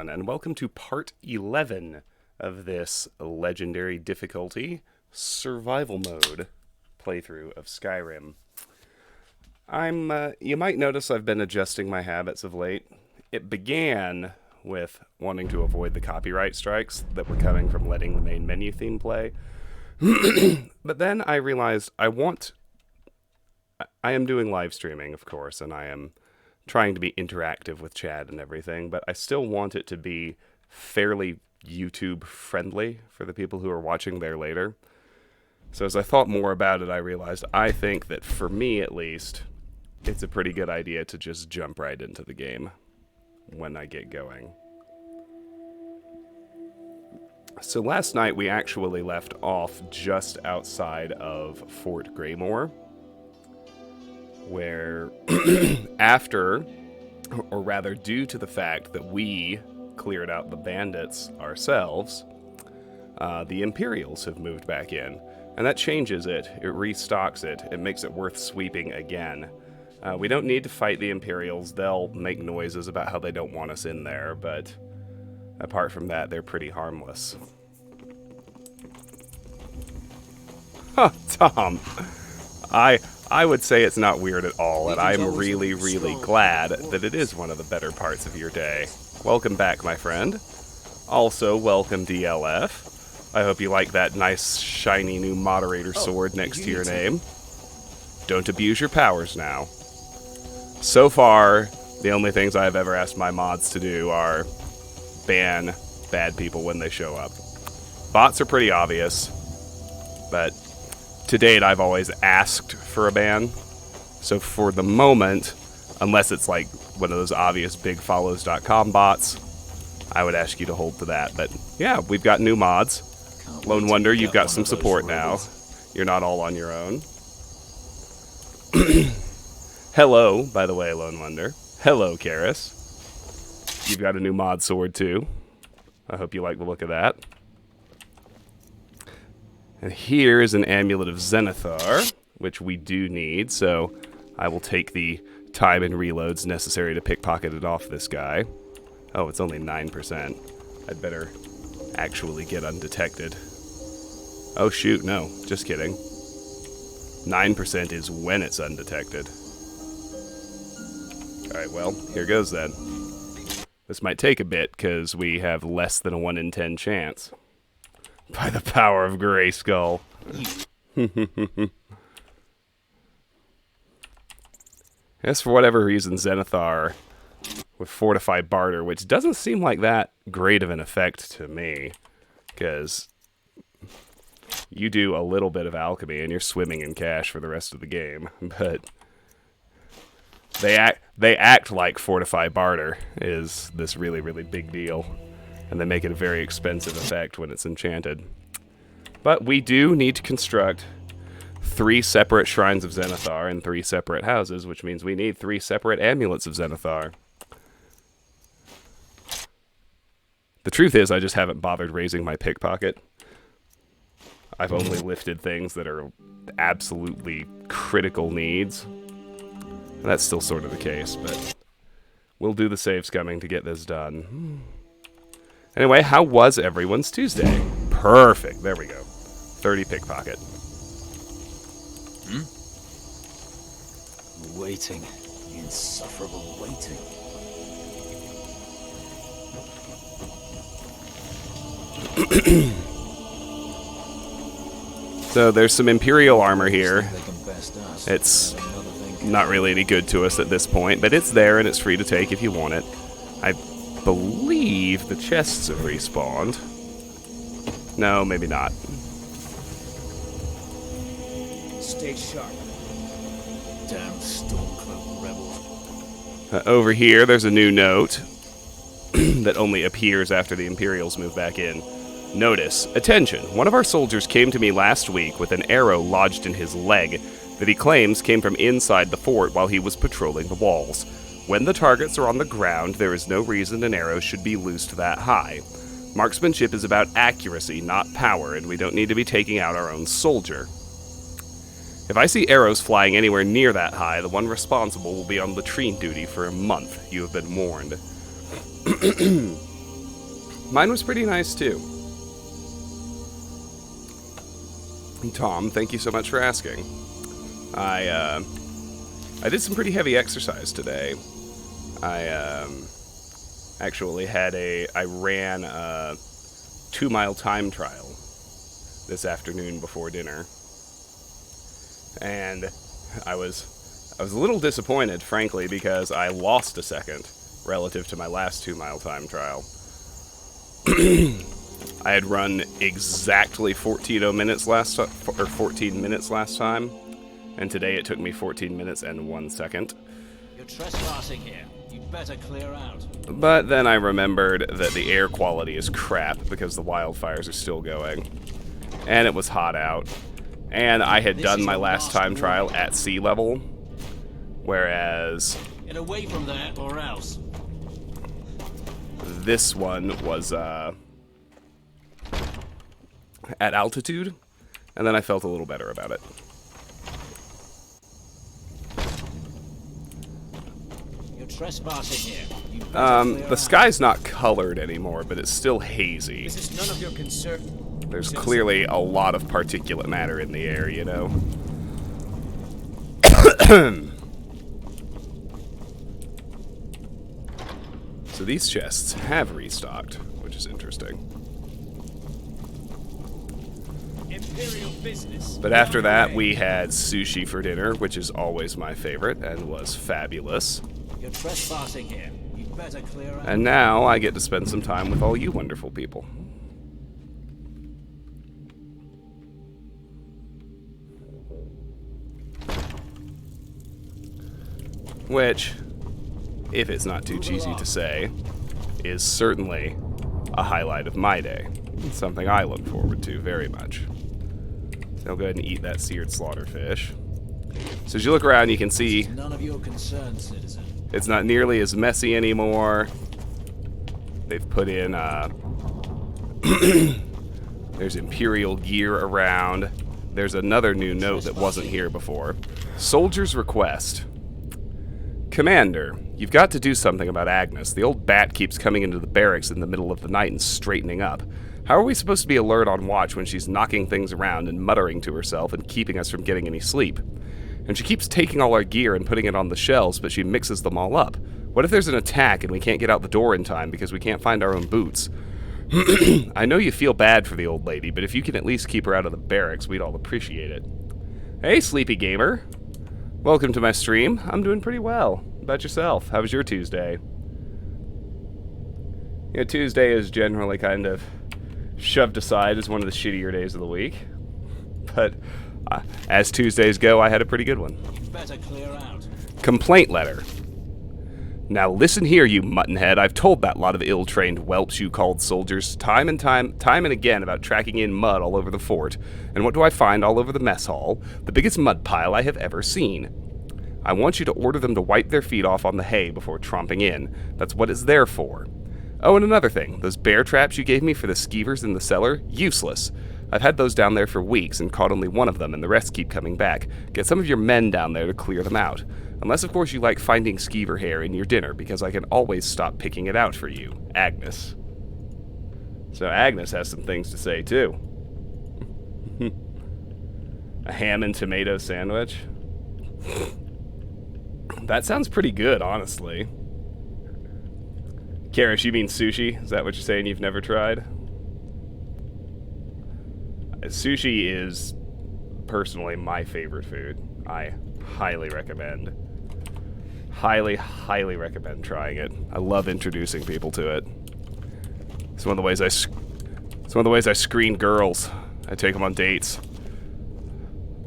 everyone, and welcome to part 11 of this legendary difficulty survival mode playthrough of Skyrim. You might notice I've been adjusting my habits of late. It began with wanting to avoid the copyright strikes that were coming from letting the main menu theme play. But then I realized I am doing live streaming, of course, and I am trying to be interactive with chat and everything, but I still want it to be fairly YouTube friendly for the people who are watching there later. So as I thought more about it, I realized I think that for me at least, it's a pretty good idea to just jump right into the game when I get going. So last night we actually left off just outside of Fort Greymore, where after, or rather due to the fact that we cleared out the bandits ourselves, the Imperials have moved back in. And that changes it. It restocks it. It makes it worth sweeping again. We don't need to fight the Imperials. They'll make noises about how they don't want us in there, but apart from that, they're pretty harmless. Huh, Tom. I would say it's not weird at all, and I'm really, really glad that it is one of the better parts of your day. Welcome back, my friend. Also, welcome DLF. I hope you like that nice, shiny new moderator sword next to your name. Don't abuse your powers now. So far, the only things I've ever asked my mods to do are ban bad people when they show up. Bots are pretty obvious, but to date, I've always asked for a ban. So for the moment, unless it's like one of those obvious bigfollows.com bots, I would ask you to hold to that. But yeah, we've got new mods. Lone Wonder, you've got some support now. You're not all on your own. Hello, by the way, Lone Wonder. Hello, Karis. You've got a new mod sword, too. I hope you like the look of that. And here is an Amulet of Zenithar, which we do need, so I will take the time and reloads necessary to pickpocket it off this guy. Oh, it's only 9%. I'd better actually get undetected. Oh shoot, no, just kidding. 9% is when it's undetected. Alright, well, here goes then. This might take a bit, because we have less than a 1 in 10 chance. By the power of Grayskull. Yes, for whatever reason, Zenithar with Fortified Barter, which doesn't seem like that great of an effect to me, because you do a little bit of alchemy and you're swimming in cash for the rest of the game, but they act like Fortified Barter is this really, really big deal. And they make it a very expensive effect when it's enchanted. But we do need to construct 3 separate Shrines of Zenithar in 3 separate houses, which means we need 3 separate Amulets of Zenithar. The truth is, I just haven't bothered raising my pickpocket. I've only lifted things that are absolutely critical needs. And that's still sort of the case, but we'll do the save scumming to get this done. Anyway, how was everyone's Tuesday? Perfect. There we go. 30 pickpocket. Waiting. Insufferable waiting. So there's some Imperial armor here. It's not really any good to us at this point, but it's there and it's free to take if you want it. I believe the chests have respawned. No, maybe not. Stay sharp. Damn Stormcloak rebels. Over here, there's a new note that only appears after the Imperials move back in. Notice, attention, one of our soldiers came to me last week with an arrow lodged in his leg that he claims came from inside the fort while he was patrolling the walls. When the targets are on the ground, there is no reason an arrow should be loosed that high. Marksmanship is about accuracy, not power, and we don't need to be taking out our own soldier. If I see arrows flying anywhere near that high, the one responsible will be on latrine duty for a month. You have been warned. Mine was pretty nice, too. Tom, thank you so much for asking. I did some pretty heavy exercise today. I actually I ran a 2-mile time trial this afternoon before dinner. And I was a little disappointed, frankly, because I lost a second relative to my last 2-mile time trial. I had run exactly 14 minutes last time, and today it took me 14 minutes and 1 second. You're trespassing here. You'd better clear out. But then I remembered that the air quality is crap because the wildfires are still going, and it was hot out, and I had done my last time trial at sea level, whereas Get away from there, or else. this one was at altitude, and then I felt a little better about it. You're trespassing here. You'd better clear The out. sky's not colored anymore, but it's still hazy. This is none of your concern. There's clearly a lot of particulate matter in the air, you know? So these chests have restocked, which is interesting. Imperial business. But after that, we had sushi for dinner, which is always my favorite, and was fabulous. You're trespassing here. You'd better clear out. And now I get to spend some time with all you wonderful people. Which, if it's not too cheesy to say, is certainly a highlight of my day. It's something I look forward to very much. So I'll go ahead and eat that seared slaughterfish. So as you look around, you can see None of your concern, citizen. it's not nearly as messy anymore. They've put in, there's Imperial gear around. There's another new note that wasn't here before. Soldier's request. Commander, you've got to do something about Agnes. The old bat keeps coming into the barracks in the middle of the night and straightening up. How are we supposed to be alert on watch when she's knocking things around and muttering to herself and keeping us from getting any sleep? And she keeps taking all our gear and putting it on the shelves, but she mixes them all up. What if there's an attack and we can't get out the door in time because we can't find our own boots? I know you feel bad for the old lady, but if you can at least keep her out of the barracks, we'd all appreciate it. Hey, sleepy gamer. Welcome to my stream. I'm doing pretty well. How about yourself? How was your Tuesday? You know, Tuesday is generally kind of shoved aside as one of the shittier days of the week. But as Tuesdays go, I had a pretty good one. You'd better clear out. Complaint letter. Now listen here, you muttonhead. I've told that lot of ill-trained whelps you called soldiers time and again about tracking in mud all over the fort. And what do I find all over the mess hall? The biggest mud pile I have ever seen. I want you to order them to wipe their feet off on the hay before tromping in. That's what it's there for. Oh, and another thing. Those bear traps you gave me for the skeevers in the cellar? Useless. I've had those down there for weeks and caught only one of them, and the rest keep coming back. Get some of your men down there to clear them out. Unless, of course, you like finding skeever hair in your dinner, because I can always stop picking it out for you. Agnes. So Agnes has some things to say, too. A ham and tomato sandwich? That sounds pretty good, honestly. Karish, you mean sushi? Is that what you're saying you've never tried? Sushi is personally my favorite food. I highly recommend. Highly, highly recommend trying it. I love introducing people to it. It's one of the ways I screen girls. I take them on dates.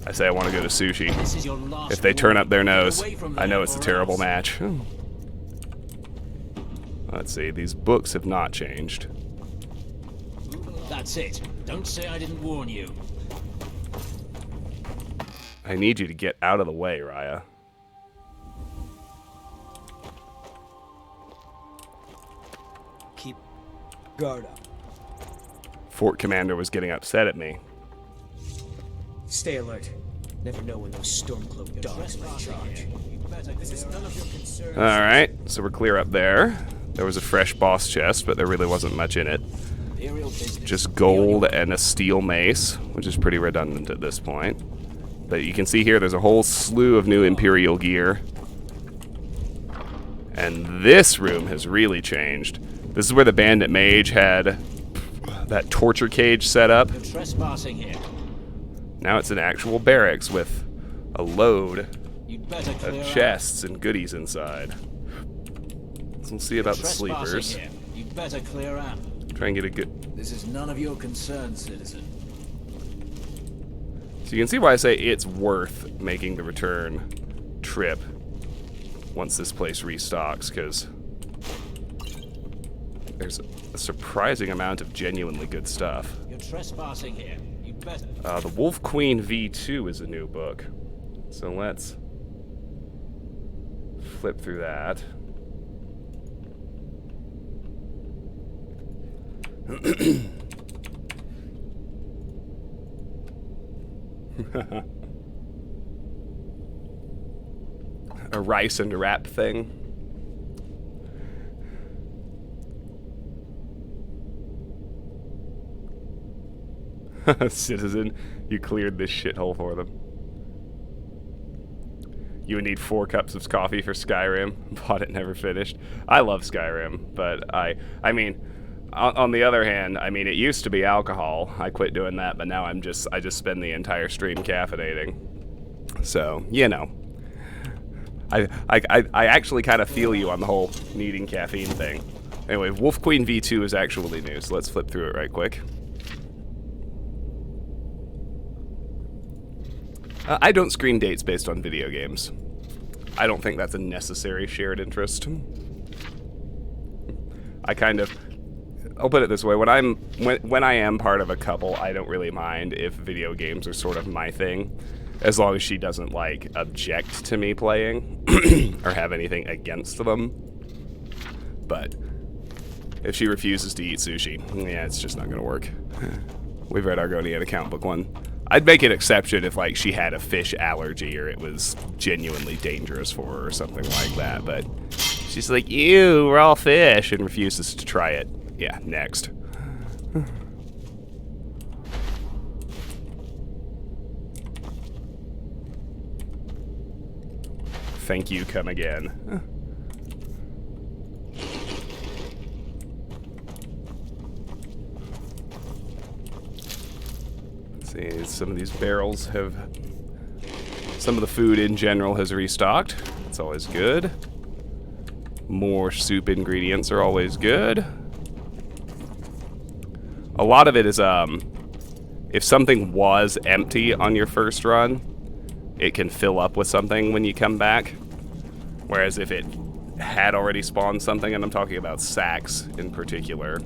I say I want to go to sushi. This is your last If they turn up their warning. nose, Get away from I know there, it's a or terrible else. match. Let's see, these books have not changed. That's it. Don't say I didn't warn you. I need you to get out of the way, Raya. Keep guard up. Fort Commander was getting upset at me. Stay alert. Never know when those Stormcloak dogs might charge. You'd better This is clear none out. of your concern. Alright, so we're clear up there. There was a fresh boss chest, but there really wasn't much in it. Imperial business. Just gold and a steel mace, which is pretty redundant at this point. But you can see here there's a whole slew of new Imperial gear. And this room has really changed. This is where the bandit mage had that torture cage set up. You're trespassing here. Now it's an actual barracks with a load You'd better clear of out. chests and goodies inside. So we'll see about the Trespassing sleepers. here. You'd better clear out. Try and get a good... This is none of your concern, citizen. So you can see why I say it's worth making the return trip once this place restocks, because there's a surprising amount of genuinely good stuff. You're trespassing here. You'd better. The Wolf Queen V2 is a new book. So let's flip through that. A rice and wrap thing. Citizen, you cleared this shithole for them. You would need 4 cups of coffee for Skyrim. Bought it, never finished. I love Skyrim, but I mean, on the other hand, I mean, it used to be alcohol. I quit doing that, but now I just spend the entire stream caffeinating. So, you know. I actually kind of feel you on the whole needing caffeine thing. Anyway, Wolf Queen V2 is actually new, so let's flip through it right quick. I don't screen dates based on video games. I don't think that's a necessary shared interest. I'll put it this way, when I am part of a couple, I don't really mind if video games are sort of my thing, as long as she doesn't, like, object to me playing or have anything against them. But if she refuses to eat sushi, yeah, it's just not gonna work. We've read Argonian account book 1. I'd make an exception if, like, she had a fish allergy or it was genuinely dangerous for her or something like that, but she's like, ew, raw fish, and refuses to try it. Yeah, next. Thank you, come again. See, some of these barrels have... Some of the food in general has restocked. It's always good. More soup ingredients are always good. A lot of it is, if something was empty on your first run, it can fill up with something when you come back. Whereas if it had already spawned something, and I'm talking about sacks in particular,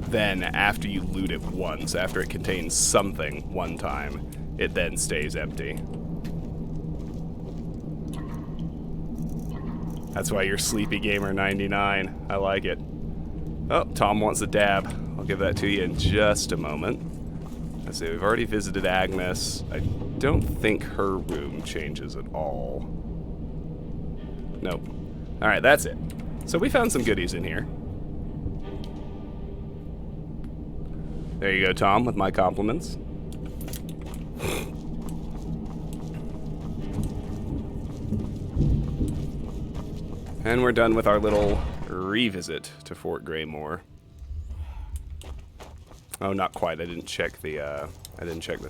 then after you loot it once, after it contains something one time, it then stays empty. That's why you're Sleepy Gamer 99. I like it. Oh, Tom wants a dab. I'll give that to you in just a moment. Let's see, we've already visited Agnes. I don't think her room changes at all. Nope. Alright, that's it. So we found some goodies in here. There you go, Tom, with my compliments. And we're done with our little revisit to Fort Greymore. Oh, not quite. I didn't check the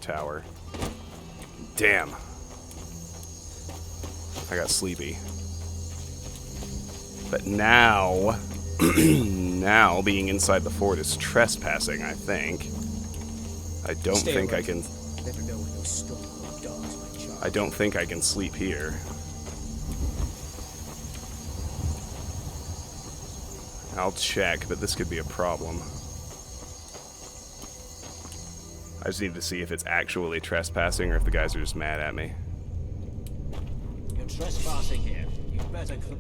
tower. Damn. I got sleepy. But now, now being inside the fort is trespassing, I think. I don't think I can... Never know when those stormcloak dogs might charge. I don't think I can sleep here. I'll check, but this could be a problem. I just need to see if it's actually trespassing or if the guys are just mad at me. You're trespassing here. You better clear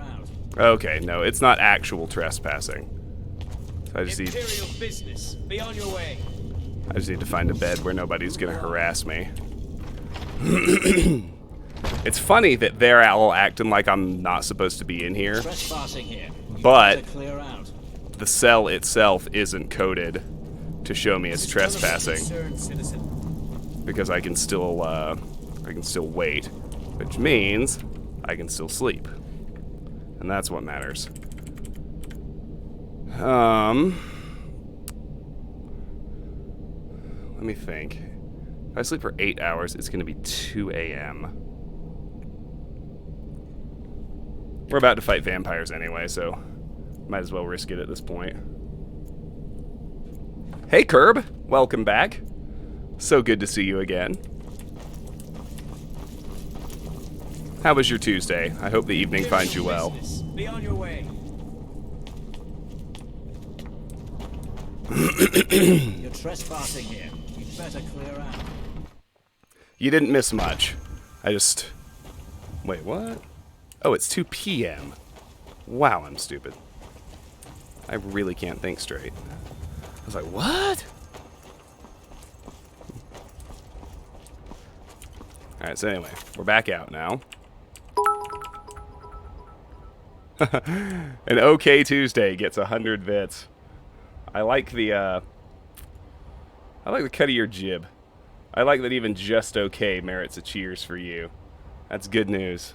out. Okay, no, it's not actual trespassing. So I just need... Imperial business. Be on your way. I just need to find a bed where nobody's gonna harass me. It's funny that they're all acting like I'm not supposed to be in here, Trespassing here. You but better clear out. the cell itself isn't coded to show me it's trespassing, Concerned citizen. because I can still wait, which means I can still sleep, and that's what matters. Let me think. If I sleep for 8 hours, it's going to be 2 a.m. We're about to fight vampires anyway, so might as well risk it at this point. Hey, Curb! Welcome back. So good to see you again. How was your Tuesday? I hope the evening finds you well. Be on your way. You're trespassing here. You better clear out. You didn't miss much. I just... Wait, what? Oh, it's 2 p.m. Wow, I'm stupid. I really can't think straight. I was like, what? Alright, so anyway, we're back out now. An OK Tuesday gets 100 bits. I like the cut of your jib. I like that even just okay merits a cheers for you. That's good news.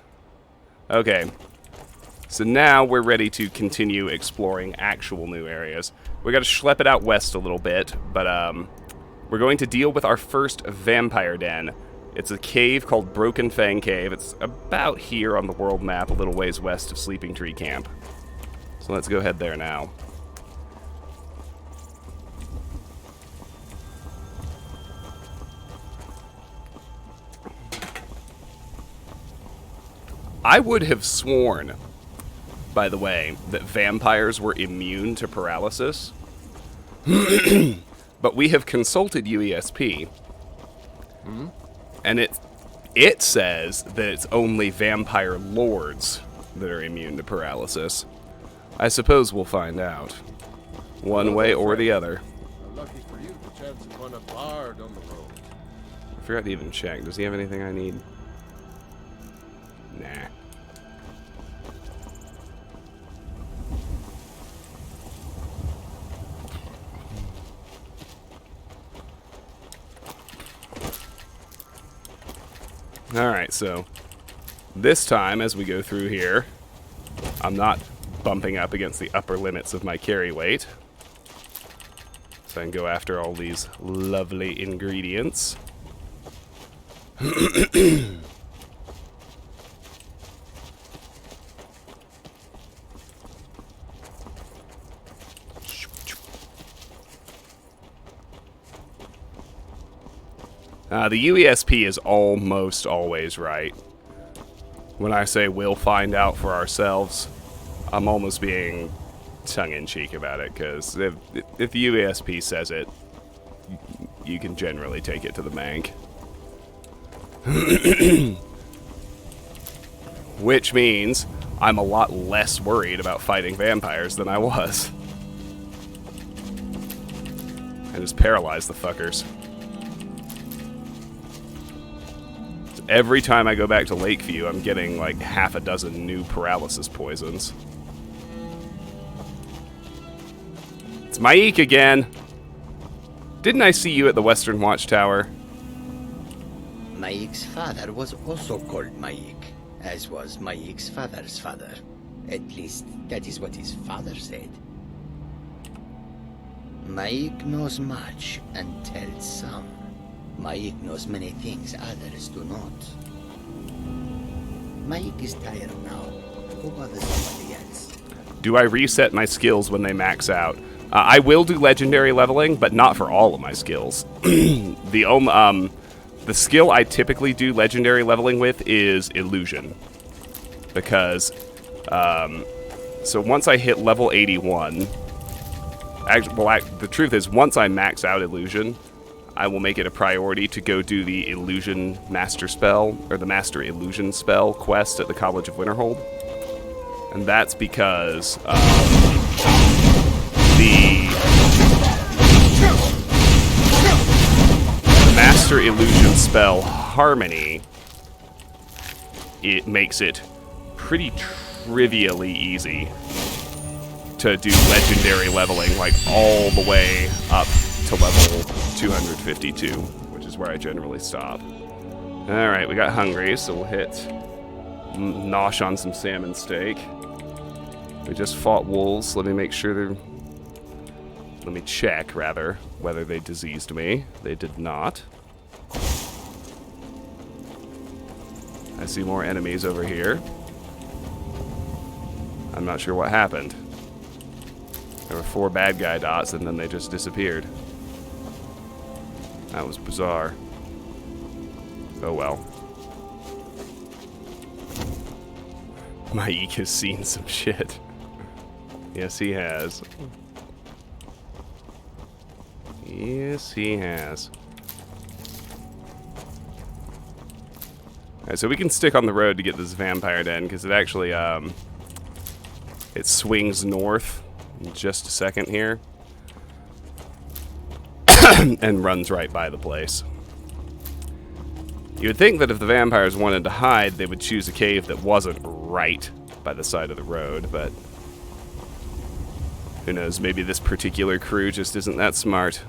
Okay. So now we're ready to continue exploring actual new areas. We got to schlep it out west a little bit, but we're going to deal with our first vampire den. It's a cave called Broken Fang Cave. It's about here on the world map, a little ways west of Sleeping Tree Camp. So let's go head there now. I would have sworn, by the way, that vampires were immune to paralysis. But we have consulted UESP. And it says that it's only vampire lords that are immune to paralysis. I suppose we'll find out. One way or the other. Lucky for you, the chance upon a bard on the road. I forgot to even check. Does he have anything I need? Nah. Alright, so this time as we go through here, I'm not bumping up against the upper limits of my carry weight. So I can go after all these lovely ingredients. The UESP is almost always right. When I say we'll find out for ourselves, I'm almost being tongue-in-cheek about it, because if the UESP says it, you can generally take it to the bank. Which means I'm a lot less worried about fighting vampires than I was. I just paralyzed the fuckers. Every time I go back to Lakeview, I'm getting like half a dozen new paralysis poisons. It's Maik again! Didn't I see you at the Western Watchtower? Maik's father was also called Maik, as was Maik's father's father. At least, that is what his father said. Maik knows much and tells some. Maik knows many things others do not. Maik is tired now. Go bother somebody else. Do I reset my skills when they max out? I will do legendary leveling, but not for all of my skills. The skill I typically do legendary leveling with is illusion. Because, so once I hit level 81, the truth is, once I max out illusion, I will make it a priority to go do the illusion master spell, or the master illusion spell quest at the College of Winterhold. And that's because, the master illusion spell Harmony it makes it pretty trivially easy to do legendary leveling, like all the way up to level 252, which is where I generally stop. Alright, we got hungry, so we'll hit nosh on some salmon steak. We just fought wolves. Let me make sure they're... Let me check, rather, whether they diseased me. They did not. I see more enemies over here. I'm not sure what happened. There were 4 bad guy dots, and then they just disappeared. That was bizarre. Oh well. Mike has seen some shit. Yes, he has. Yes, he has. Alright, so we can stick on the road to get this vampire den, because it actually, it swings north in just a second here. And runs right by the place. You would think that if the vampires wanted to hide, they would choose a cave that wasn't right by the side of the road, but... who knows, maybe this particular crew just isn't that smart.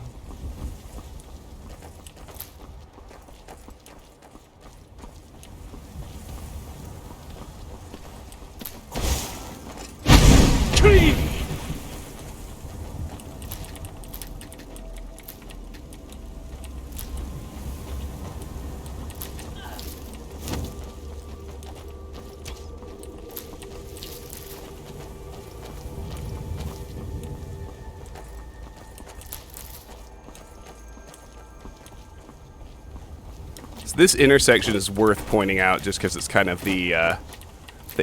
This intersection is worth pointing out just because it's kind of the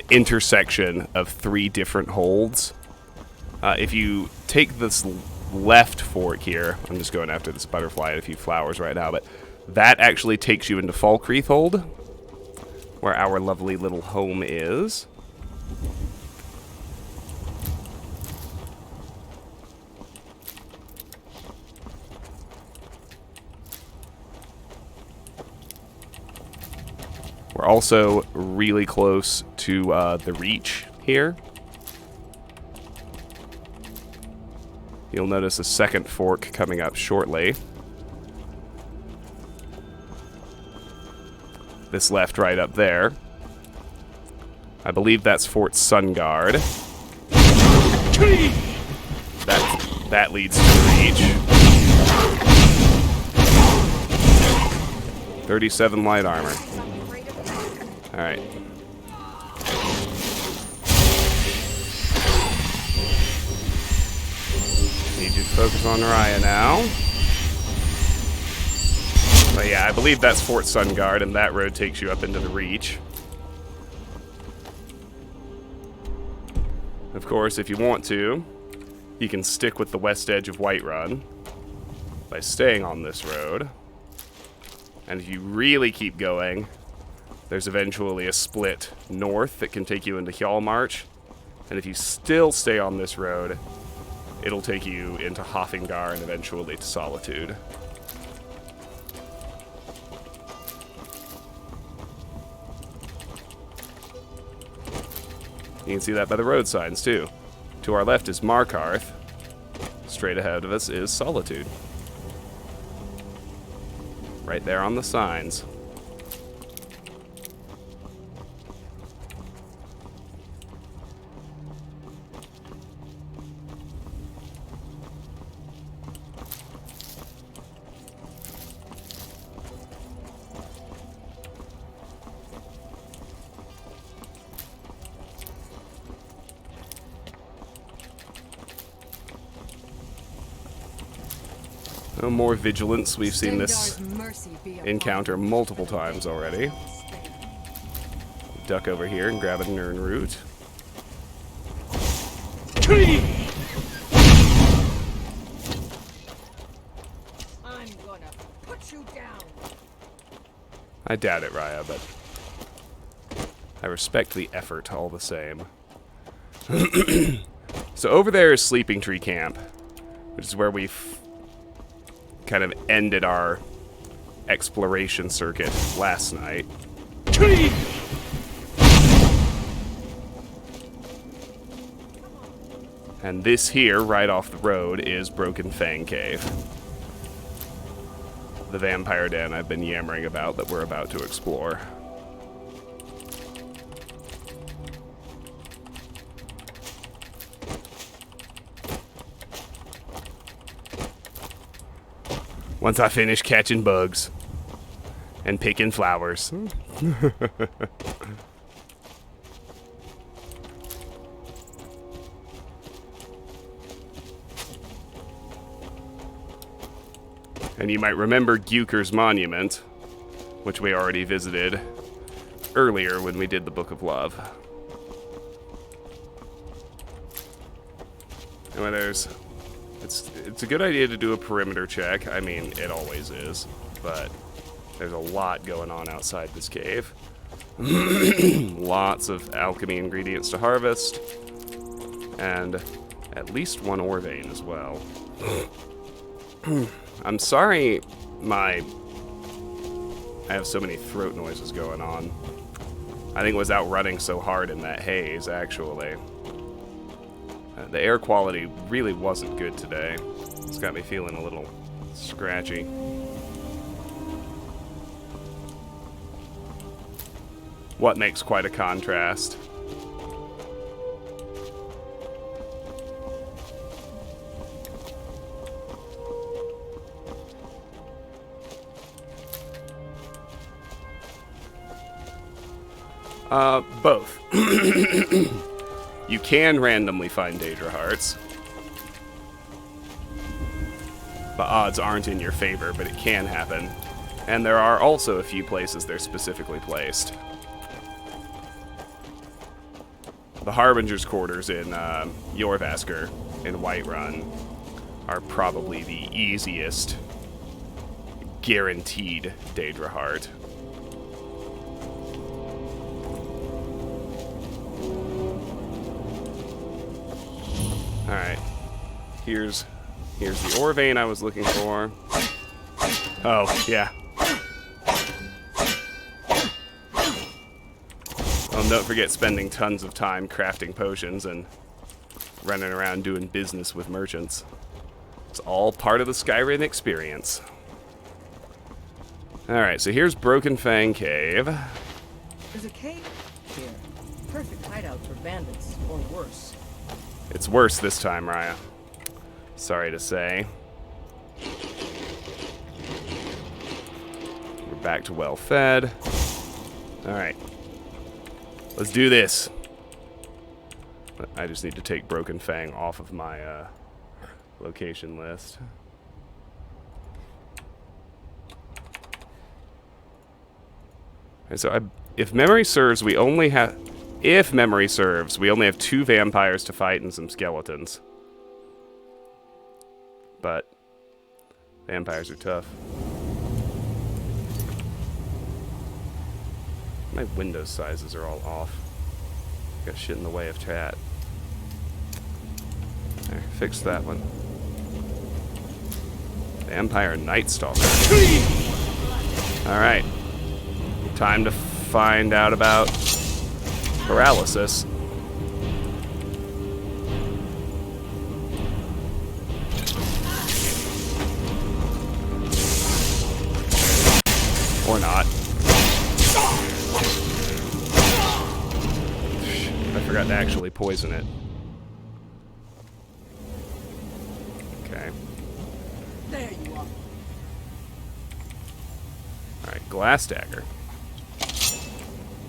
intersection of 3 different holds. If you take this left fork here, I'm just going after this butterfly and a few flowers right now, but that actually takes you into Falkreath Hold, where our lovely little home is. We're also really close to the Reach here. You'll notice a second fork coming up shortly. This left right up there. I believe that's Fort Sunguard. That leads to the Reach. 37 light armor. Alright. Need you to focus on Raya now. But yeah, I believe that's Fort Sunguard, and that road takes you up into the Reach. Of course, if you want to, you can stick with the west edge of Whiterun by staying on this road. And if you really keep going, there's eventually a split north that can take you into Hjalmarch. And if you still stay on this road, it'll take you into Hoffingar and eventually to Solitude. You can see that by the road signs, too. To our left is Markarth. Straight ahead of us is Solitude. Right there on the signs. No more vigilance. We've seen this encounter multiple times already. Duck over here and grab a Nern root. I'm gonna put you down. I doubt it, Raya, but I respect the effort all the same. So over there is Sleeping Tree Camp, which is where we've kind of ended our exploration circuit last night. And this here, right off the road, is Broken Fang Cave. The vampire den I've been yammering about that we're about to explore. Once I finish catching bugs and picking flowers. And you might remember Guker's Monument, which we already visited earlier when we did the Book of Love. Anyway, it's a good idea to do a perimeter check. I mean, it always is, but there's a lot going on outside this cave. Lots of alchemy ingredients to harvest, and at least one ore vein as well. I'm sorry I have so many throat noises going on. I think it was out running so hard in that haze, actually. The air quality really wasn't good today. It's got me feeling a little scratchy. What makes quite a contrast. Both. You can randomly find Daedra Hearts. The odds aren't in your favor, but it can happen. And there are also a few places they're specifically placed. The Harbinger's quarters in Jorvaskr in Whiterun are probably the easiest guaranteed Daedra Heart. Alright, here's the ore vein I was looking for. Oh, yeah. Oh, don't forget spending tons of time crafting potions and running around doing business with merchants. It's all part of the Skyrim experience. Alright, so here's Broken Fang Cave. There's a cave here. Perfect hideout for bandits, or worse. It's worse this time, Raya. Sorry to say. We're back to well fed. Alright. Let's do this. I just need to take Broken Fang off of my location list. Okay, so if memory serves, we only have... If memory serves, we only have 2 vampires to fight and some skeletons. But vampires are tough. My window sizes are all off. Got shit in the way of chat. There, fix that one. Vampire Night Stalker. Alright. Time to find out about paralysis. Or not. I forgot to actually poison it. Okay. There you are. Alright, Glass Dagger.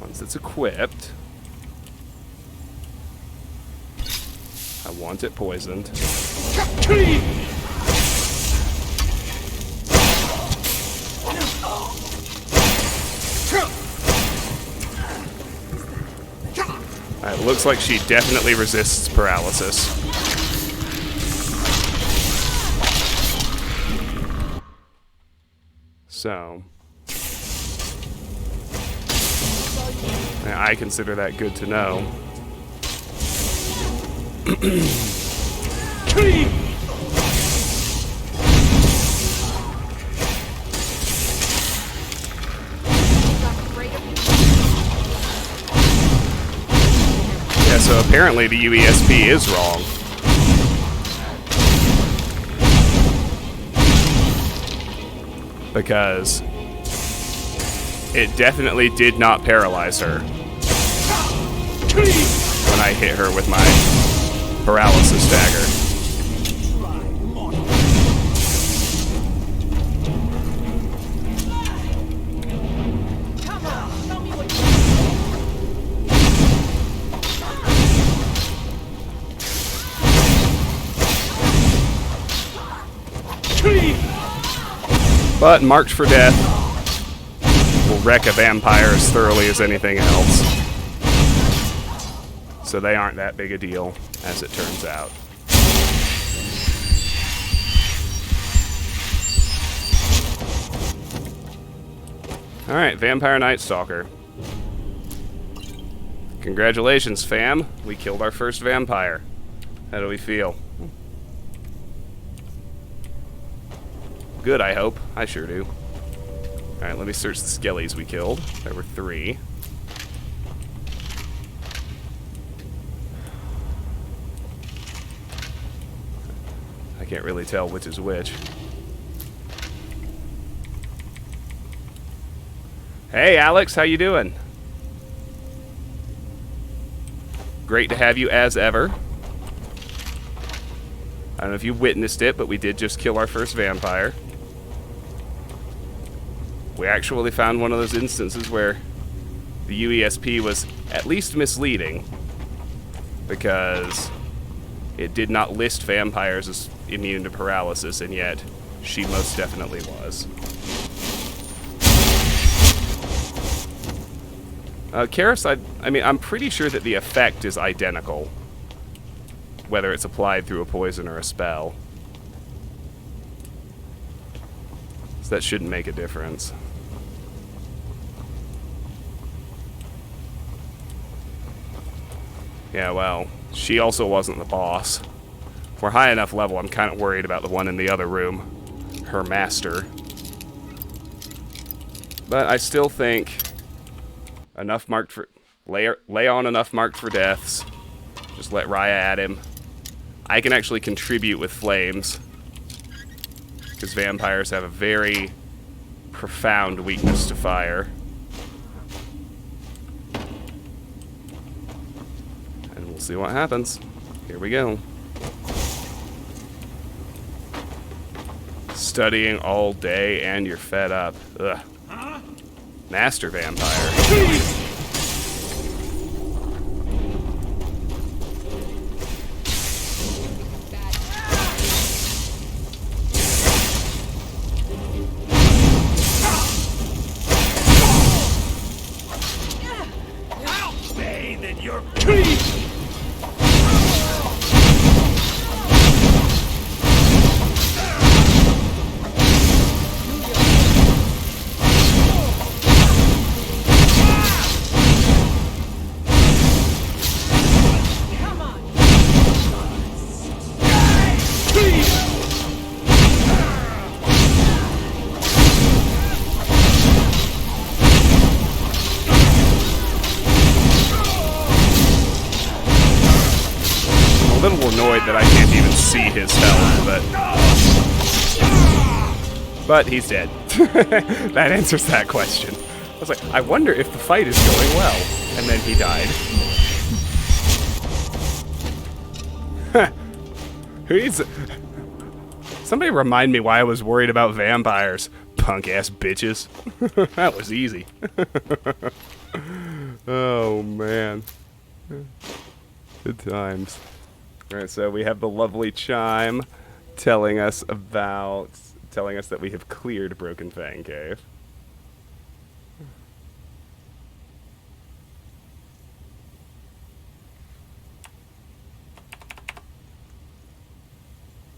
Once it's equipped, I want it poisoned. Alright, looks like she definitely resists paralysis. So... I consider that good to know. Yeah, so apparently the UESP is wrong. because it definitely did not paralyze her when I hit her with my paralysis dagger. But Marked for Death will wreck a vampire as thoroughly as anything else. So they aren't that big a deal, as it turns out. Alright, Vampire Night Stalker. Congratulations, fam. We killed our first vampire. How do we feel? Good, I hope. I sure do. Alright, let me search the skellies we killed. There were 3. I can't really tell which is which. Hey, Alex, how you doing? Great to have you as ever. I don't know if you witnessed it, but we did just kill our first vampire. We actually found one of those instances where the UESP was at least misleading, because it did not list vampires as immune to paralysis, and yet she most definitely was. Karis, I mean, I'm pretty sure that the effect is identical, whether it's applied through a poison or a spell. So that shouldn't make a difference. Yeah, well, she also wasn't the boss. If we're high enough level, I'm kind of worried about the one in the other room, her master. But I still think enough marked for... Lay on enough marked for deaths. Just let Raya at him. I can actually contribute with flames, because vampires have a very profound weakness to fire. And we'll see what happens. Here we go. Studying all day and you're fed up. Ugh. Master vampire. That I can't even see his health, but he's dead. That answers that question. I was like, I wonder if the fight is going well, and then he died. Somebody remind me why I was worried about vampires, punk ass bitches. That was easy. Oh man, good times. Alright, so we have the lovely chime telling us that we have cleared Broken Fang Cave.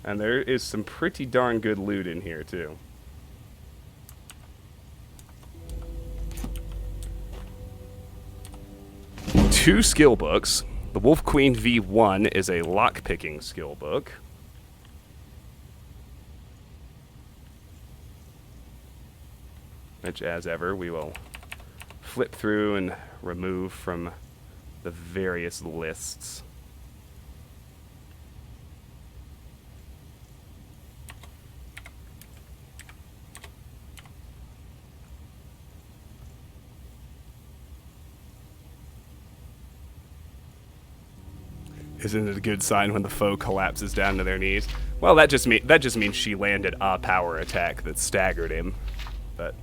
And there is some pretty darn good loot in here, too. Two skill books. The Wolf Queen V1 is a lockpicking skill book. Which, as ever, we will flip through and remove from the various lists. Isn't it a good sign when the foe collapses down to their knees? Well, that just means she landed a power attack that staggered him. But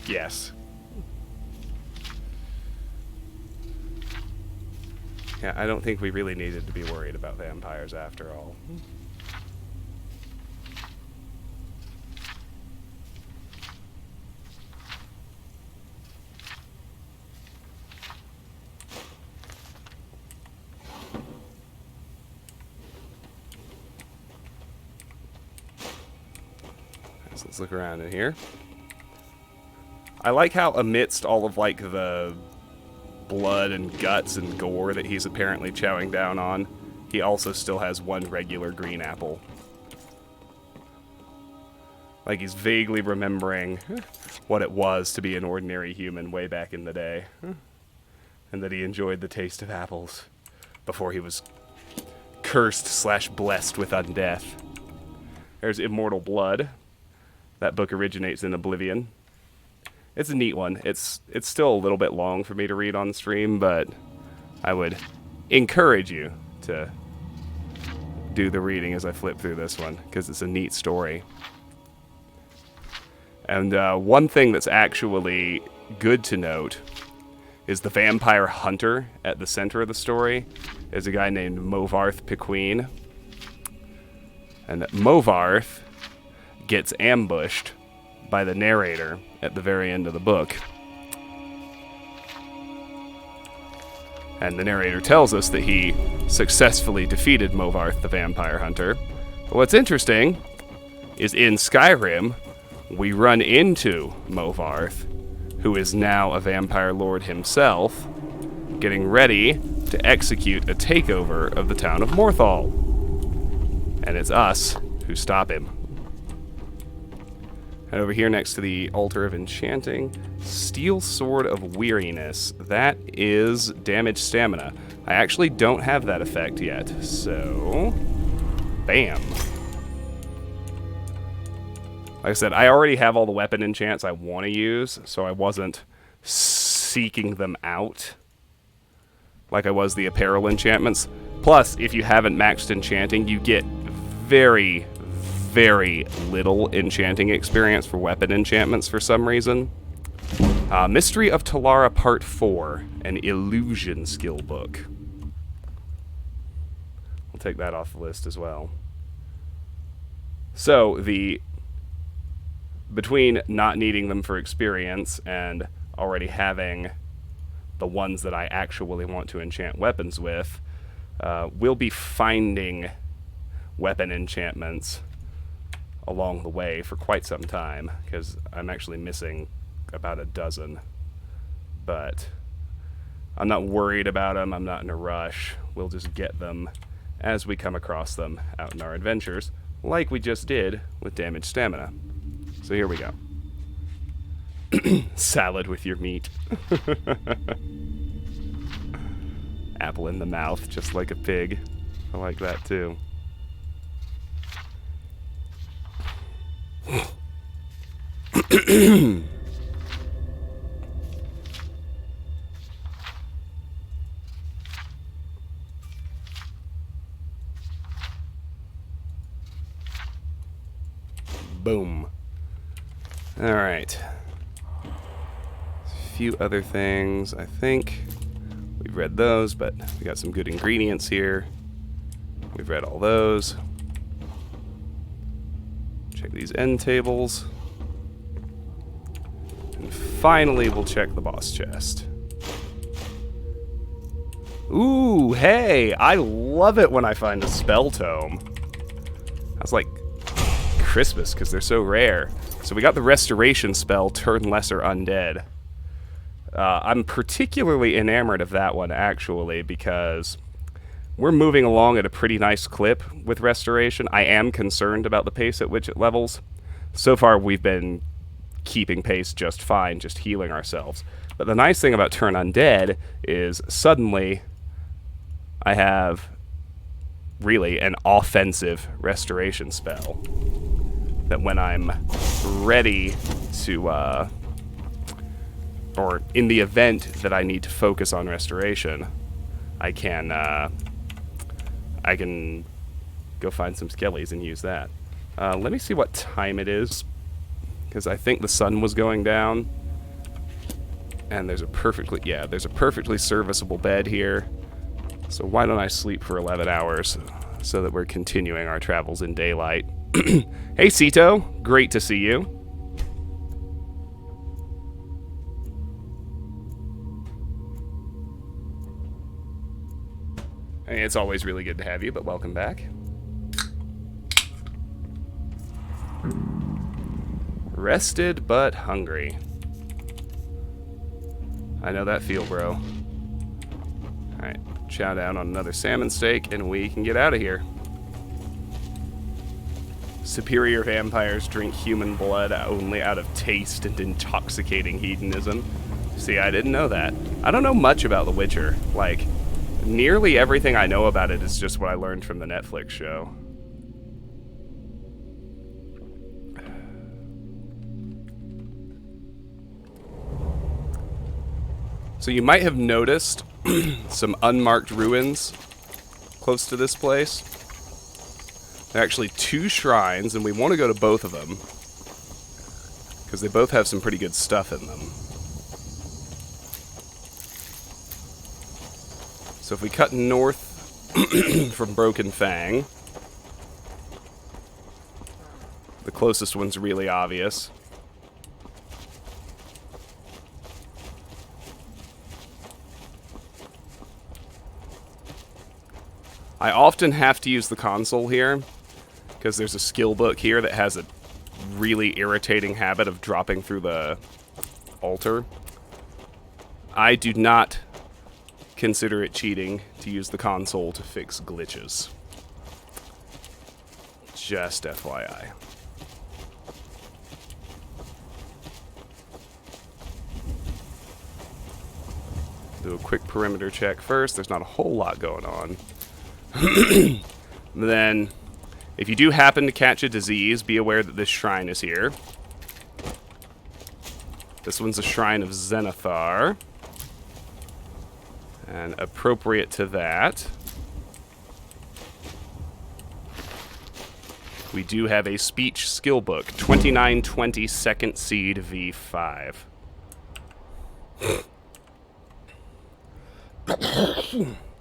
yes. Yeah, I don't think we really needed to be worried about vampires after all. So let's look around in here. I like how amidst all of like the blood and guts and gore that he's apparently chowing down on, he also still has one regular green apple. Like he's vaguely remembering what it was to be an ordinary human way back in the day. And that he enjoyed the taste of apples before he was cursed / blessed with undeath. There's Immortal Blood. That book originates in Oblivion. It's a neat one. It's still a little bit long for me to read on stream, but I would encourage you to do the reading as I flip through this one, because it's a neat story. And one thing that's actually good to note is the vampire hunter at the center of the story is a guy named Movarth Pequeen. And Movarth gets ambushed by the narrator at the very end of the book. And the narrator tells us that he successfully defeated Movarth the Vampire Hunter. But what's interesting is in Skyrim, we run into Movarth, who is now a vampire lord himself, getting ready to execute a takeover of the town of Morthal. And it's us who stop him. And over here next to the Altar of Enchanting, Steel Sword of Weariness. That is damage stamina. I actually don't have that effect yet, so bam. Like I said, I already have all the weapon enchants I want to use, so I wasn't seeking them out like I was the apparel enchantments. Plus, if you haven't maxed enchanting, you get very, very little enchanting experience for weapon enchantments for some reason. Mystery of Talara Part 4, an illusion skill book. I'll take that off the list as well. So, between not needing them for experience and already having the ones that I actually want to enchant weapons with, we'll be finding weapon enchantments along the way for quite some time, because I'm actually missing about a dozen. But I'm not worried about them, I'm not in a rush. We'll just get them as we come across them out in our adventures, like we just did with damage stamina. So here we go. Salad with your meat. Apple in the mouth, just like a pig. I like that too. Boom. All right. A few other things. I think we've read those, but we got some good ingredients here. We've read all those. Check these end tables. And finally, we'll check the boss chest. Ooh, hey! I love it when I find a spell tome. That's like Christmas, because they're so rare. So we got the restoration spell, Turn Lesser Undead. I'm particularly enamored of that one, actually, because we're moving along at a pretty nice clip with restoration. I am concerned about the pace at which it levels. So far, we've been keeping pace just fine, just healing ourselves. But the nice thing about Turn Undead is suddenly I have really an offensive restoration spell that when I'm ready to, or in the event that I need to focus on restoration, I can I can go find some skellies and use that. Let me see what time it is, because I think the sun was going down. And there's a perfectly serviceable bed here. So why don't I sleep for 11 hours so that we're continuing our travels in daylight. Hey, Sito. Great to see you. Hey, it's always really good to have you, but welcome back. Rested but hungry. I know that feel, bro. Alright, chow down on another salmon steak, and we can get out of here. Superior vampires drink human blood only out of taste and intoxicating hedonism. See, I didn't know that. I don't know much about The Witcher. Like, nearly everything I know about it is just what I learned from the Netflix show. So you might have noticed some unmarked ruins close to this place. There are actually 2 shrines, and we want to go to both of them, because they both have some pretty good stuff in them. So if we cut north from Broken Fang, the closest one's really obvious. I often have to use the console here, because there's a skill book here that has a really irritating habit of dropping through the altar. I do not consider it cheating to use the console to fix glitches. Just FYI. Do a quick perimeter check first. There's not a whole lot going on. Then, if you do happen to catch a disease, be aware that this shrine is here. This one's a shrine of Zenithar. And appropriate to that, we do have a speech skill book, 2920 Second Seed V5.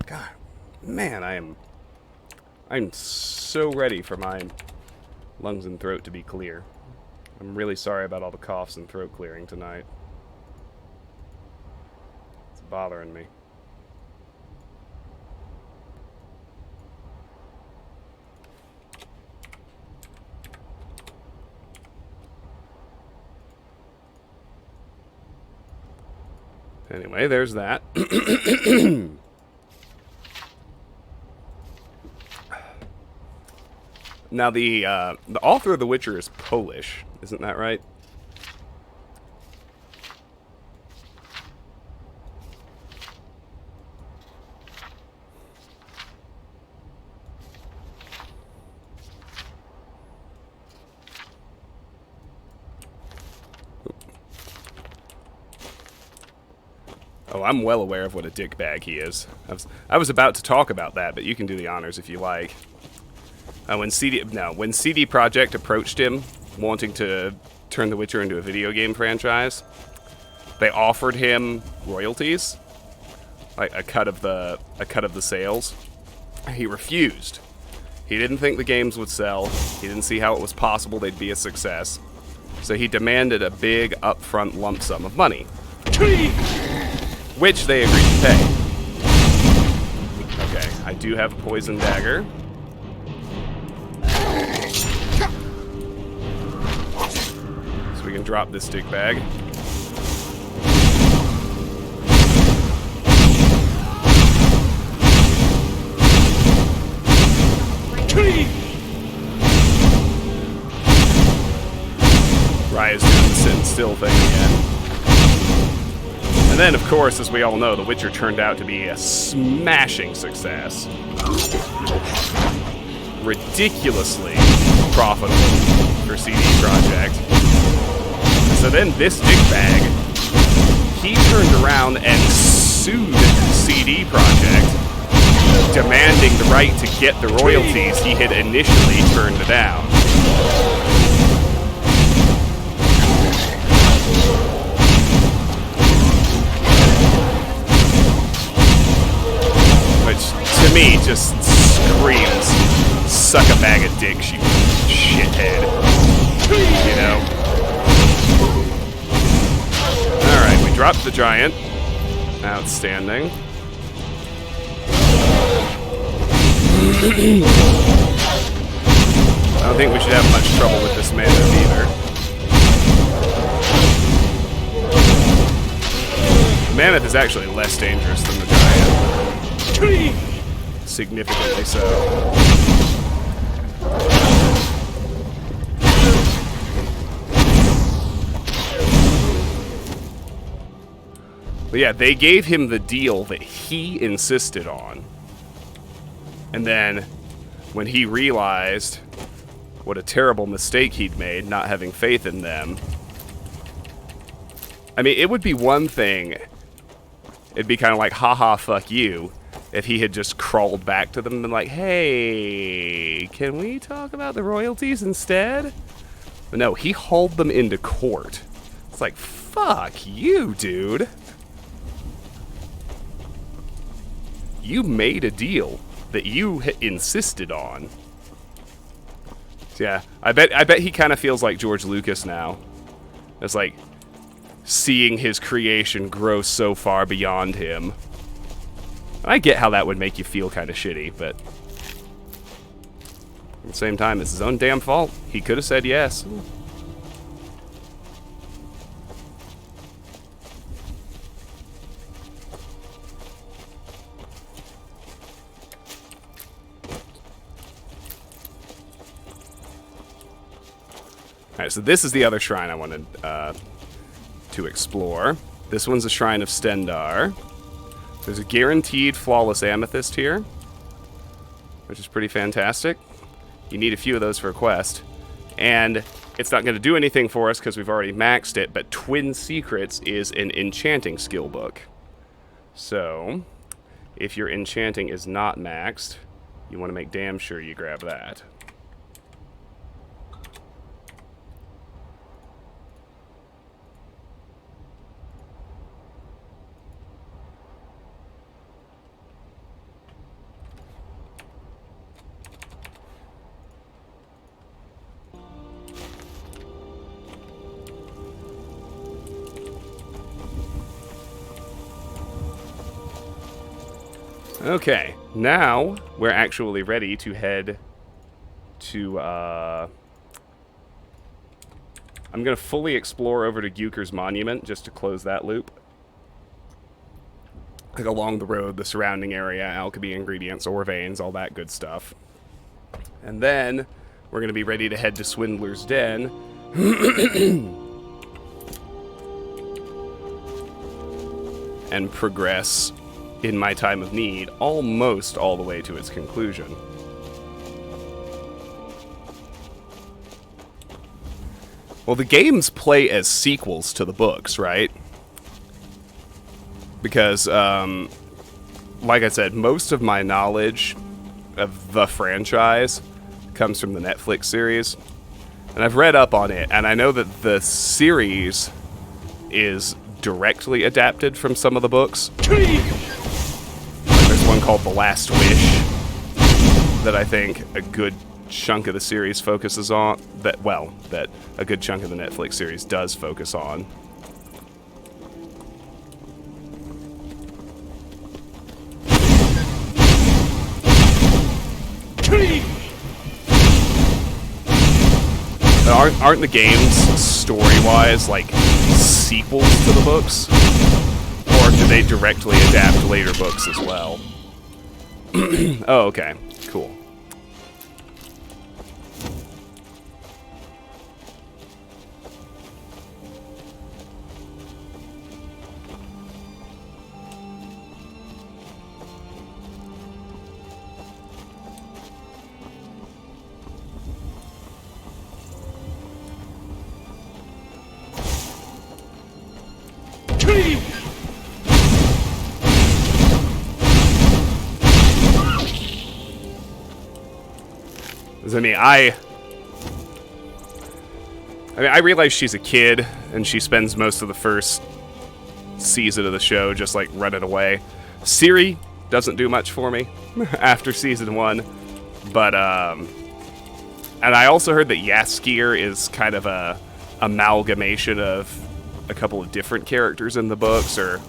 God, man, I'm so ready for my lungs and throat to be clear. I'm really sorry about all the coughs and throat clearing tonight. It's bothering me. Anyway, there's that. Now, the author of The Witcher is Polish, isn't that right? Oh, I'm well aware of what a dickbag he is. I was about to talk about that, but you can do the honors if you like. When CD Projekt approached him, wanting to turn The Witcher into a video game franchise, they offered him royalties, like a cut of the sales. He refused. He didn't think the games would sell. He didn't see how it was possible they'd be a success. So he demanded a big upfront lump sum of money, which they agreed to pay. Okay, I do have a poison dagger. So we can drop this stick bag. Raya's doing the sit and still thing again. And then, of course, as we all know, The Witcher turned out to be a smashing success. Ridiculously profitable for CD Projekt. So then this dickbag, he turned around and sued CD Projekt demanding the right to get the royalties he had initially turned down. Which, to me, just screams, suck a bag of dicks, you shithead. You know? Alright, we dropped the giant. Outstanding. I don't think we should have much trouble with this mammoth either. The mammoth is actually less dangerous than the giant. Significantly so. But yeah, they gave him the deal that he insisted on. And then, when he realized what a terrible mistake he'd made, not having faith in them... I mean, it would be one thing, it'd be kind of like, haha, fuck you, if he had just crawled back to them and been like, hey, can we talk about the royalties instead? But no, he hauled them into court. It's like, fuck you, dude. You made a deal that you insisted on. So yeah, I bet he kind of feels like George Lucas now. It's like seeing his creation grow so far beyond him. I get how that would make you feel kind of shitty, but at the same time, it's his own damn fault. He could have said yes. Alright, so this is the other shrine I wanted to explore. This one's a Shrine of Stendar. There's a guaranteed flawless amethyst here, which is pretty fantastic. You need a few of those for a quest. And it's not going to do anything for us because we've already maxed it, but Twin Secrets is an enchanting skill book. So, if your enchanting is not maxed, you want to make damn sure you grab that. Okay, now we're actually ready to head to, I'm going to fully explore over to Guker's Monument just to close that loop. Like along the road, the surrounding area, alchemy ingredients, ore veins, all that good stuff. And then we're going to be ready to head to Swindler's Den. And progress in my time of need, almost all the way to its conclusion. Well, the games play as sequels to the books, right? Because, like I said, most of my knowledge of the franchise comes from the Netflix series. And I've read up on it, and I know that the series is directly adapted from some of the books. There's one called The Last Wish that I think a good chunk of the series focuses on. That a good chunk of the Netflix series does focus on. Aren't the games, story-wise, like sequels to the books? Or do they directly adapt later books as well? Oh, okay. Cool. 'Cause, I mean, I realize she's a kid, and she spends most of the first season of the show just, like, running away. Ciri doesn't do much for me after season 1, but, and I also heard that Jaskier is kind of a amalgamation of a couple of different characters in the books, or,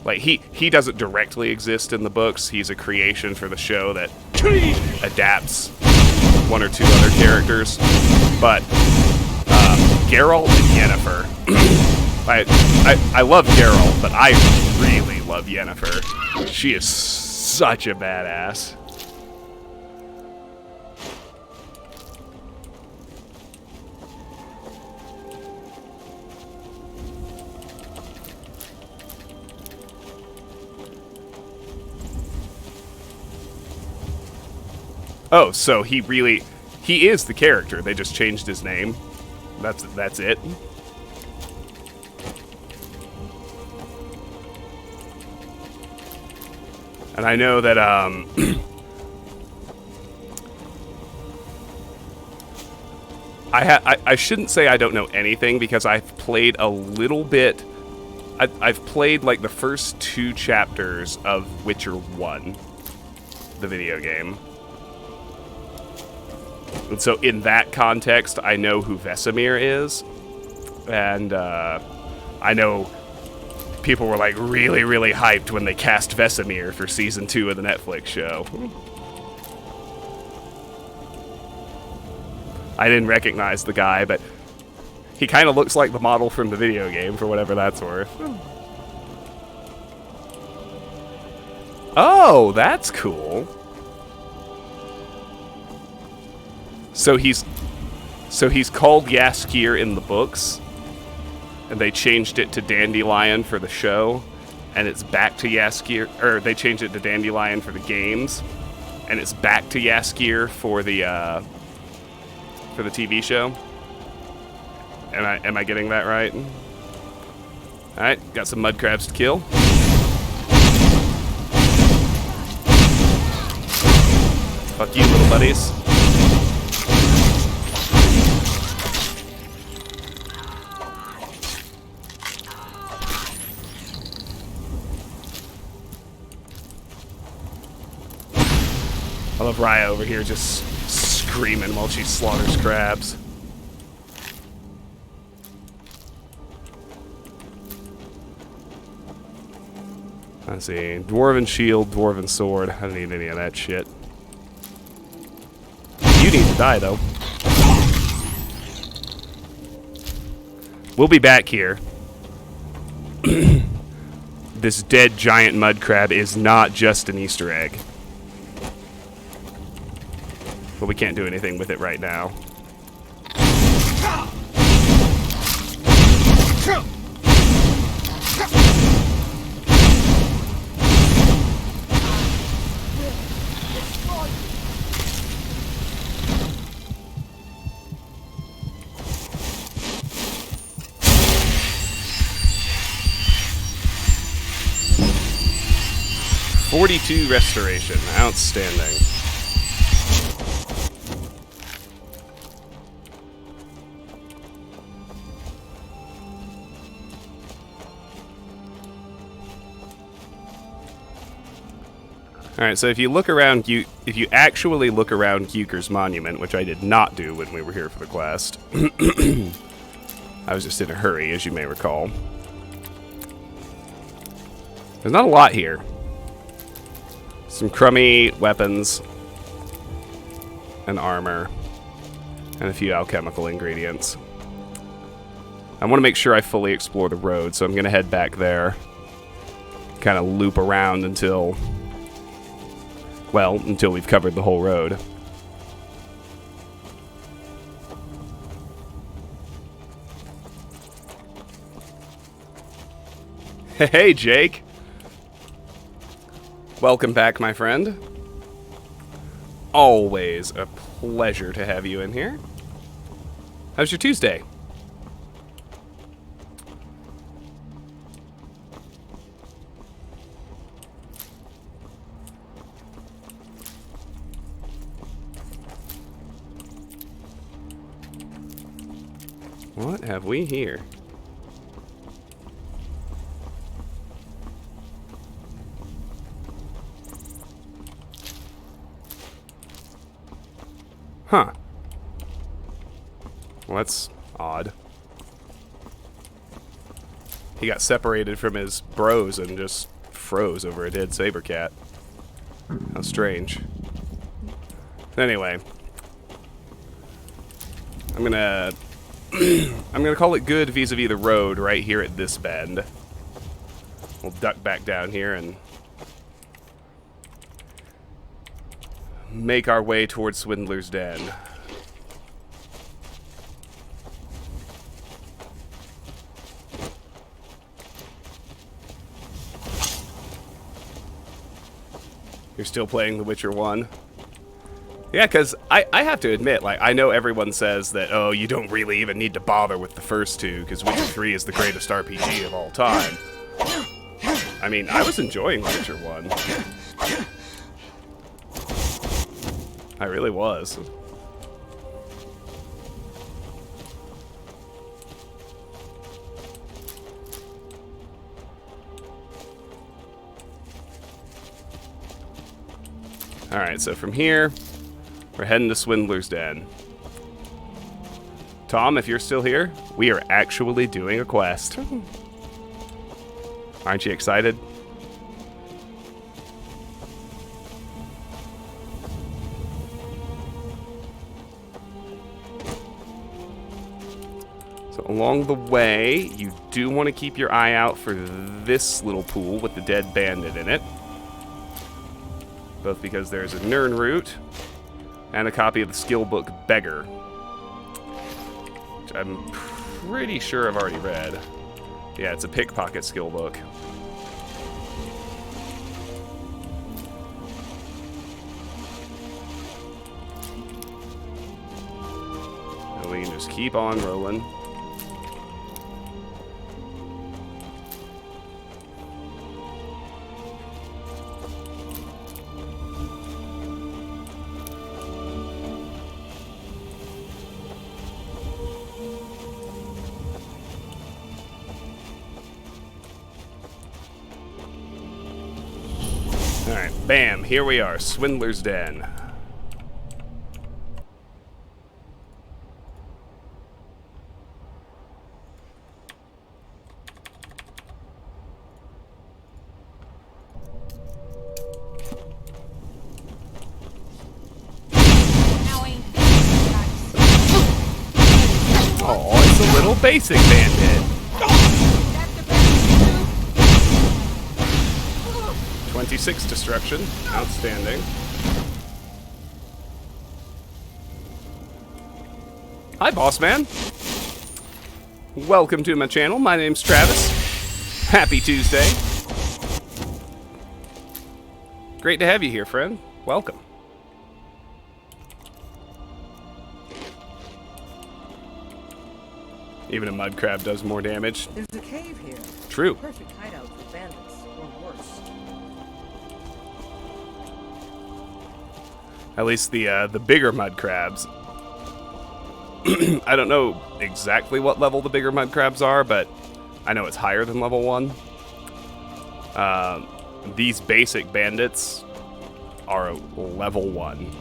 like, he doesn't directly exist in the books. He's a creation for the show that adapts one or two other characters, but Geralt and Yennefer. I love Geralt, but I really love Yennefer. She is such a badass. Oh, so he is the character. They just changed his name. That's it. And I know that I shouldn't say I don't know anything, because I've played a little bit. I've played like the first 2 chapters of Witcher 1, the video game. And so in that context, I know who Vesemir is. And I know people were like really, really hyped when they cast Vesemir for season 2 of the Netflix show. I didn't recognize the guy, but he kind of looks like the model from the video game, for whatever that's worth. Oh, that's cool. So he's called Jaskier in the books, and they changed it to Dandelion for the show, and it's back to Jaskier, or they changed it to Dandelion for the games, and it's back to Jaskier for the TV show. Am I getting that right? All right, got some mud crabs to kill. Fuck you, little buddies. I love Raya over here just screaming while she slaughters crabs. Let's see. Dwarven shield, dwarven sword. I don't need any of that shit. You need to die, though. We'll be back here. This dead giant mud crab is not just an Easter egg. But we can't do anything with it right now. .42 restoration. Outstanding. Alright, so if you look around, if you actually look around Euchre's monument, which I did not do when we were here for the quest, I was just in a hurry, as you may recall. There's not a lot here. Some crummy weapons, and armor, and a few alchemical ingredients. I want to make sure I fully explore the road, so I'm going to head back there. Kind of loop around until... well, until we've covered the whole road. Hey, Jake! Welcome back, my friend. Always a pleasure to have you in here. How's your Tuesday? What have we here? Huh. Well, that's odd. He got separated from his bros and just froze over a dead saber cat. How strange. Anyway, I'm gonna I'm gonna call it good vis-a-vis the road right here at this bend. We'll duck back down here and make our way towards Swindler's Den. You're still playing The Witcher 1? Yeah, because I have to admit, like, I know everyone says that, oh, you don't really even need to bother with the first two, because Witcher 3 is the greatest RPG of all time. I mean, I was enjoying Witcher 1. I really was. Alright, so from here, we're heading to Swindler's Den. Tom, if you're still here, we are actually doing a quest. Aren't you excited? So along the way, you do want to keep your eye out for this little pool with the dead bandit in it. Both because there's a Nern root and a copy of the skill book Beggar, which I'm pretty sure I've already read. Yeah, it's a pickpocket skill book. And we can just keep on rolling. Alright, bam, here we are, Swindler's Den. Oh, it's a little basic bandit. 26 destruction. Outstanding. Hi, boss man. Welcome to my channel. My name's Travis. Happy Tuesday. Great to have you here, friend. Welcome. Even a mud crab does more damage. There's a cave here. True. Perfect hideout for bandits, or worse. At least the bigger mud crabs. I don't know exactly what level the bigger mud crabs are, but I know it's higher than level 1. These basic bandits are level 1.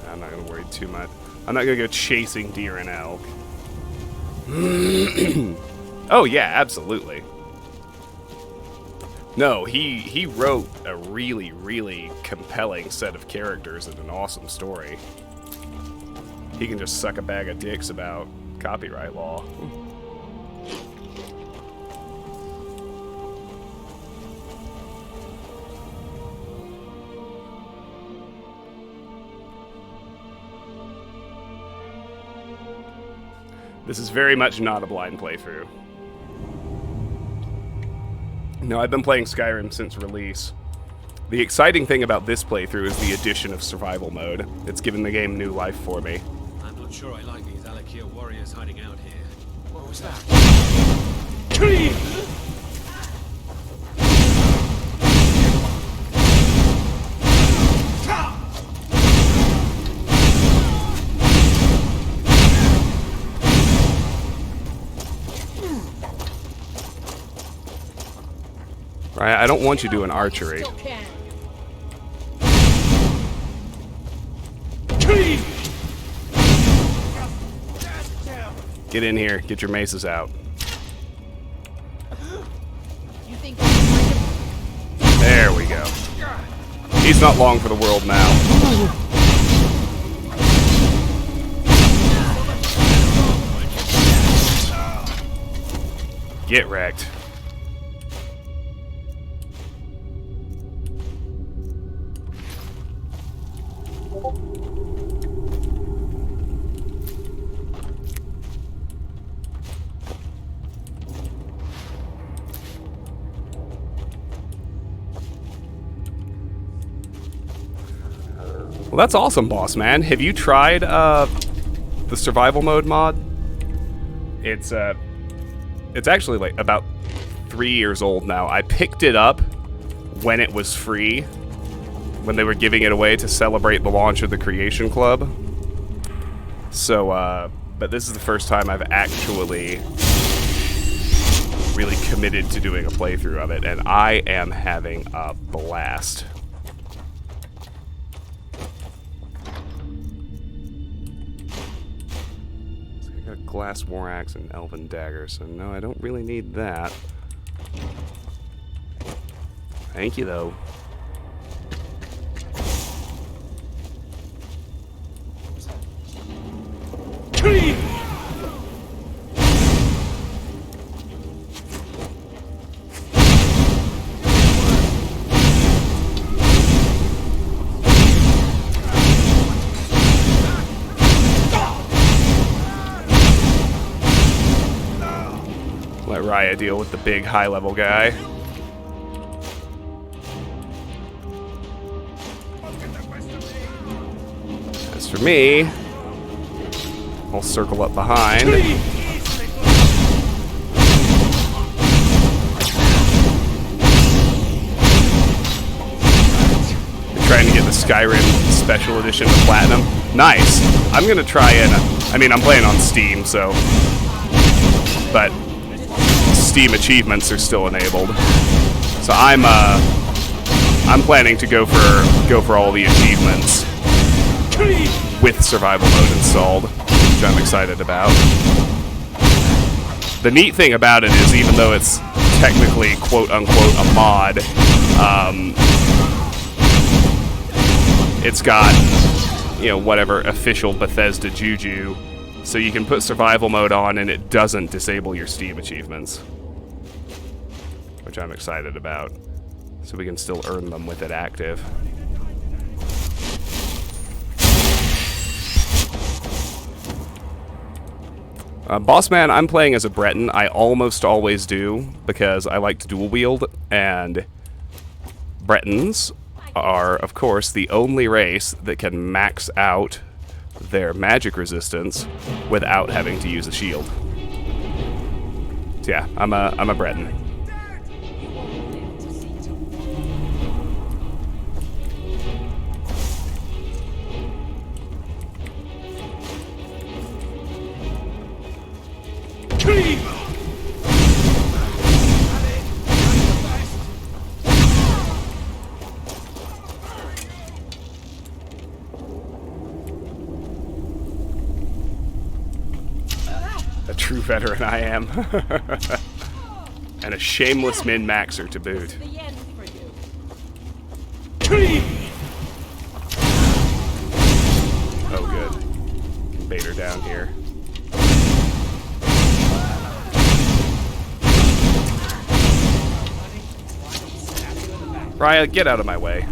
I'm not going to worry too much. I'm not going to go chasing deer and elk. Oh yeah, absolutely. No, he wrote a really, really compelling set of characters and an awesome story. He can just suck a bag of dicks about copyright law. This is very much not a blind playthrough. No, I've been playing Skyrim since release. The exciting thing about this playthrough is the addition of survival mode. It's given the game new life for me. I'm not sure I like these Alakir warriors hiding out here. What was that? Right, I don't want you doing archery. Still can. Get in here. Get your maces out. You think you can break him? There we go. He's not long for the world now. Get wrecked. Well, that's awesome, boss man. Have you tried the survival mode mod? It's actually like about 3 years old now. I picked it up when it was free, when they were giving it away to celebrate the launch of the Creation Club. So, but this is the first time I've actually really committed to doing a playthrough of it, and I am having a blast. Glass war axe and elven dagger, so no, I don't really need that. Thank you, though. Let Raya deal with the big high-level guy. As for me, I'll circle up behind. Trying to get the Skyrim Special Edition of Platinum. Nice. I'm gonna try and... I mean, I'm playing on Steam, so... But... Steam achievements are still enabled, so I'm planning to go for all the achievements with survival mode installed, which I'm excited about. The neat thing about it is, even though it's technically quote unquote a mod, it's got, you know, whatever official Bethesda juju, so you can put survival mode on and it doesn't disable your Steam achievements. Which I'm excited about, so we can still earn them with it active. Boss man, I'm playing as a Breton. I almost always do, because I like to dual wield, and Bretons are, of course, the only race that can max out their magic resistance without having to use a shield. So yeah, I'm a Breton. A true veteran I am. And a shameless min-maxer to boot. The end for you. Oh good. Bait her down here. Raya, get out of my way.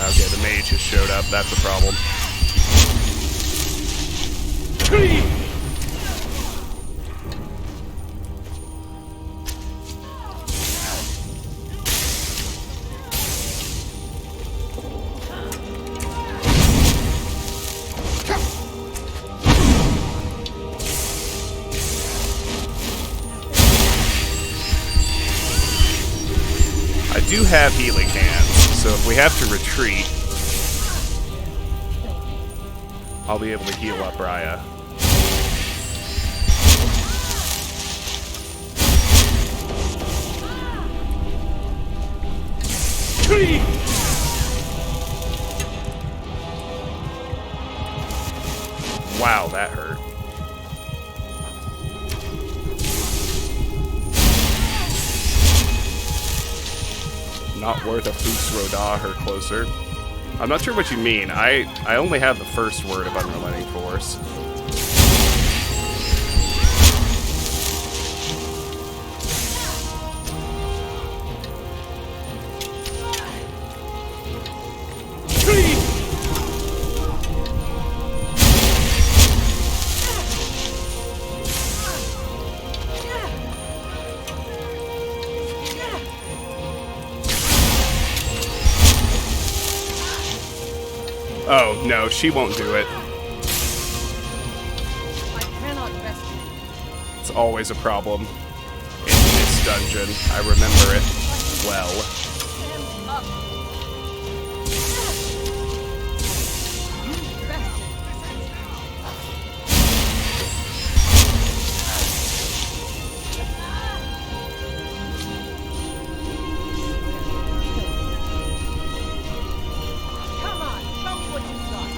Okay, the mage has showed up. That's a problem. I do have healing hands, so if we have to retreat, I'll be able to heal up Raya. Wow, that hurt. Not worth a Foos Rodah her closer. I'm not sure what you mean. I only have the first word of Unrelenting Force. Oh, no, she won't do it. I cannot rest you. It's always a problem in this dungeon. I remember it well. Stand up. You bastard. Come on, show me what you've got.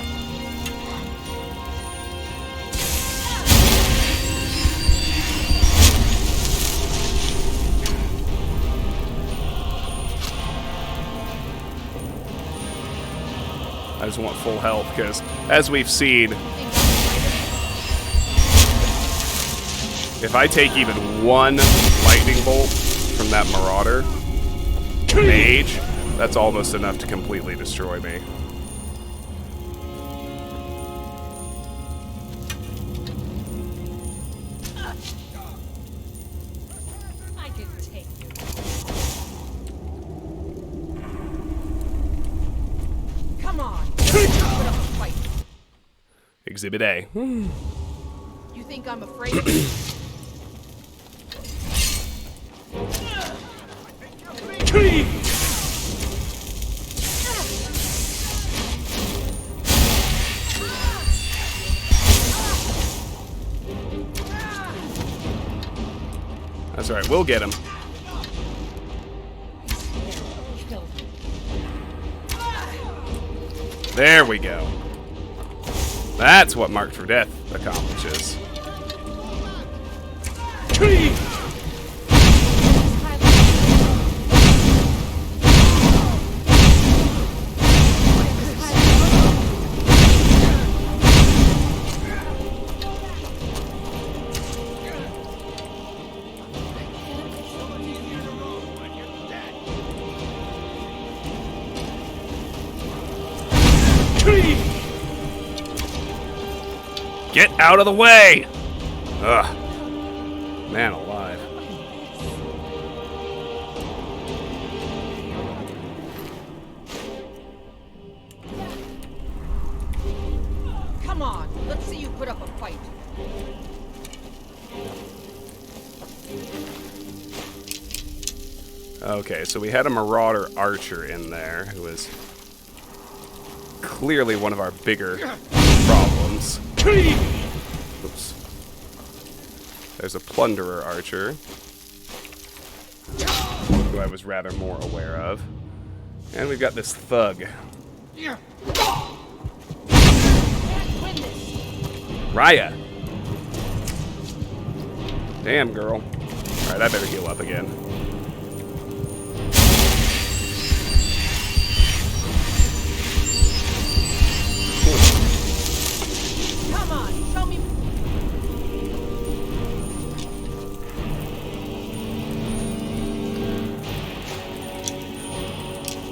I just want full health, because, as we've seen, if I take even one lightning bolt from that Marauder mage, that's almost enough to completely destroy me. I can take you. Come on. Put up a fight. Exhibit A. You think I'm afraid of you? That's alright, we'll get him. There we go. That's what Marked for Death accomplishes. Get out of the way! Ugh. Man alive. Come on, let's see you put up a fight. Okay, so we had a Marauder Archer in there who was clearly one of our bigger problems. Oops. There's a Plunderer Archer, who I was rather more aware of. And we've got this Thug. Can't win this. Raya! Damn, girl. Alright, I better heal up again. Come on, show me.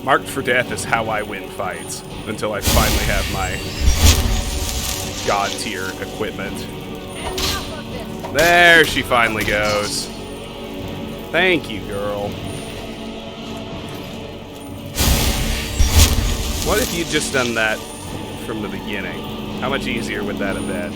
Marked for Death is how I win fights, until I finally have my God tier equipment. Enough of this. There she finally goes. Thank you, girl. What if you'd just done that from the beginning? How much easier would that have been?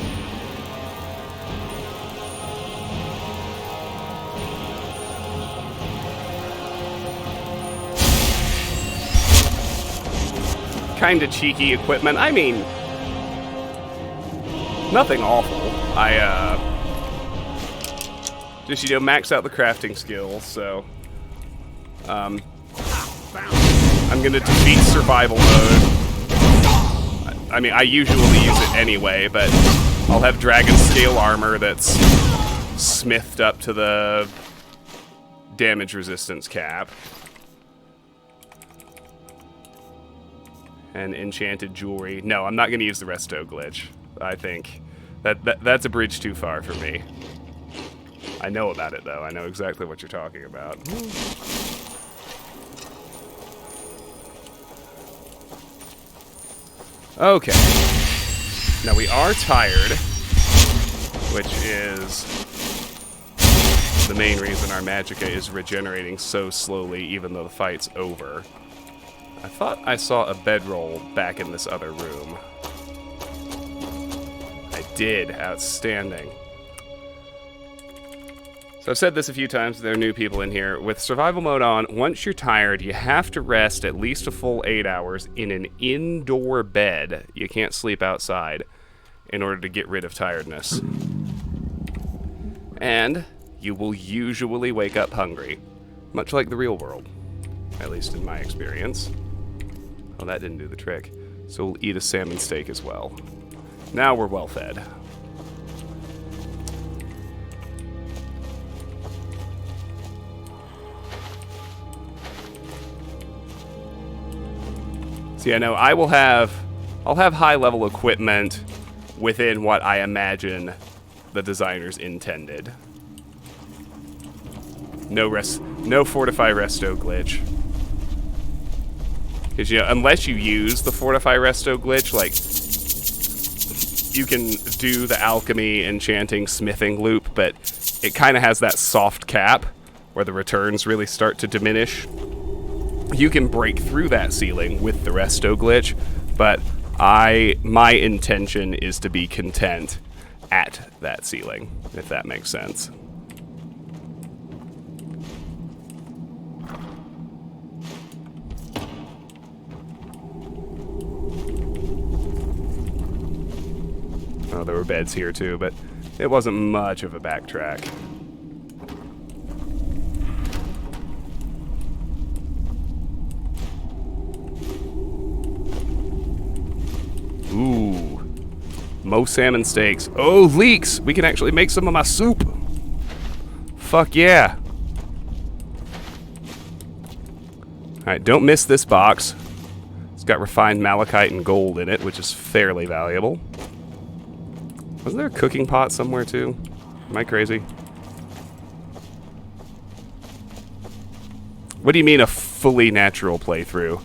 Kinda cheeky equipment. I mean, nothing awful. I, just, you know, max out the crafting skills, so, I'm gonna defeat survival mode. I mean, I usually use it anyway, but I'll have dragon scale armor that's smithed up to the damage resistance cap. And enchanted jewelry. No, I'm not going to use the resto glitch. I think that's a bridge too far for me. I know about it, though. I know exactly what you're talking about. Okay. Now we are tired, which is the main reason our magicka is regenerating so slowly, even though the fight's over. I thought I saw a bedroll back in this other room. I did. Outstanding. So I've said this a few times, there are new people in here. With survival mode on, once you're tired, you have to rest at least a full 8 hours in an indoor bed. You can't sleep outside in order to get rid of tiredness. And you will usually wake up hungry, much like the real world, at least in my experience. Oh, that didn't do the trick. So we'll eat a salmon steak as well. Now we're well fed. So yeah, no, I'll have high level equipment within what I imagine the designers intended. No fortify resto glitch. Because, you know, unless you use the fortify resto glitch, like, you can do the alchemy, enchanting, smithing loop, but it kind of has that soft cap where the returns really start to diminish. You can break through that ceiling with the resto glitch, but my intention is to be content at that ceiling, if that makes sense. Oh, there were beds here too, but it wasn't much of a backtrack. Ooh. Mo salmon steaks. Oh, leeks! We can actually make some of my soup. Fuck yeah. Alright, don't miss this box. It's got refined malachite and gold in it, which is fairly valuable. Wasn't there a cooking pot somewhere too? Am I crazy? What do you mean a fully natural playthrough?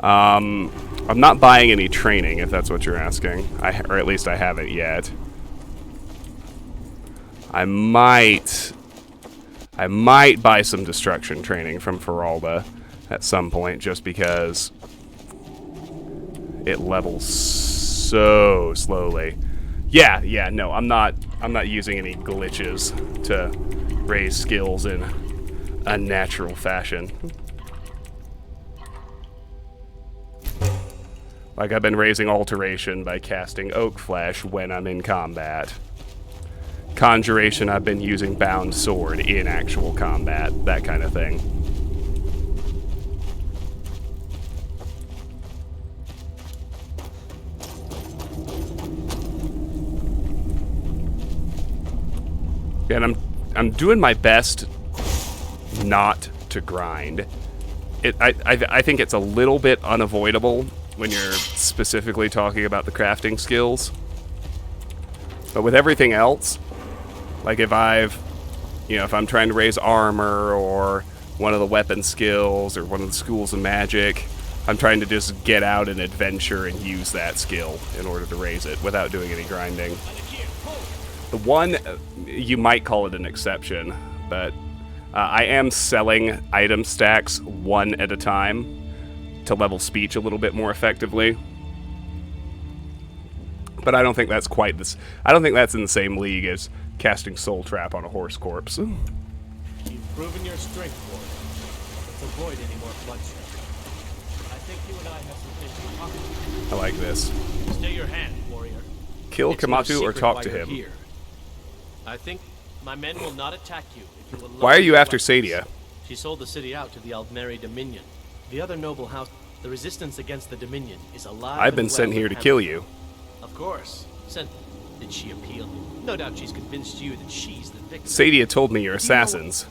I'm not buying any training, if that's what you're asking. Or at least I haven't yet. I might buy some destruction training from Feralda at some point, just because it levels so slowly. Yeah, no, I'm not using any glitches to raise skills in a natural fashion. Like I've been raising alteration by casting Oak Flesh when I'm in combat. Conjuration, I've been using Bound Sword in actual combat, that kind of thing. And I'm doing my best not to grind. I think it's a little bit unavoidable when you're specifically talking about the crafting skills. But with everything else, like if I'm trying to raise armor or one of the weapon skills or one of the schools of magic, I'm trying to just get out and adventure and use that skill in order to raise it without doing any grinding. The one, you might call it an exception, but I am selling item stacks one at a time to level speech a little bit more effectively. But I don't think that's quite this. I don't think that's in the same league as casting Soul Trap on a horse corpse. You've proven your strength, warrior. Let's avoid any more bloodshed. I think you and I have some things to talk about. I like this. Stay your hand, warrior. Kill It's no Kamatu or secret talk why to you're him. here. I think my men will not attack you if you will Why are you lower after your weapons. Sadia? She sold the city out to the Aldmeri Dominion. The other noble house, the resistance against the Dominion, is alive. I've been and sent well here in to kill you. Hamilton. Of course. Sent. Did she appeal? No doubt she's convinced you that she's the victim. Sadia told me you're assassins.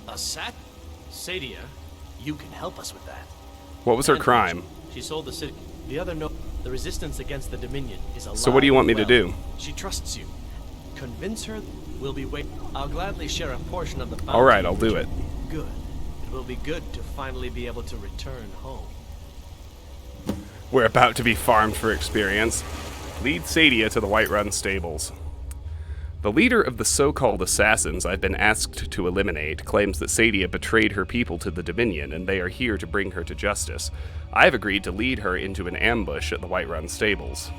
Sadia, you can help us with that. What was her And crime? She sold the city. The other the resistance against the Dominion is alive. So what do you want me and to well. do? She trusts you. Convince her we'll be waiting. I'll gladly share a portion of the bounty. All right, I'll do it. Good. It will be good to finally be able to return home. We're about to be farmed for experience. Lead Sadia to the Whiterun stables. The leader of the so-called assassins I've been asked to eliminate claims that Sadia betrayed her people to the Dominion, and they are here to bring her to justice. I've agreed to lead her into an ambush at the Whiterun stables.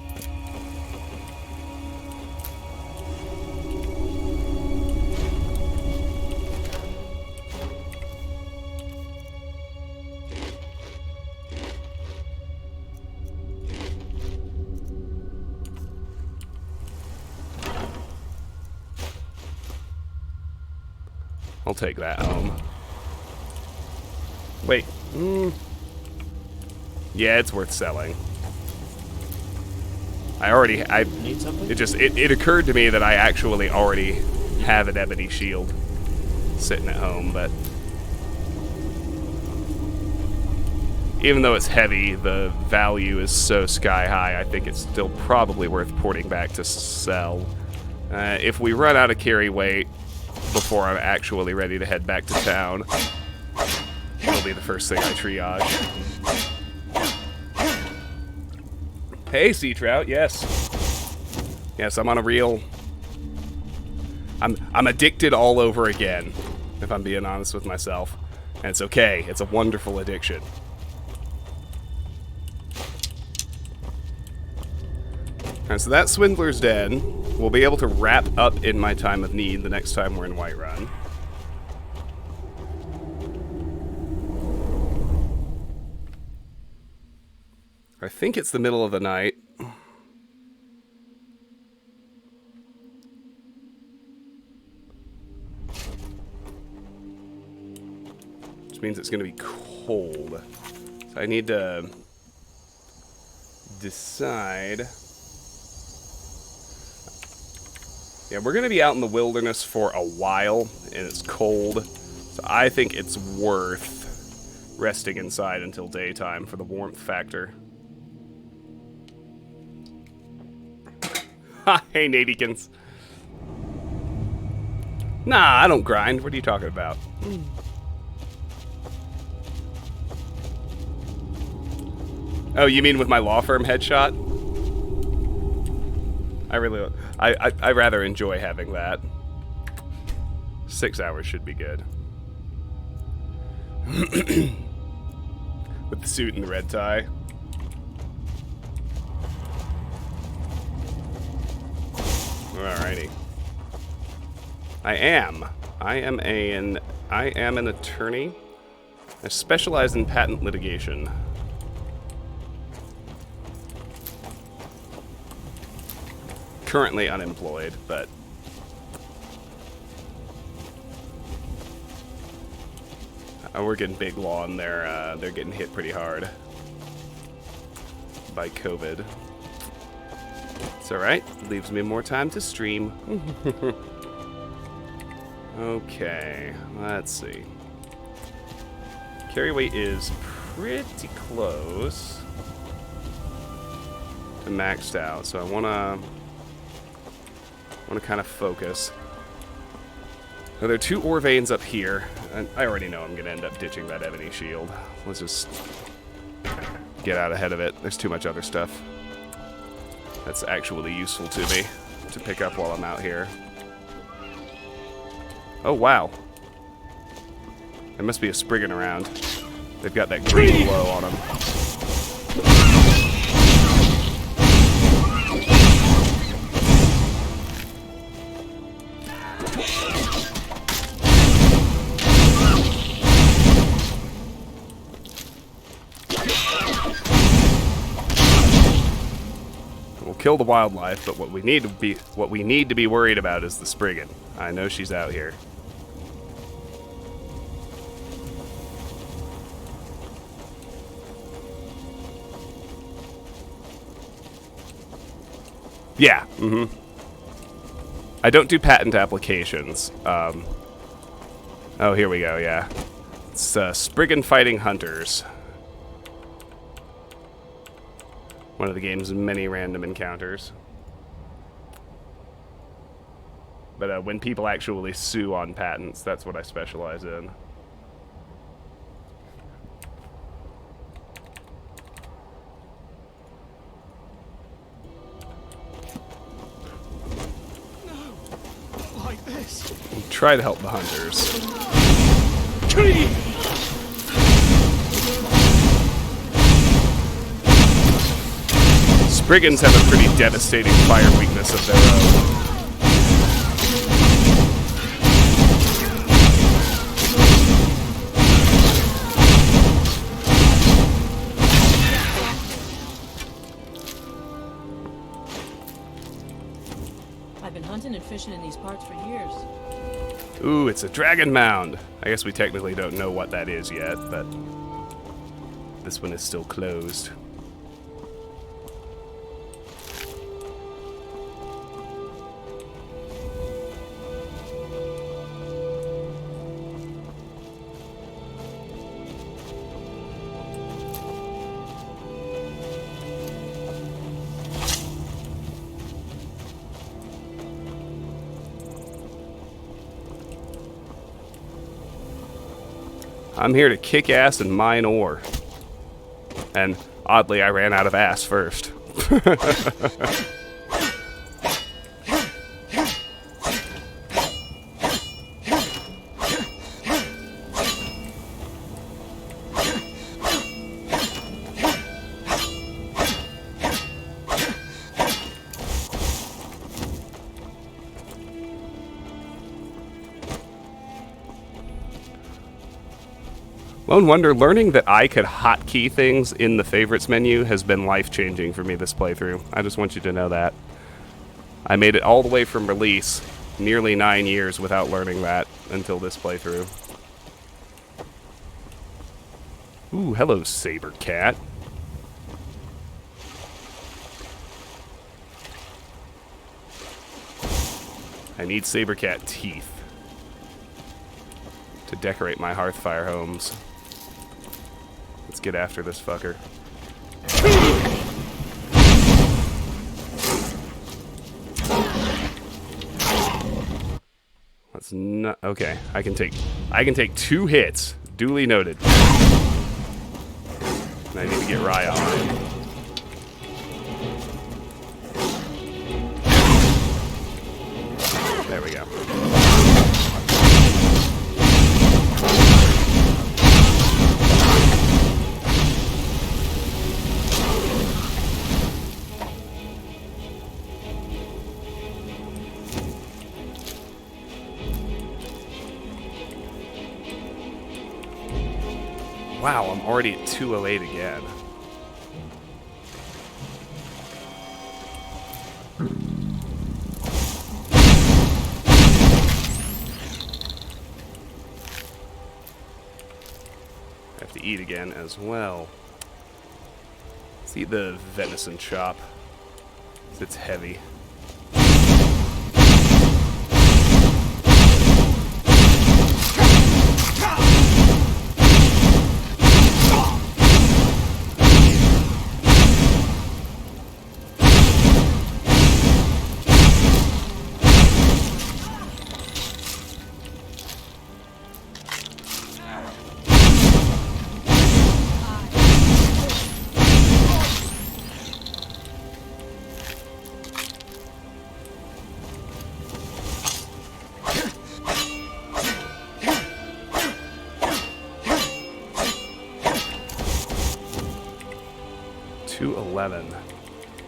I'll take that home. Wait. Yeah, it's worth selling. Need something? It occurred to me that I actually already have an ebony shield sitting at home, but even though it's heavy, the value is so sky high, I think it's still probably worth porting back to sell. If we run out of carry weight before I'm actually ready to head back to town, it'll be the first thing I triage. Hey, sea trout, yes. Yes, I'm on a real... I'm addicted all over again, if I'm being honest with myself. And it's okay, it's a wonderful addiction. Alright, so that's Swindler's Den. We'll be able to wrap up in my time of need the next time we're in Whiterun. I think it's the middle of the night. Which means it's going to be cold. So I need to decide... Yeah, we're going to be out in the wilderness for a while, and it's cold, so I think it's worth resting inside until daytime for the warmth factor. Ha! Hey, Nadykins. Nah, I don't grind. What are you talking about? Oh, you mean with my law firm headshot? I rather enjoy having that. 6 hours should be good. With the suit and the red tie. Alrighty. I am an attorney. I specialize in patent litigation. Currently unemployed, but I work in big law, and they're getting hit pretty hard by COVID. It's alright. Leaves me more time to stream. Okay, let's see. Carry weight is pretty close to maxed out, so I wanna kind of focus. Now, there are 2 ore veins up here, and I already know I'm gonna end up ditching that ebony shield. Let's just get out ahead of it. There's too much other stuff that's actually useful to me to pick up while I'm out here. Oh, wow. There must be a Spriggan around. They've got that green glow on them. Kill the wildlife, but what we need to be worried about is the Spriggan. I know she's out here. Yeah, I don't do patent applications. Oh, here we go, yeah. It's Spriggan Fighting Hunters. One of the game's many random encounters. But when people actually sue on patents, that's what I specialize in. Like this. Try to help the hunters. Spriggans have a pretty devastating fire weakness of their own. I've been hunting and fishing in these parts for years. Ooh, it's a dragon mound. I guess we technically don't know what that is yet, but this one is still closed. I'm here to kick ass and mine ore. And oddly, I ran out of ass first. Lone Wonder, learning that I could hotkey things in the favorites menu has been life-changing for me this playthrough. I just want you to know that. I made it all the way from release, nearly 9 years without learning that until this playthrough. Ooh, hello, Saber Cat. I need Saber Cat teeth to decorate my Hearthfire homes. Let's get after this fucker. Let's not. Okay, I can take 2 hits. Duly noted. And I need to get Raya on. There we go. Wow, I'm already at 208 again. I have to eat again as well. Let's eat the venison chop. It's heavy.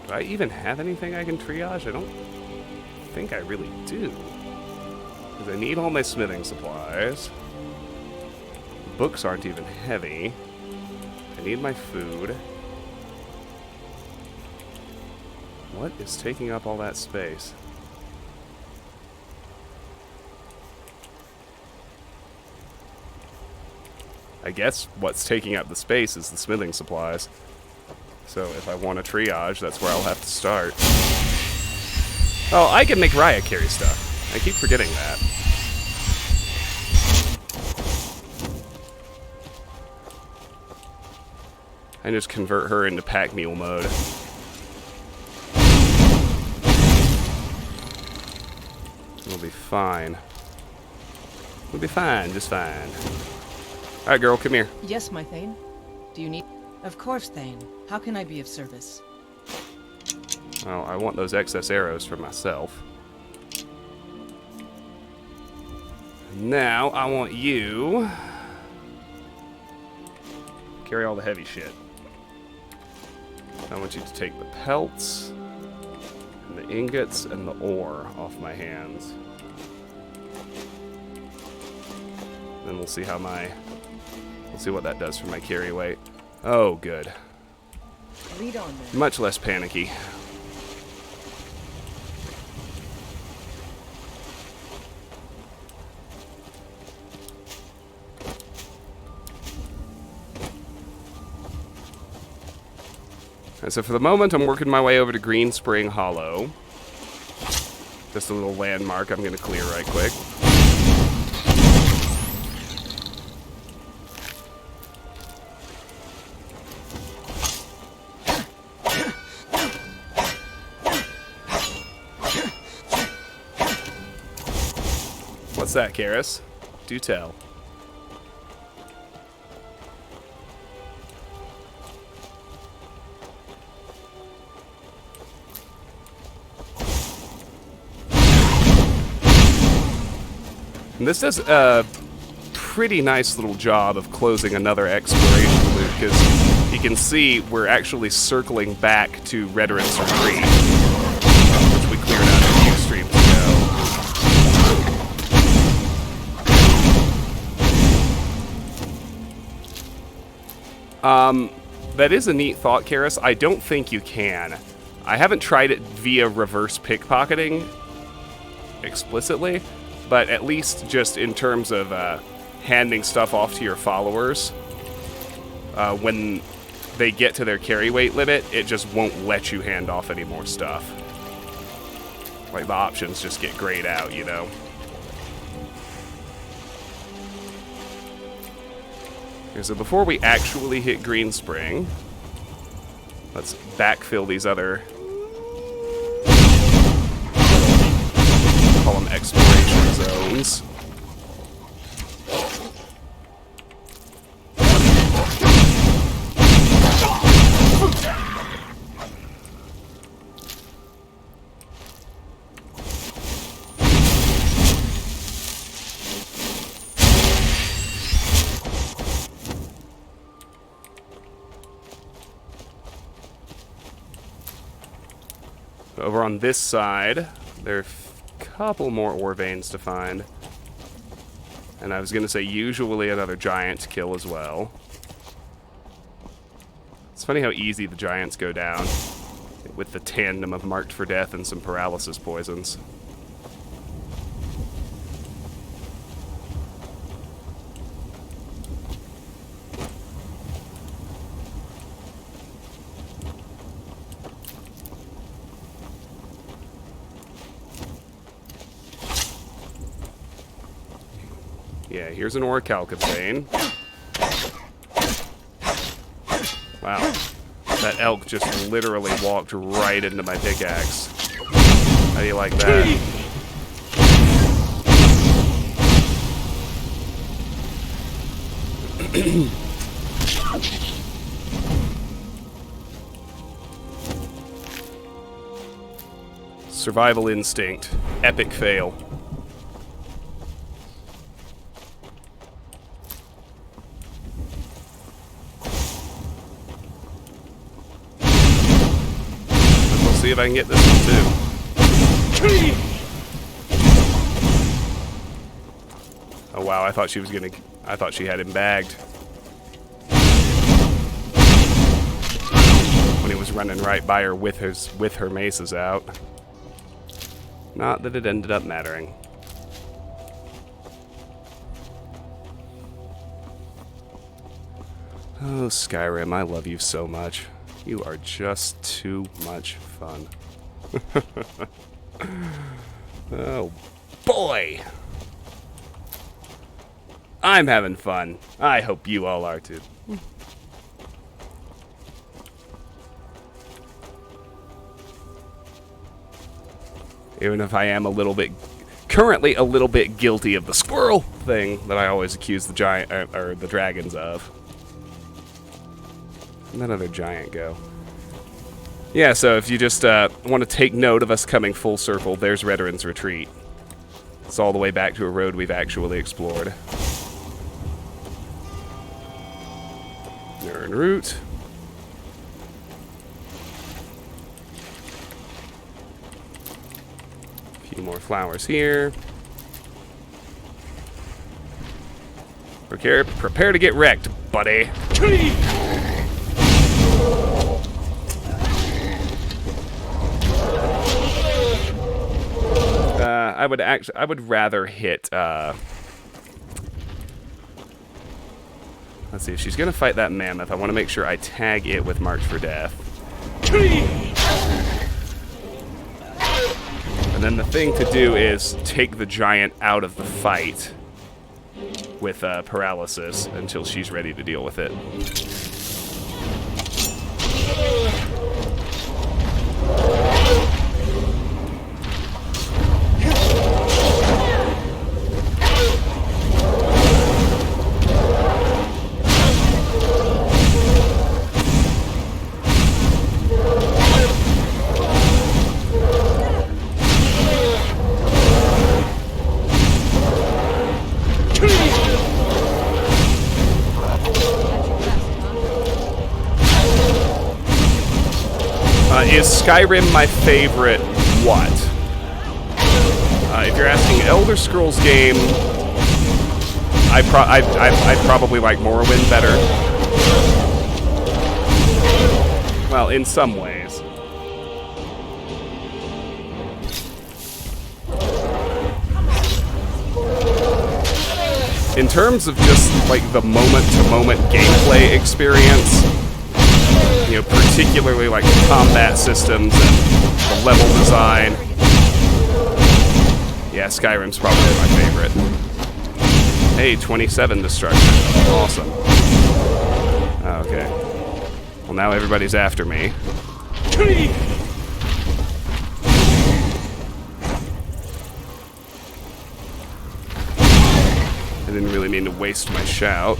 Do I even have anything I can triage? I don't think I really do. Because I need all my smithing supplies. Books aren't even heavy. I need my food. What is taking up all that space? I guess what's taking up the space is the smithing supplies. So if I want to triage, that's where I'll have to start. Oh, I can make Raya carry stuff. I keep forgetting that. I just convert her into pack mule mode. We'll be fine. We'll be fine, just fine. Alright, girl, come here. Yes, my Thane. Do you need... Of course, Thane. How can I be of service? Well, I want those excess arrows for myself. Now, I want you... carry all the heavy shit. I want you to take the pelts, and the ingots, and the ore off my hands. Then we'll see how my... we'll see what that does for my carry weight. Oh, good. Lead on, then. Much less panicky. And so for the moment, I'm working my way over to Green Spring Hollow. Just a little landmark I'm going to clear right quick. What's that, Karis? Do tell. And this does a pretty nice little job of closing another exploration loop, because you can see we're actually circling back to Redrance Retreat, which we cleared out a few streams ago. That is a neat thought, Karis. I don't think you can. I haven't tried it via reverse pickpocketing explicitly, but at least just in terms of handing stuff off to your followers, when they get to their carry weight limit, it just won't let you hand off any more stuff. Like, the options just get grayed out, you know? Okay, so before we actually hit Green Spring, let's backfill these other... call them exploration zones. Over on this side, there are a couple more ore veins to find. And I was going to say usually another giant to kill as well. It's funny how easy the giants go down with the tandem of Marked for Death and some paralysis poisons. Yeah, here's an orichalcid vein. Wow. That elk just literally walked right into my pickaxe. How do you like that? Survival instinct. Epic fail. See if I can get this one too. Oh wow, I thought she was gonna... I thought she had him bagged. When he was running right by her with her maces out. Not that it ended up mattering. Oh, Skyrim, I love you so much. You are just too much fun. Oh, boy. I'm having fun. I hope you all are too. Even if I am currently a little bit guilty of the squirrel thing that I always accuse the giant or the dragons of. Where'd that other giant go? Yeah, so if you just want to take note of us coming full circle, there's Rederin's Retreat. It's all the way back to a road we've actually explored. They're en route. A few more flowers here. Prepare to get wrecked, buddy. I would rather hit, let's see, if she's gonna fight that mammoth, I want to make sure I tag it with March for Death. And then the thing to do is take the giant out of the fight with paralysis until she's ready to deal with it. Is Skyrim my favorite what? If you're asking Elder Scrolls game, I probably like Morrowind better. Well, in some ways. In terms of just like the moment-to-moment gameplay experience, you know, particularly like the combat systems and the level design. Yeah, Skyrim's probably my favorite. Hey, 27 destruction. Awesome. Okay. Well, now everybody's after me. I didn't really mean to waste my shout.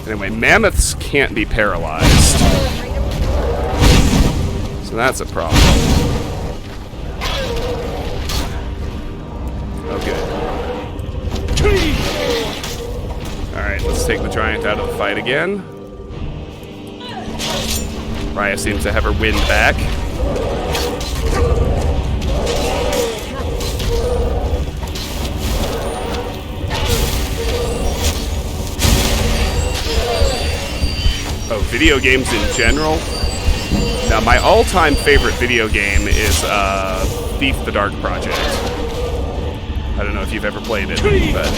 Anyway, mammoths can't be paralyzed. So that's a problem. Okay. Alright, let's take the giant out of the fight again. Raya seems to have her wind back. Oh, video games in general? Now, my all-time favorite video game is Thief the Dark Project. I don't know if you've ever played it, but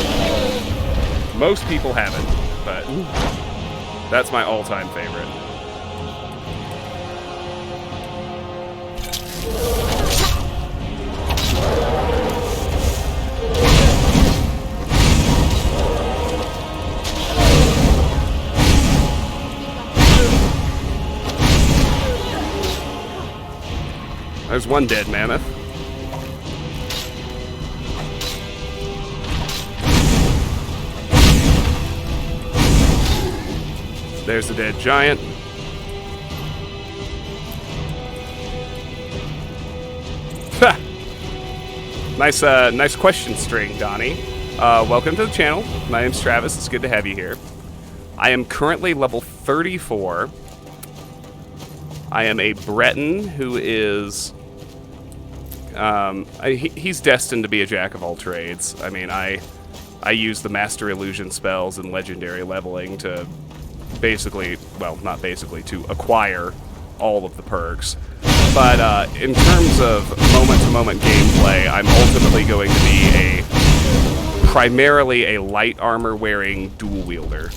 most people haven't, but that's my all-time favorite. There's one dead mammoth. There's the dead giant. Ha! Nice question string, Donnie. Welcome to the channel. My name's Travis. It's good to have you here. I am currently level 34. I am a Breton who is... he's destined to be a jack of all trades. I mean, I use the Master Illusion spells and Legendary leveling to basically, well, not basically, to acquire all of the perks. But in terms of moment-to-moment gameplay, I'm ultimately going to be primarily a light armor-wearing dual-wielder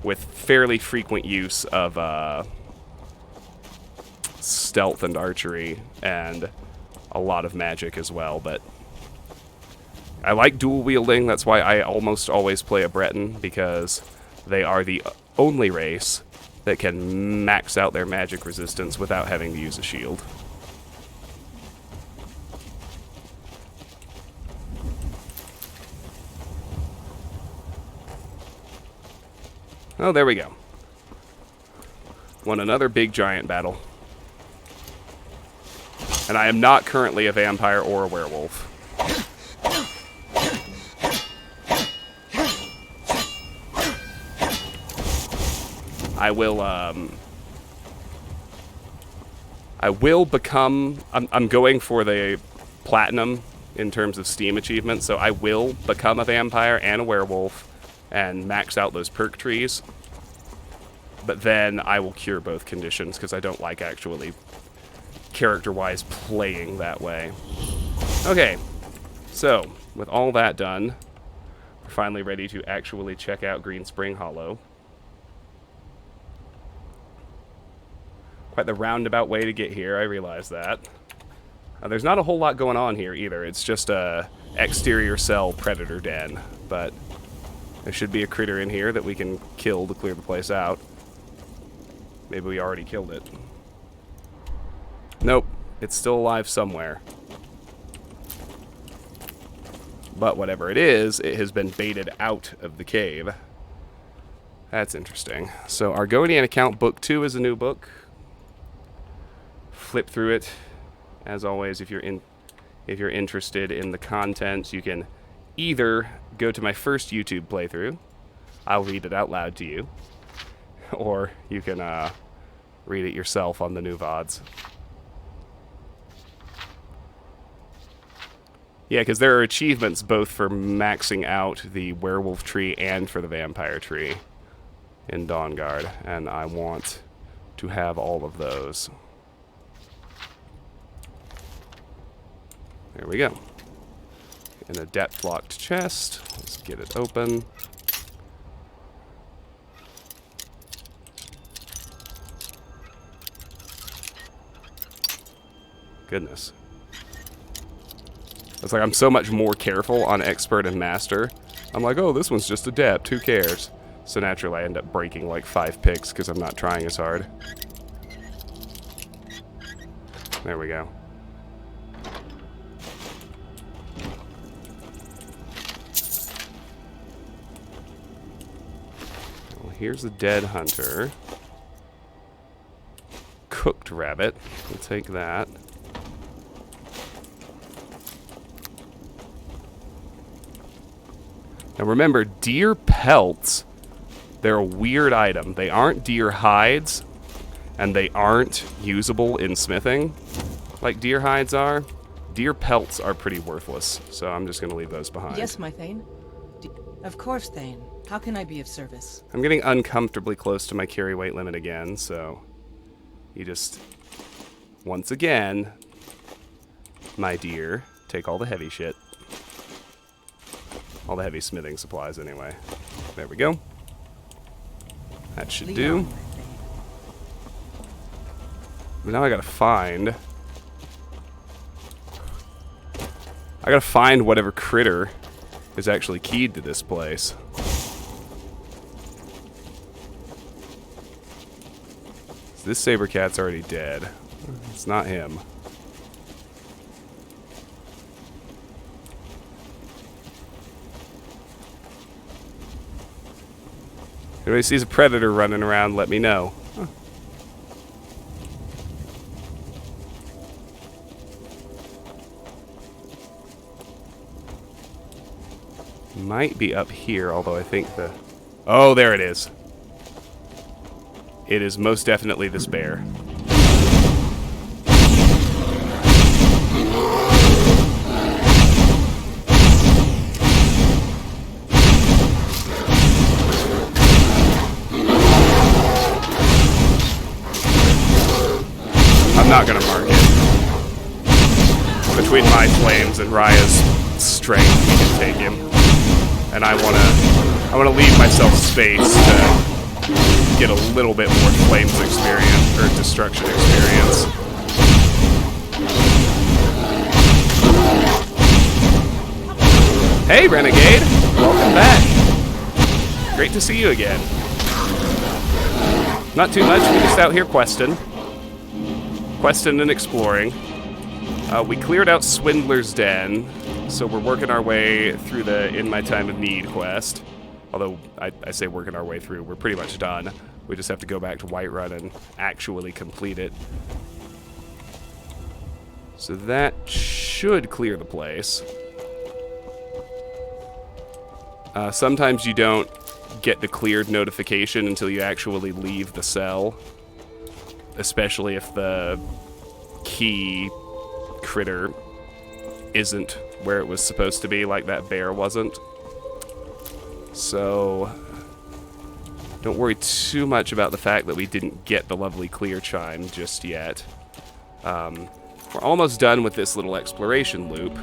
with fairly frequent use of stealth and archery and a lot of magic as well, but I like dual wielding. That's why I almost always play a Breton, because they are the only race that can max out their magic resistance without having to use a shield. Oh, there we go. Won another big giant battle. And I am not currently a vampire or a werewolf. I will become... I'm going for the platinum in terms of Steam achievements, so I will become a vampire and a werewolf and max out those perk trees. But then I will cure both conditions, because I don't like actually, character-wise, playing that way. Okay, so, with all that done, we're finally ready to actually check out Green Spring Hollow. Quite the roundabout way to get here, I realize that. There's not a whole lot going on here either. It's just a exterior cell predator den, but there should be a critter in here that we can kill to clear the place out. Maybe we already killed it. Nope, it's still alive somewhere. But whatever it is, it has been baited out of the cave. That's interesting. So Argonian account book 2 is a new book. Flip through it. As always, if you're interested in the content, you can either go to my first YouTube playthrough. I'll read it out loud to you. Or you can read it yourself on the new VODs. Yeah, because there are achievements both for maxing out the werewolf tree and for the vampire tree in Dawnguard, and I want to have all of those. There we go. In a depth-locked chest. Let's get it open. Goodness. It's like I'm so much more careful on expert and master. I'm like, oh, this one's just adept, who cares? So naturally I end up breaking like 5 picks because I'm not trying as hard. There we go. Well, here's the dead hunter. Cooked rabbit. We'll take that. Now remember, deer pelts, they're a weird item. They aren't deer hides, and they aren't usable in smithing like deer hides are. Deer pelts are pretty worthless, so I'm just going to leave those behind. Yes, my Thane. Of course, Thane. How can I be of service? I'm getting uncomfortably close to my carry weight limit again, so you just, once again, my dear, take all the heavy shit. All the heavy smithing supplies, anyway. There we go. That should do. But now I gotta find... whatever critter is actually keyed to this place. So this saber cat's already dead. It's not him. If anybody sees a predator running around, let me know. Huh. Might be up here, although I think the... Oh, there it is. It is most definitely this bear. I'm not gonna mark it. Between my flames and Raya's strength, we can take him. And I wanna leave myself space to get a little bit more flames experience. Earth destruction experience. Hey, Renegade! Welcome back. Great to see you again. Not too much, we're just out here questing. Questing and exploring. We cleared out Swindler's Den, so we're working our way through the In My Time of Need quest. Although, I say working our way through, we're pretty much done. We just have to go back to Whiterun and actually complete it. So that should clear the place. Sometimes you don't get the cleared notification until you actually leave the cell. Especially if the key critter isn't where it was supposed to be, like that bear wasn't. So, don't worry too much about the fact that we didn't get the lovely clear chime just yet. We're almost done with this little exploration loop.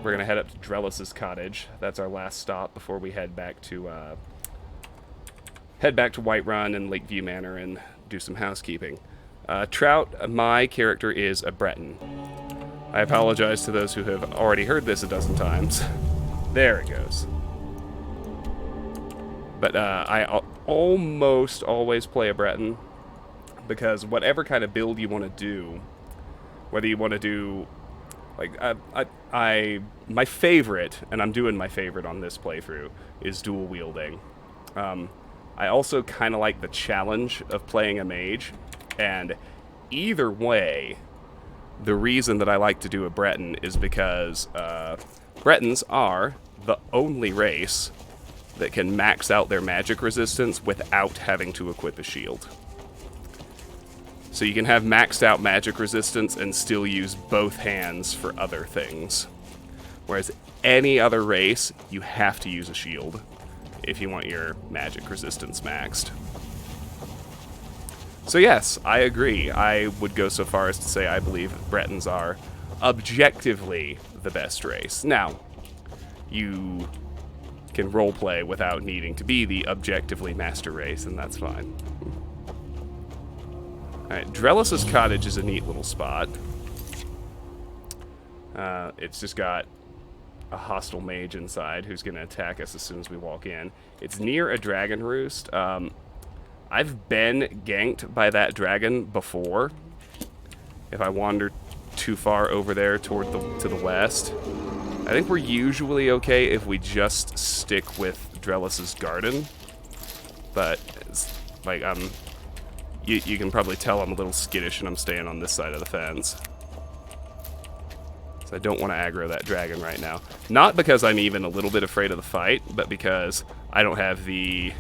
We're going to head up to Drellis's cottage. That's our last stop before we head back to Whiterun and Lakeview Manor and do some housekeeping. Trout, my character is a Breton. I apologize to those who have already heard this a dozen times. There it goes. But I almost always play a Breton, because whatever kind of build you want to do, whether you want to do, like, my favorite, and I'm doing my favorite on this playthrough, is dual wielding. I also kind of like the challenge of playing a mage, and either way, the reason that I like to do a Breton is because Bretons are the only race that can max out their magic resistance without having to equip a shield. So you can have maxed out magic resistance and still use both hands for other things. Whereas any other race, you have to use a shield if you want your magic resistance maxed. So yes, I agree. I would go so far as to say I believe Bretons are objectively the best race. Now, you can roleplay without needing to be the objectively master race, and that's fine. Alright, Drellis's cottage is a neat little spot. It's just got a hostile mage inside who's going to attack us as soon as we walk in. It's near a dragon roost. I've been ganked by that dragon before. If I wander too far over there to the west. I think we're usually okay if we just stick with Drellis's garden. But it's like you can probably tell I'm a little skittish and I'm staying on this side of the fence. So I don't want to aggro that dragon right now. Not because I'm even a little bit afraid of the fight, but because I don't have the...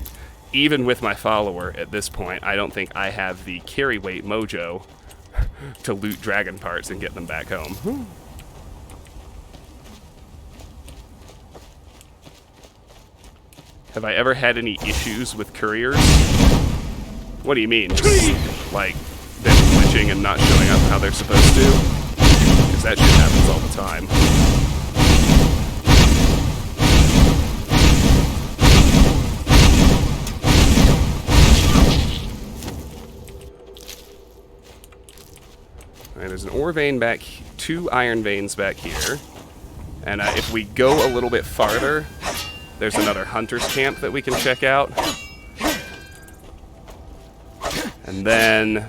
Even with my follower at this point, I don't think I have the carry weight mojo to loot dragon parts and get them back home. Have I ever had any issues with couriers? What do you mean? Just, like, them glitching and not showing up how they're supposed to? Because that shit happens all the time. Alright, there's an ore vein back, 2 iron veins back here. And if we go a little bit farther, there's another hunter's camp that we can check out. And then...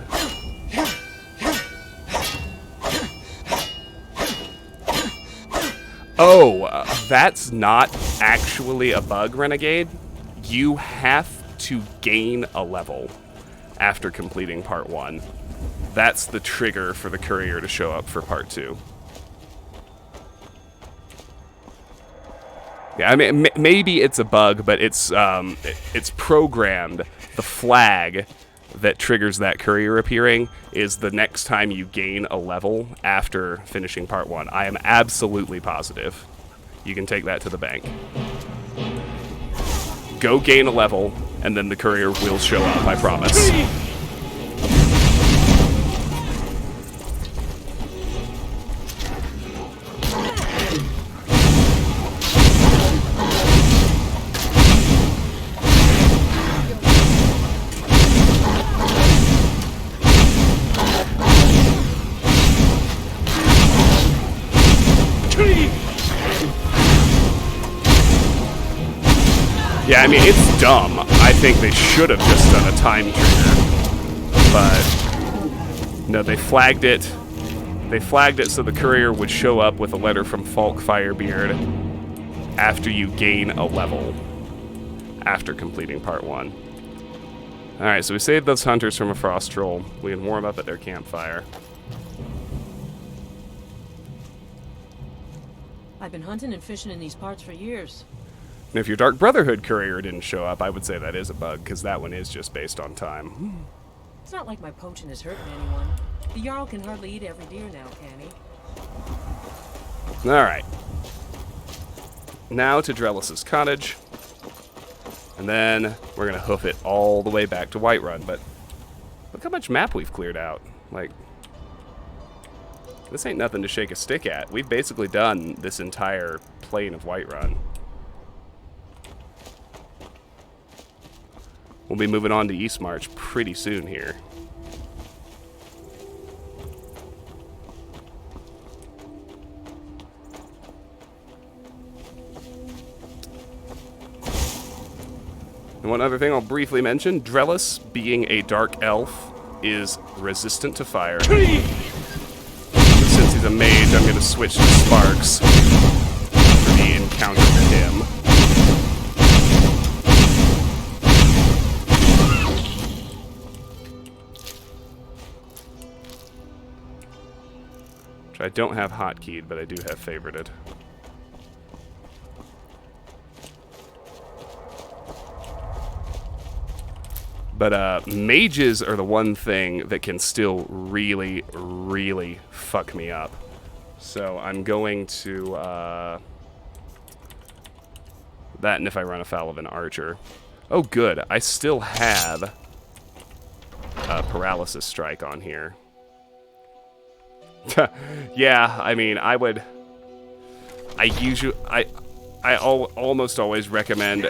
Oh, that's not actually a bug, Renegade. You have to gain a level after completing part 1. That's the trigger for the courier to show up for part 2. Yeah, I mean, maybe it's a bug, but it's programmed. The flag that triggers that courier appearing is the next time you gain a level after finishing part 1. I am absolutely positive. You can take that to the bank. Go gain a level, and then the courier will show up, I promise. Yeah, I mean, it's dumb. I think they should have just done a time trigger. But, no, they flagged it. They flagged it so the courier would show up with a letter from Falk Firebeard after you gain a level after completing part 1. Alright, so we saved those hunters from a frost troll. We can warm up at their campfire. I've been hunting and fishing in these parts for years. And if your Dark Brotherhood courier didn't show up, I would say that is a bug, because that one is just based on time. It's not like my poaching is hurting anyone. The Jarl can hardly eat every deer now, can he? Alright. Now to Drellis's cottage. And then we're going to hoof it all the way back to Whiterun. But look how much map we've cleared out. Like, this ain't nothing to shake a stick at. We've basically done this entire plane of Whiterun. We'll be moving on to Eastmarch pretty soon here. And one other thing I'll briefly mention, Drellis, being a dark elf, is resistant to fire. Since he's a mage, I'm going to switch to Sparks for the encounter with him. Which I don't have hotkeyed, but I do have favorited. But mages are the one thing that can still really, really fuck me up. So I'm going to that, and if I run afoul of an archer. Oh, good. I still have a paralysis strike on here. Yeah, I mean, I almost always recommend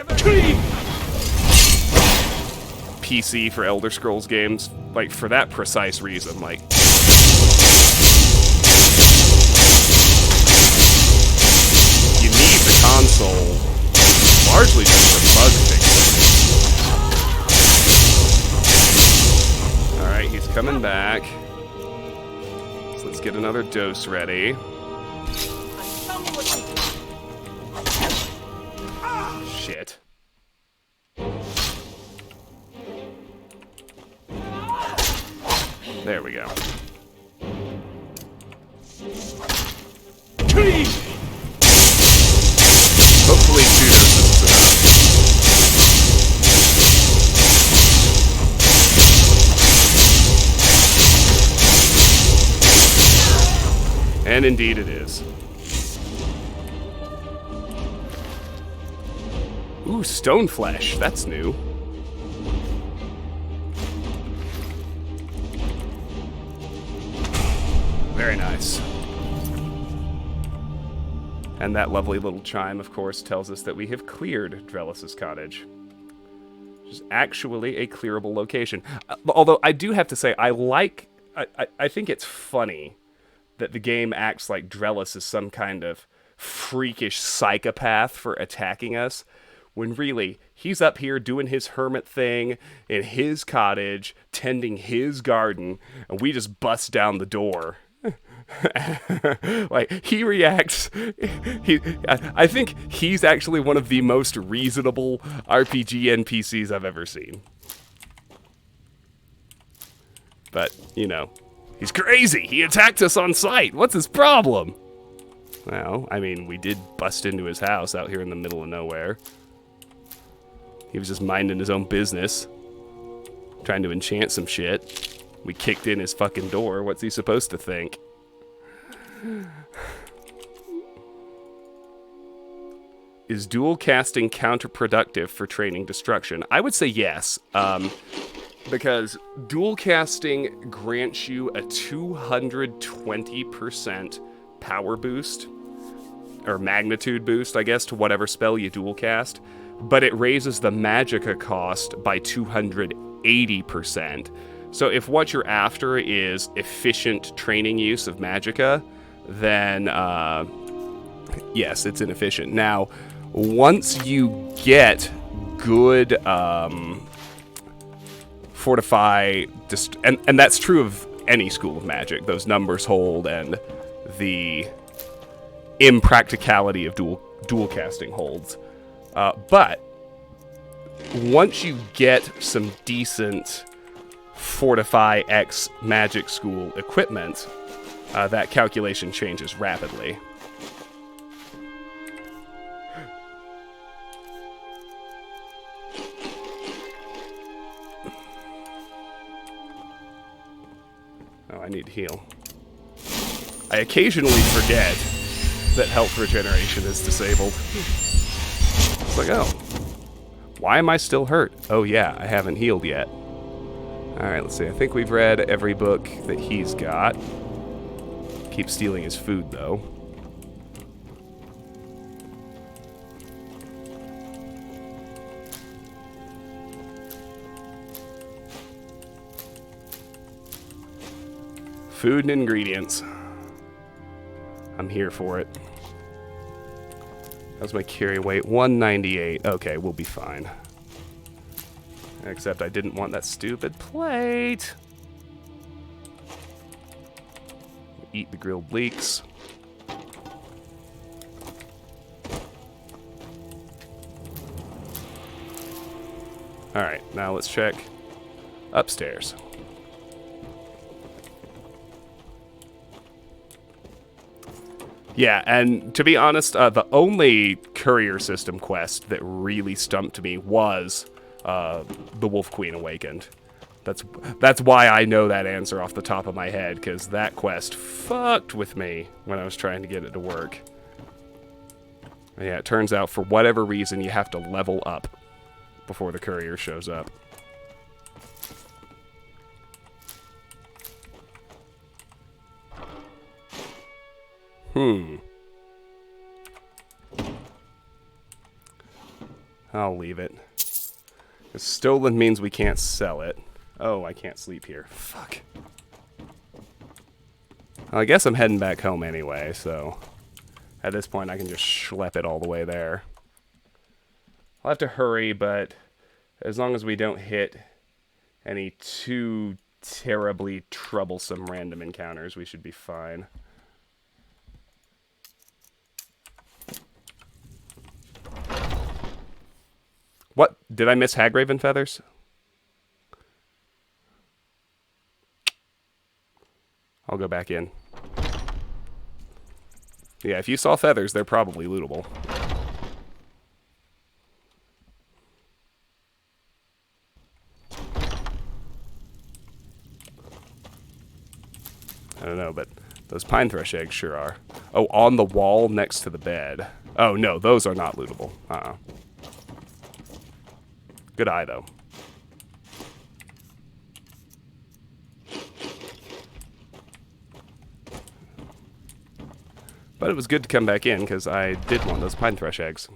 PC for Elder Scrolls games, like, for that precise reason. Like, you need the console largely just for bug fixing. Alright, he's coming back. So let's get another dose ready. Shit. There we go. Hopefully 2 doses is enough. And indeed it is. Ooh, stone flesh. That's new. Very nice. And that lovely little chime, of course, tells us that we have cleared Drellis's cottage. Which is actually a clearable location. Although, I do have to say, I think it's funny that the game acts like Drellis is some kind of freakish psychopath for attacking us, when really, he's up here doing his hermit thing in his cottage, tending his garden, and we just bust down the door. Like, he reacts. I think he's actually one of the most reasonable RPG NPCs I've ever seen. But, you know, he's crazy. He attacked us on sight. What's his problem? Well, I mean, we did bust into his house out here in the middle of nowhere. He was just minding his own business, trying to enchant some shit. We kicked in his fucking door. What's he supposed to think? Is dual casting counterproductive for training destruction? I would say yes, because dual casting grants you a 220% power boost, or magnitude boost, I guess, to whatever spell you dual cast, but it raises the magicka cost by 280%. So if what you're after is efficient training use of magicka, then yes, it's inefficient. Now, once you get good fortify, and that's true of any school of magic. Those numbers hold, and the impracticality of dual casting holds. But once you get some decent Fortify X Magic School equipment, that calculation changes rapidly. Oh, I need to heal. I occasionally forget that health regeneration is disabled. It's like, oh, why am I still hurt? Oh yeah, I haven't healed yet. Alright, let's see. I think we've read every book that he's got. Keep stealing his food, though. Food and ingredients. I'm here for it. How's my carry weight? 198. Okay, we'll be fine. Except I didn't want that stupid plate. Eat the grilled leeks. Alright, now let's check upstairs. Yeah, and to be honest, the only courier system quest that really stumped me was the Wolf Queen Awakened. That's why I know that answer off the top of my head, because that quest fucked with me when I was trying to get it to work. And yeah, it turns out for whatever reason you have to level up before the courier shows up. I'll leave it. 'Cause stolen means we can't sell it. Oh, I can't sleep here. Fuck. Well, I guess I'm heading back home anyway, so at this point I can just schlep it all the way there. I'll have to hurry, but as long as we don't hit any too terribly troublesome random encounters, we should be fine. What? Did I miss Hagraven feathers? I'll go back in. Yeah, if you saw feathers, they're probably lootable. I don't know, but those pine thrush eggs sure are. Oh, on the wall next to the bed. Oh, no, those are not lootable. Good eye, though. But it was good to come back in, because I did want those pine thrush eggs.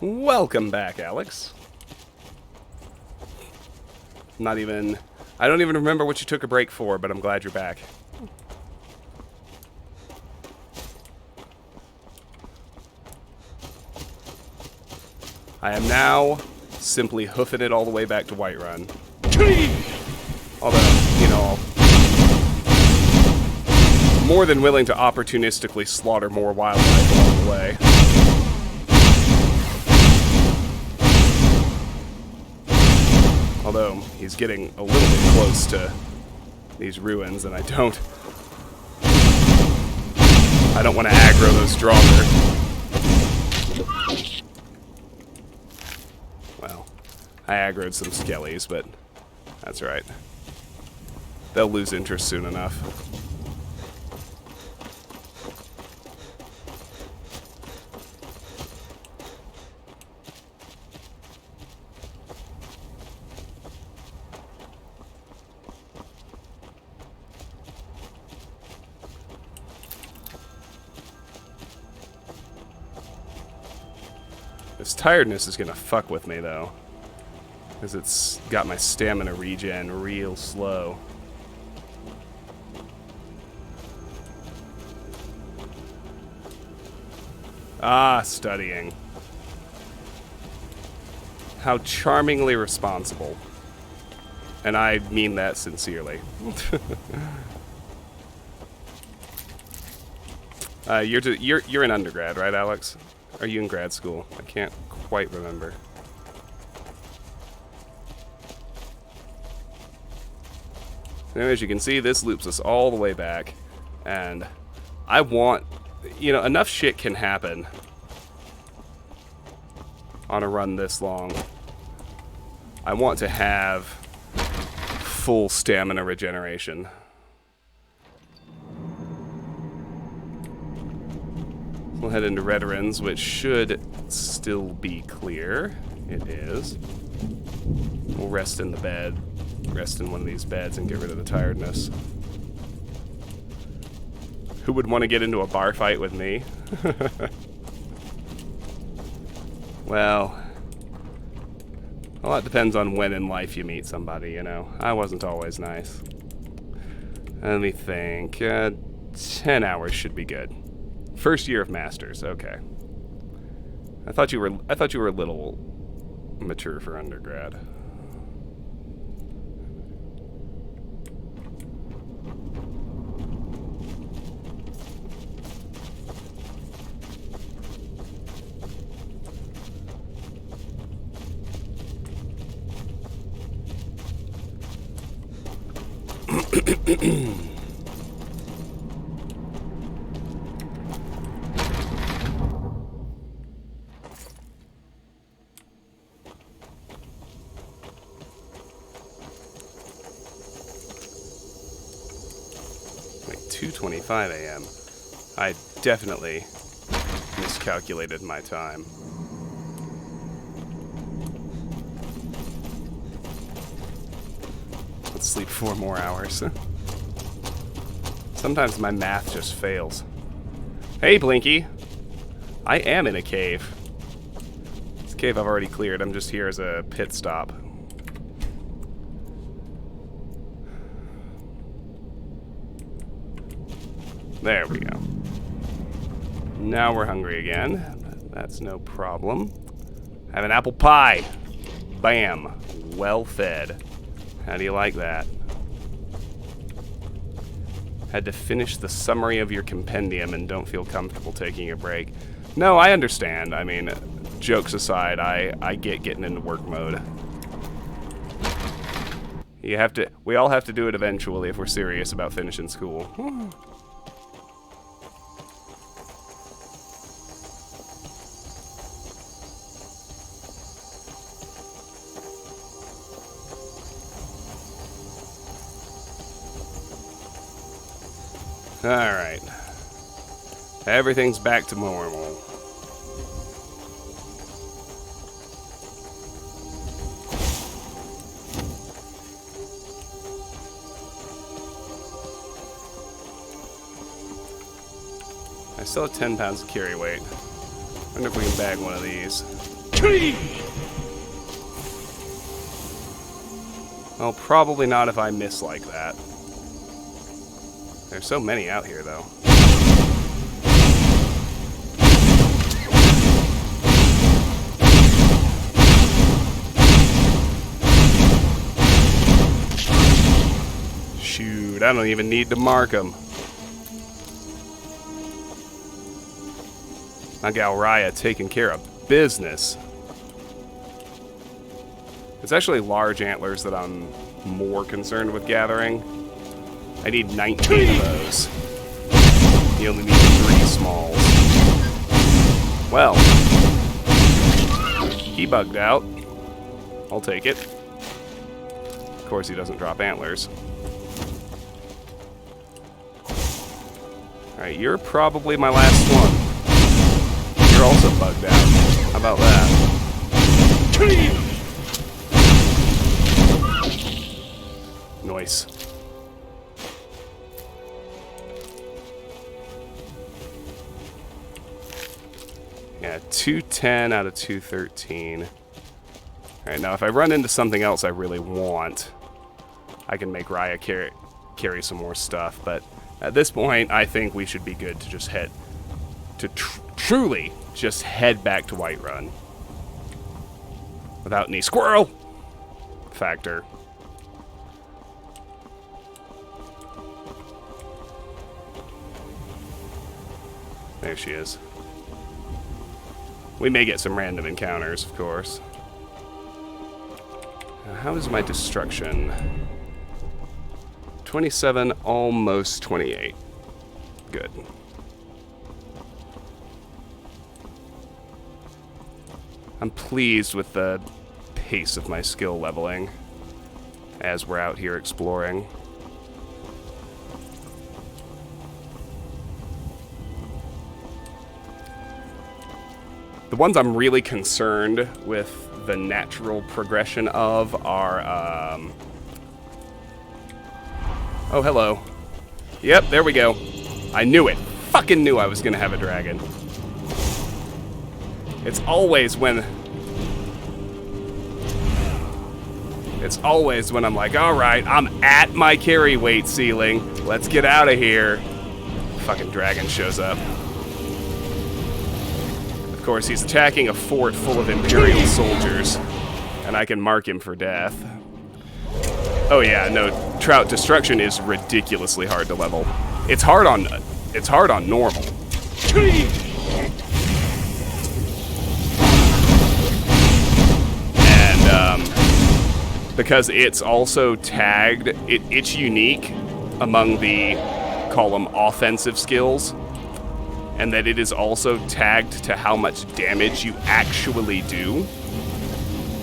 Welcome back, Alex. I don't even remember what you took a break for, but I'm glad you're back. I am now simply hoofing it all the way back to Whiterun. Although, you know, I'm more than willing to opportunistically slaughter more wildlife along the way. Although, he's getting a little bit close to these ruins, and I don't want to aggro those stronger. Well, I aggroed some skellies, but that's right. They'll lose interest soon enough. This tiredness is gonna fuck with me, though. Because it's got my stamina regen real slow. Ah, studying. How charmingly responsible. And I mean that sincerely. You're in undergrad, right, Alex? Are you in grad school? I can't quite remember. Anyway, as you can see, this loops us all the way back. And I want... You know, enough shit can happen on a run this long. I want to have full stamina regeneration. We'll head into Redderins, which should still be clear. It is. We'll rest in the bed. Rest in one of these beds and get rid of the tiredness. Who would want to get into a bar fight with me? Well, a lot depends on when in life you meet somebody, you know. I wasn't always nice. Let me think. 10 hours should be good. First year of masters. Okay. I thought you were a little mature for undergrad. Like 2:25 a.m. I definitely miscalculated my time. Let's sleep 4 more hours. Sometimes my math just fails. Hey, Blinky! I am in a cave. This cave I've already cleared. I'm just here as a pit stop. There we go. Now we're hungry again. That's no problem. Have an apple pie! Bam! Well fed. How do you like that? Had to finish the summary of your compendium and don't feel comfortable taking a break. No, I understand. I mean, jokes aside, I get getting into work mode. We all have to do it eventually if we're serious about finishing school. Alright. Everything's back to normal. I still have 10 pounds of carry weight. Wonder if we can bag one of these. Well, probably not if I miss like that. There's so many out here, though. Shoot, I don't even need to mark them. My gal Raya taking care of business. It's actually large antlers that I'm more concerned with gathering. I need 19 of those. You only need 3 smalls. Well, he bugged out. I'll take it. Of course, he doesn't drop antlers. Alright, you're probably my last one. You're also bugged out. How about that? Nice. Yeah, 210 out of 213. Alright, now if I run into something else I really want, I can make Raya carry some more stuff, but at this point, I think we should be good to just head to truly just head back to Whiterun. Without any squirrel factor. There she is. We may get some random encounters, of course. Now, how is my destruction? 27, almost 28. Good. I'm pleased with the pace of my skill leveling as we're out here exploring. The ones I'm really concerned with the natural progression of are, oh, hello. Yep, there we go. I knew it. Fucking knew I was gonna have a dragon. It's always when I'm like, alright, I'm at my carry weight ceiling. Let's get out of here. Fucking dragon shows up. Of course, he's attacking a fort full of Imperial soldiers, and I can mark him for death. Oh yeah, no, Trout Destruction is ridiculously hard to level. It's hard on normal. And because it's also tagged, it's unique among the, call them, offensive skills. And that it is also tagged to how much damage you actually do.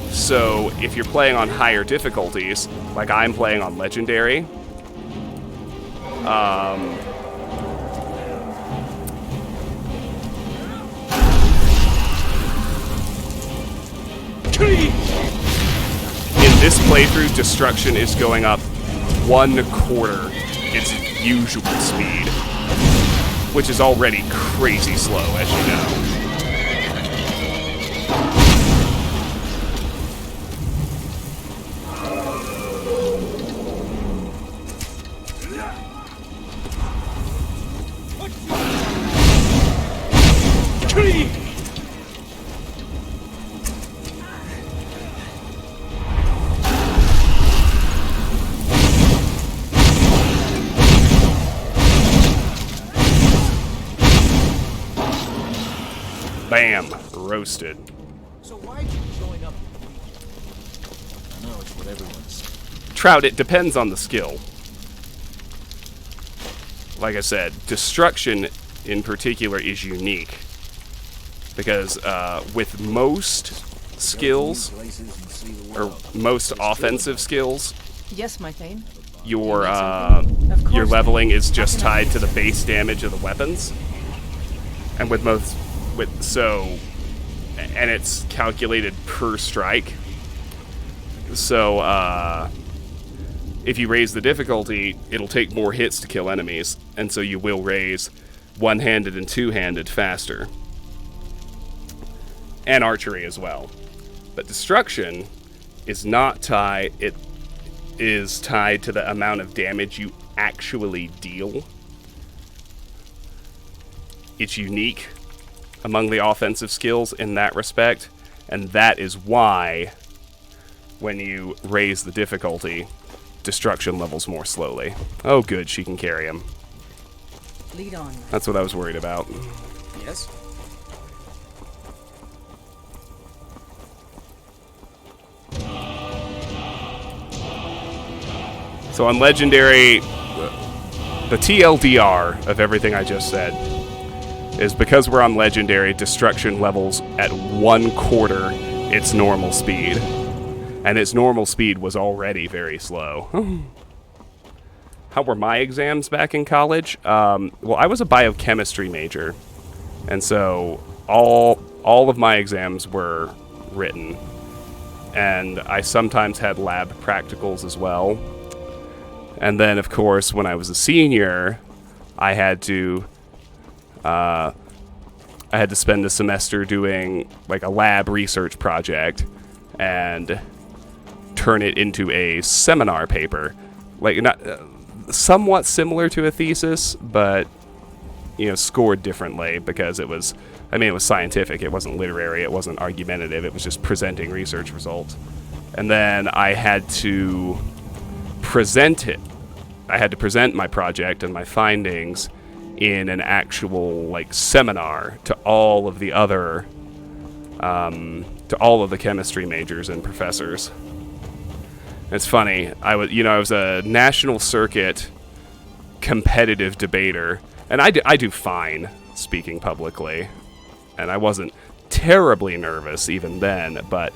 So if you're playing on higher difficulties, like I'm playing on Legendary, in this playthrough, Destruction is going up 1/4 its usual speed, which is already crazy slow, as you know. Bam! Roasted. So why'd you join up? I know it's what everyone's. Trout, it depends on the skill. Like I said, Destruction in particular is unique. Because with most skills, or most offensive skills, Yes, my Thane. your course. leveling is just tied to the base damage of the weapons. And with most, and it's calculated per strike. So, if you raise the difficulty, it'll take more hits to kill enemies, and so you will raise one-handed and two-handed faster. And archery as well. But Destruction is not tied, it is tied to the amount of damage you actually deal. It's unique among the offensive skills in that respect, and that is why when you raise the difficulty, Destruction levels more slowly. Oh good, she can carry him. Lead on. That's what I was worried about. Yes? So on Legendary, the TLDR of everything I just said is because we're on Legendary, Destruction levels at 1/4 its normal speed. And its normal speed was already very slow. How were my exams back in college? Well, I was a biochemistry major. And so all of my exams were written. And I sometimes had lab practicals as well. And then, of course, when I was a senior, I had to spend a semester doing like a lab research project and turn it into a seminar paper, like not somewhat similar to a thesis, but scored differently because it was, it was scientific. It wasn't literary. It wasn't argumentative. It was just presenting research results. And then I had to present it. I had to present my project and my findings in an actual seminar to all of the other chemistry majors and professors. It's funny. I was a national circuit competitive debater, and I do fine speaking publicly, and I wasn't terribly nervous even then, but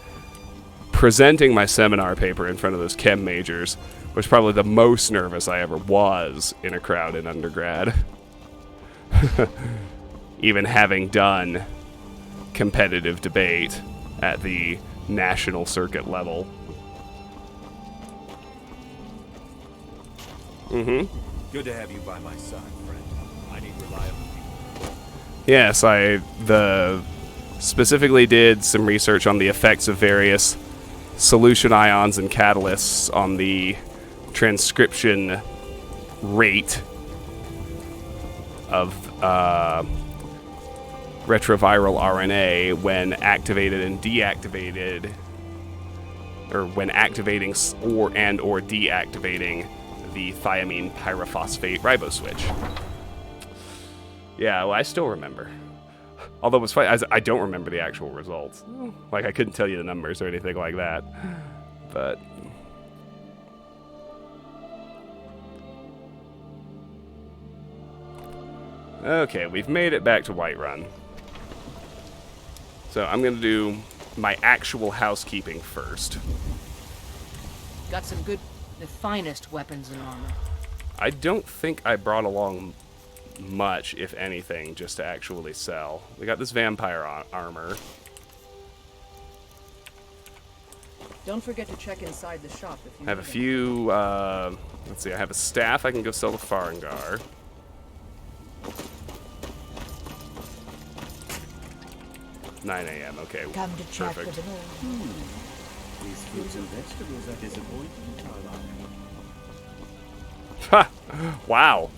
presenting my seminar paper in front of those chem majors was probably the most nervous I ever was in a crowd in undergrad. Even having done competitive debate at the national circuit level. Good to have you by my side, friend. I need reliable people. Yes, I specifically did some research on the effects of various solution ions and catalysts on the transcription rate of retroviral RNA when activated and deactivated, or when activating or deactivating the thiamine pyrophosphate riboswitch. Yeah, well, I still remember. Although it's funny, I don't remember the actual results. I couldn't tell you the numbers or anything like that. But okay, we've made it back to Whiterun. So I'm going to do my actual housekeeping first. Got some good, the finest weapons and armor. I don't think I brought along much, if anything, just to actually sell. We got this vampire armor. Don't forget to check inside the shop if you I have a few, let's see, I have a staff I can go sell to Farengar. $9 a.m. Okay, Come to chat perfect. for the moon. These fruits and vegetables are disappointing, Carlotta. Ha! Wow.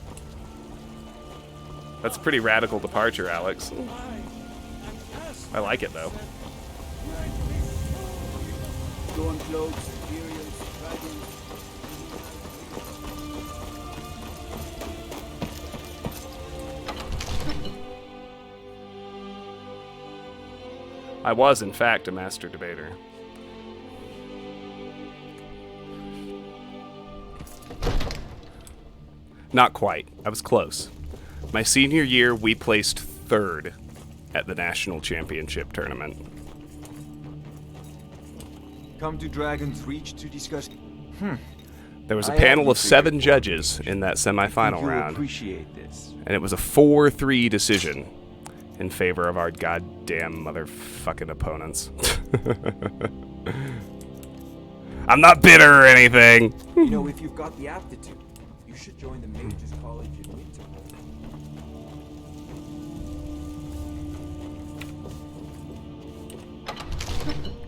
That's a pretty radical departure, Alex. I like it, though. Stormcloaks, Imperials, dragons. I was, in fact, a master debater. Not quite. I was close. My senior year, we placed third at the national championship tournament. Come to Dragon's Reach to discuss. There was a I panel have of you 7 figured. judges in that semifinal You'll round, appreciate this. and it was a 4-3 decision in favor of our goddamn motherfucking opponents. I'm not bitter or anything. You know, if you've got the aptitude, you should join the Mages College in Winter.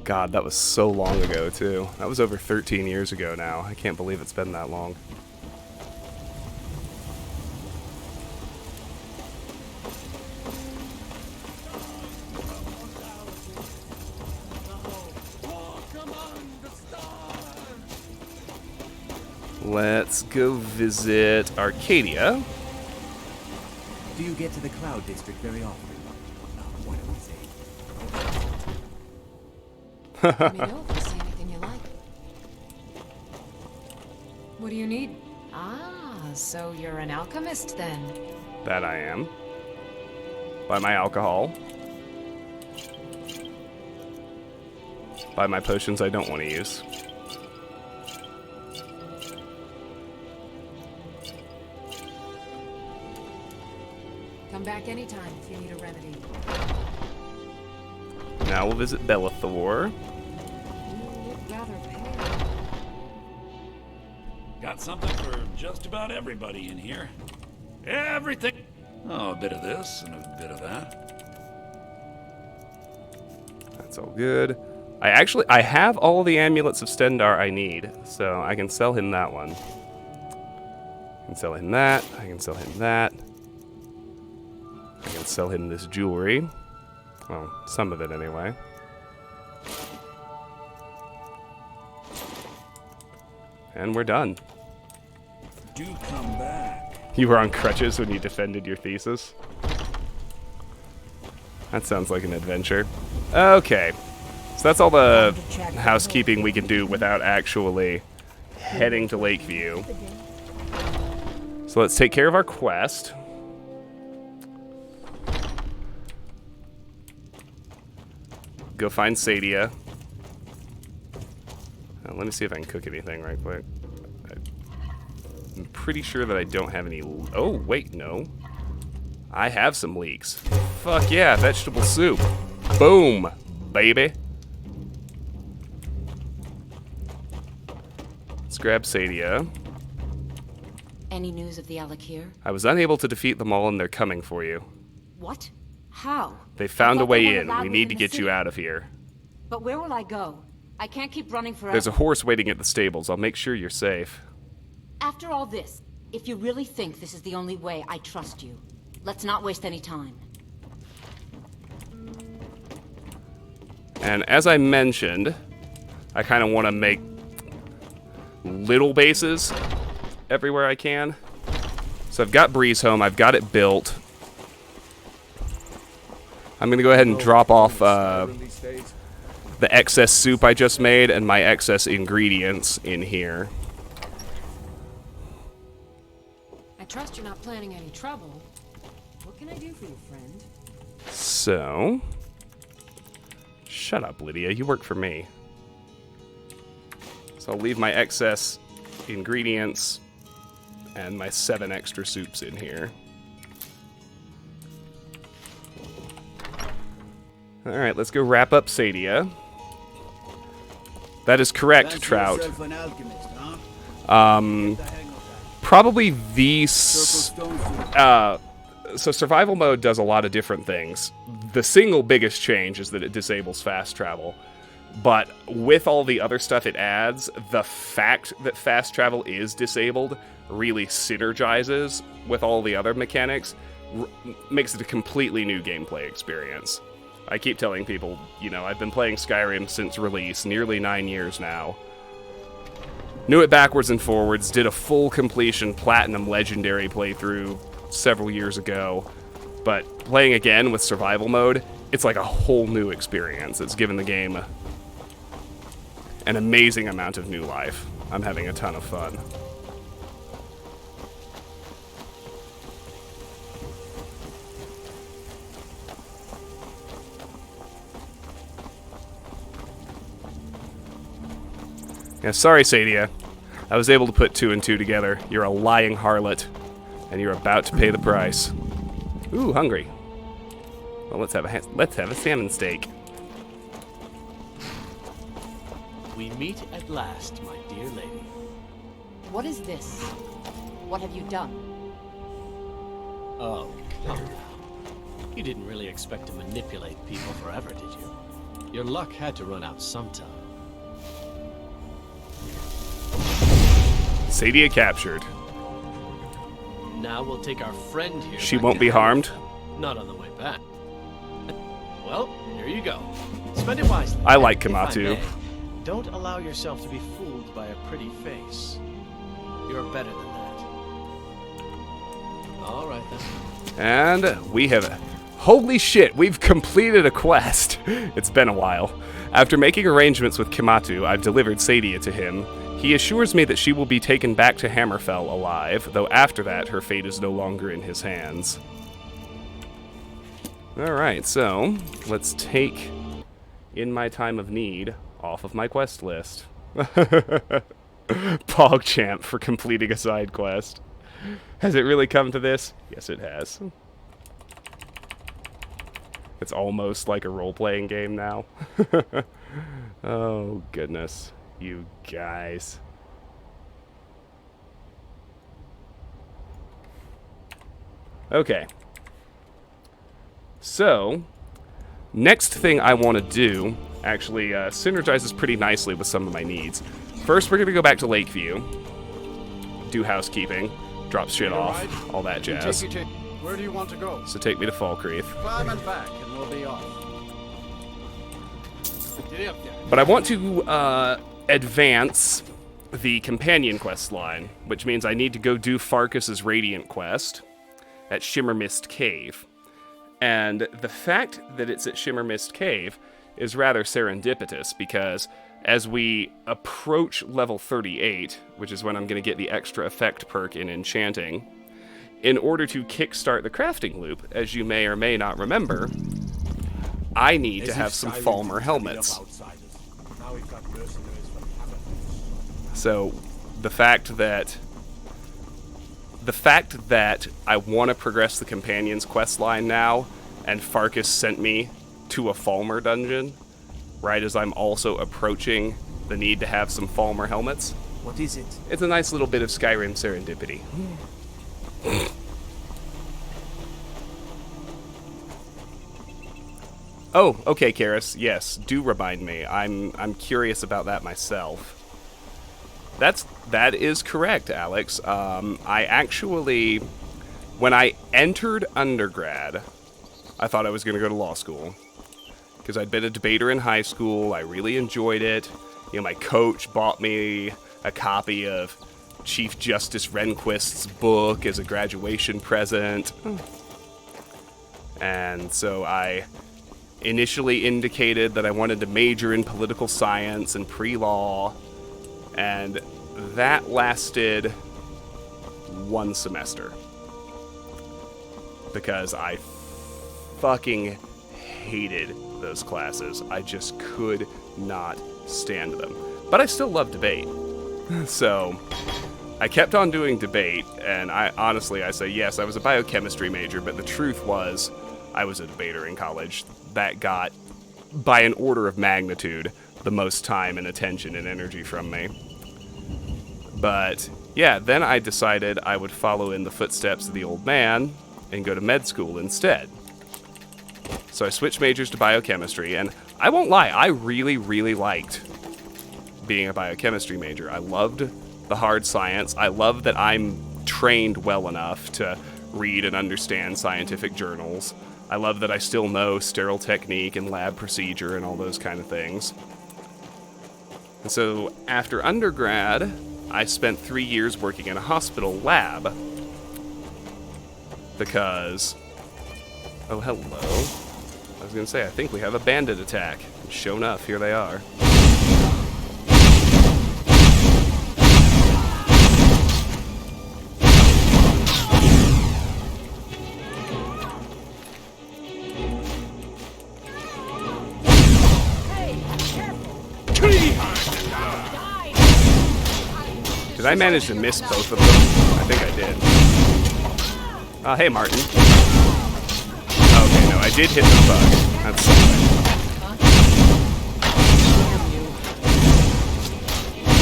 God, that was so long ago, too. That was over 13 years ago now. I can't believe it's been that long. Let's go visit Arcadia. Do you get to the Cloud District very often? What do we say? Let me know if you see anything you like. What do you need? Ah, so you're an alchemist then. That I am. Buy my alcohol. Buy my potions I don't want to use. Come back anytime if you need a remedy. Now we'll visit Bellathor. You look rather pale. Got something for just about everybody in here. Everything. Oh, a bit of this and a bit of that. That's all good. I have all the amulets of Stendar I need, so I can sell him that one. I can sell him that. I can sell him that. Let's sell him this jewelry. Well, some of it anyway. And we're done. Do come back. You were on crutches when you defended your thesis? That sounds like an adventure. Okay. So that's all the housekeeping we can do without actually heading to Lakeview. So let's take care of our quest. Go find Sadia. Let me see if I can cook anything right quick. I'm pretty sure that I don't have any... Oh, wait, no. I have some leeks. Fuck yeah, vegetable soup. Boom, baby. Let's grab Sadia. Any news of the Alakir? I was unable to defeat them all and they're coming for you. What? How? They found a way they weren't in. allowed We need to within the get you city. out of here. But where will I go? I can't keep running forever. There's a horse waiting at the stables. I'll make sure you're safe. After all this, if you really think this is the only way, I trust you. Let's not waste any time. And as I mentioned, I kind of want to make little bases everywhere I can. So I've got Breeze Home. I've got it built. I'm going to go ahead and drop off the excess soup I just made and my excess ingredients in here. I trust you're not planning any trouble. What can I do for you, friend? So... Shut up, Lydia. You work for me. So I'll leave my excess ingredients and my 7 extra soups in here. Alright, let's go wrap up Sadia. That is correct, Trout. Probably the... So survival mode does a lot of different things. The single biggest change is that it disables fast travel. But with all the other stuff it adds, the fact that fast travel is disabled really synergizes with all the other mechanics, makes it a completely new gameplay experience. I keep telling people, you know, I've been playing Skyrim since release, nearly 9 years now. Knew it backwards and forwards, did a full completion Platinum Legendary playthrough several years ago, but playing again with survival mode, it's like a whole new experience. It's given the game an amazing amount of new life. I'm having a ton of fun. Yeah, sorry, Sadia. I was able to put 2 and 2 together. You're a lying harlot, and you're about to pay the price. Ooh, hungry. Well, let's have a salmon steak. We meet at last, my dear lady. What is this? What have you done? Oh, come now. You didn't really expect to manipulate people forever, did you? Your luck had to run out sometime. Sadia captured. Now we'll take our friend here. She back won't to be harmed? Not on the way back. Well, here you go. Spend it wisely. I like If I Kamatu. may, don't allow yourself to be fooled by a pretty face. You're better than that. All right, then. And we have... Holy shit, we've completed a quest. It's been a while. After making arrangements with Kamatu, I've delivered Sadia to him. He assures me that she will be taken back to Hammerfell alive, though after that, her fate is no longer in his hands. Alright, so, let's take In My Time of Need off of my quest list. PogChamp for completing a side quest. Has it really come to this? Yes, it has. It's almost like a role-playing game now. Oh, goodness. You guys. Okay. So, next thing I want to do actually synergizes pretty nicely with some of my needs. First, we're going to go back to Lakeview, do housekeeping, drop shit off, all that jazz. Where do you want to go? So take me to Falkreath. Climb and back, and we'll be off. Giddy up there. But I want to advance the companion quest line, which means I need to go do Farkas's Radiant quest at Shimmermist Cave. And the fact that it's at Shimmermist Cave is rather serendipitous, because as we approach level 38, which is when I'm going to get the extra effect perk in Enchanting, in order to kickstart the crafting loop, as you may or may not remember, I need to have some Falmer helmets. So the fact that I want to progress the Companion's quest line now, and Farkas sent me to a Falmer dungeon, right as I'm also approaching the need to have some Falmer helmets. What is it? It's a nice little bit of Skyrim serendipity. Oh, okay, Karis. Yes, do remind me. I'm curious about that myself. That is correct, Alex. I actually, when I entered undergrad, I thought I was going to go to law school, because I'd been a debater in high school. I really enjoyed it. You know, my coach bought me a copy of Chief Justice Rehnquist's book as a graduation present. And so I initially indicated that I wanted to major in political science and pre-law, and that lasted 1 semester because I fucking hated those classes. I just could not stand them. But I still love debate. So I kept on doing debate, and I say yes, I was a biochemistry major, but the truth was I was a debater in college. That got, by an order of magnitude, the most time and attention and energy from me. But yeah, then I decided I would follow in the footsteps of the old man and go to med school instead. So I switched majors to biochemistry, and I won't lie, I really, really liked being a biochemistry major. I loved the hard science. I love that I'm trained well enough to read and understand scientific journals. I love that I still know sterile technique and lab procedure and all those kind of things. And so after undergrad, I spent 3 years working in a hospital lab because... Oh, hello. I was going to say, I think we have a bandit attack. And sure enough, here they are. Did I manage to miss both of them? I think I did. Oh, hey, Martin. Okay, no, I did hit the bug. That's something.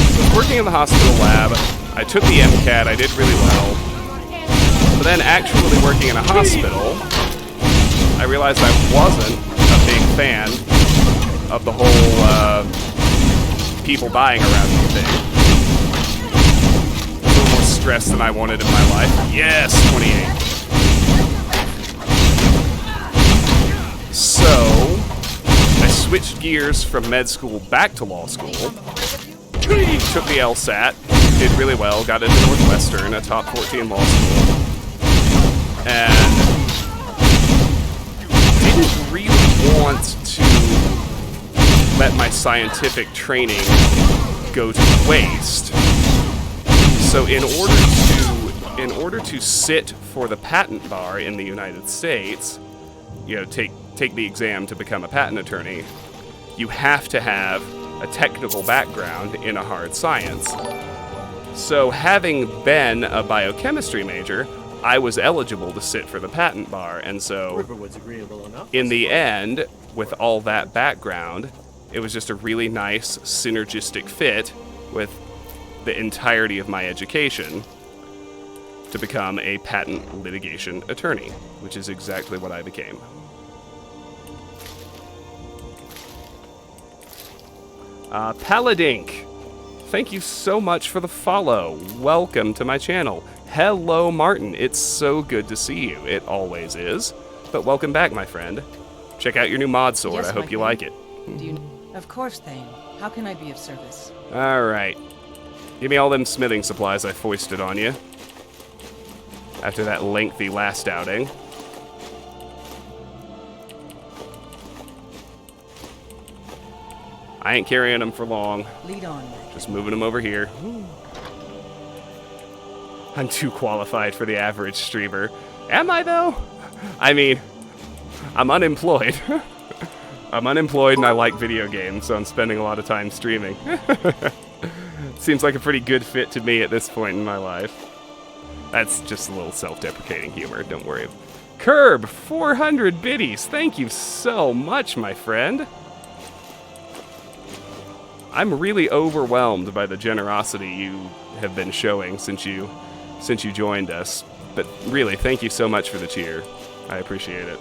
So, working in the hospital lab, I took the MCAT, I did really well. But then, actually working in a hospital, I realized I wasn't a big fan of the whole, people dying around me thing. Stress than I wanted in my life. Yes, 28. So, I switched gears from med school back to law school. Took the LSAT, did really well, got into Northwestern, a top 14 law school. And didn't really want to let my scientific training go to waste. So in order to sit for the patent bar in the United States, you know, take the exam to become a patent attorney, you have to have a technical background in a hard science. So having been a biochemistry major, I was eligible to sit for the patent bar, and so Riverwood's agreeable enough. In the end, with all that background, it was just a really nice synergistic fit with the entirety of my education to become a patent litigation attorney, which is exactly what I became. Paladink, thank you so much for the follow. Welcome to my channel. Hello, Martin. It's so good to see you. It always is. But welcome back, my friend. Check out your new mod sword. Yes, I hope my you friend. like it. Do you... Of course, Thane. How can I be of service? Alright. Give me all them smithing supplies I foisted on you. After that lengthy last outing. I ain't carrying them for long. Lead on. Just moving them over here. I'm too qualified for the average streamer. Am I, though? I mean, I'm unemployed. I'm unemployed and I like video games, so I'm spending a lot of time streaming. Seems like a pretty good fit to me at this point in my life. That's just a little self-deprecating humor, don't worry. Curb, 400 biddies. Thank you so much, my friend. I'm really overwhelmed by the generosity you have been showing since you joined us. But really, thank you so much for the cheer. I appreciate it.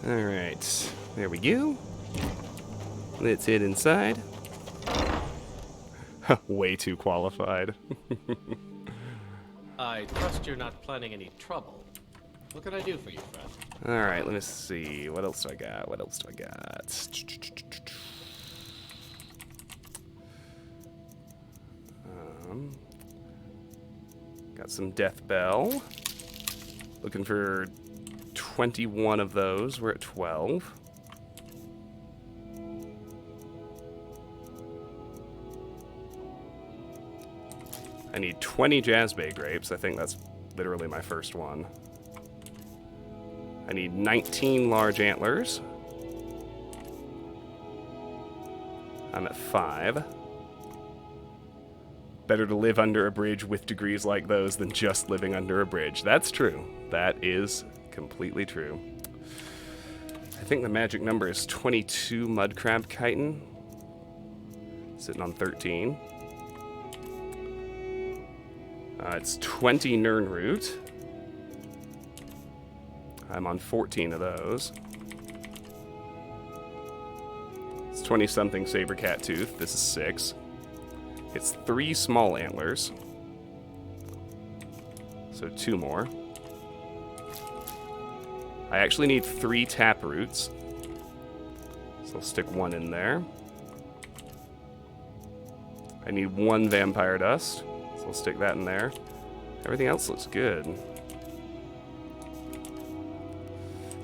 Alright, there we go. Let's head inside. Way too qualified. I trust you're not planning any trouble. What can I do for you, friend? Alright, let me see. What else do I got? What else do I got? Got some Death Bell. Looking for 21 of those. We're at 12. I need 20 Jazzbay grapes. I think that's literally my first one. I need 19 large antlers. I'm at 5. Better to live under a bridge with degrees like those than just living under a bridge. That's true. That is completely true. I think the magic number is 22 Mudcrab chitin. Sitting on 13. It's 20 Nirnroot. I'm on 14 of those. It's 20-something Saber-Cat Tooth. This is 6. It's 3 small antlers. So 2 more. I actually need 3 Taproots. So I'll stick 1 in there. I need 1 Vampire Dust. So I'll stick that in there. Everything else looks good.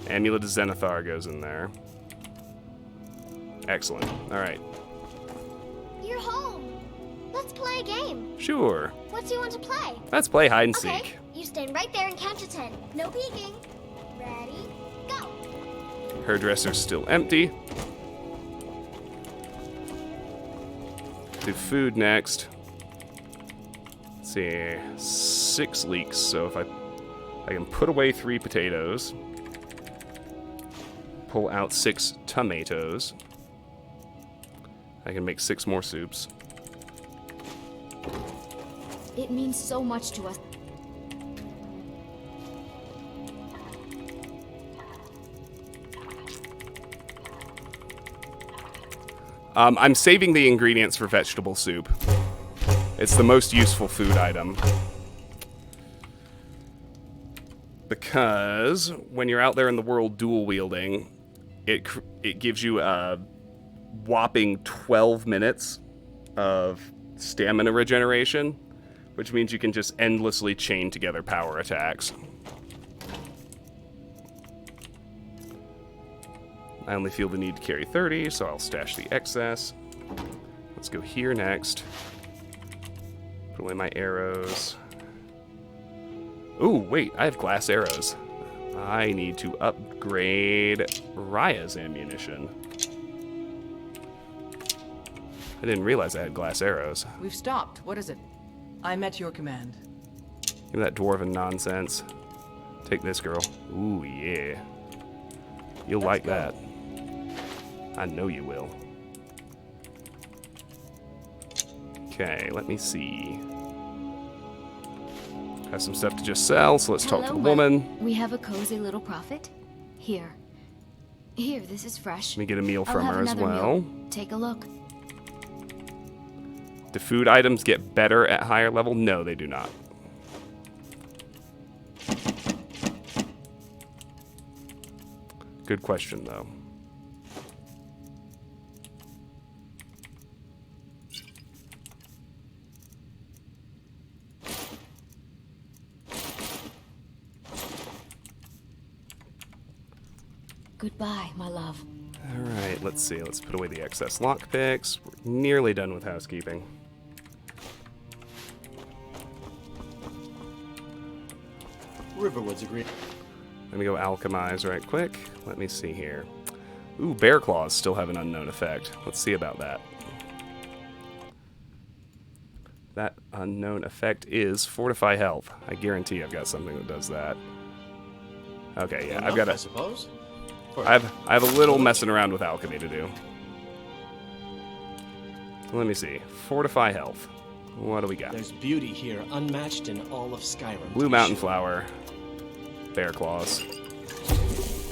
Amulet of Zenithar goes in there. Excellent. Alright. You're home. Let's play a game. Sure. What do you want to play? Let's play hide and Okay, seek. you stand right there and count to 10. No peeking. Ready? Go. Hairdresser's still empty. Do food next. Let's see, 6 leeks. So if I can put away 3 potatoes, pull out 6 tomatoes. I can make 6 more soups. It means so much to us. I'm saving the ingredients for vegetable soup. It's the most useful food item. Because when you're out there in the world dual wielding, it gives you a whopping 12 minutes of stamina regeneration, which means you can just endlessly chain together power attacks. I only feel the need to carry 30, so I'll stash the excess. Let's go here next. Put away my arrows. Ooh, wait, I have glass arrows. I need to upgrade Raya's ammunition. I didn't realize I had glass arrows. We've stopped. What is it? I'm at your command. Give me that dwarven nonsense. Take this, girl. Ooh, yeah. You'll like that. I know you will. Okay, let me see. Have some stuff to just sell, so let's talk to the woman. We have a cozy little profit. Here. Here, this is fresh. Let me get a meal I'll from have her as another well. meal. Take a look. Do food items get better at higher level? No, they do not. Good question, though. Goodbye, my love. Alright, let's see. Let's put away the excess lockpicks. We're nearly done with housekeeping. Riverwood's agreed. Let me go alchemize right quick. Let me see here. Ooh, bear claws still have an unknown effect. Let's see about that. That unknown effect is fortify health. I guarantee I've got something that does that. Okay, yeah, I've got I suppose. I have a little messing around with alchemy to do. Let me see. Fortify health. What do we got? There's beauty here, unmatched in all of Skyrim. Blue mountain flower. Bear claws.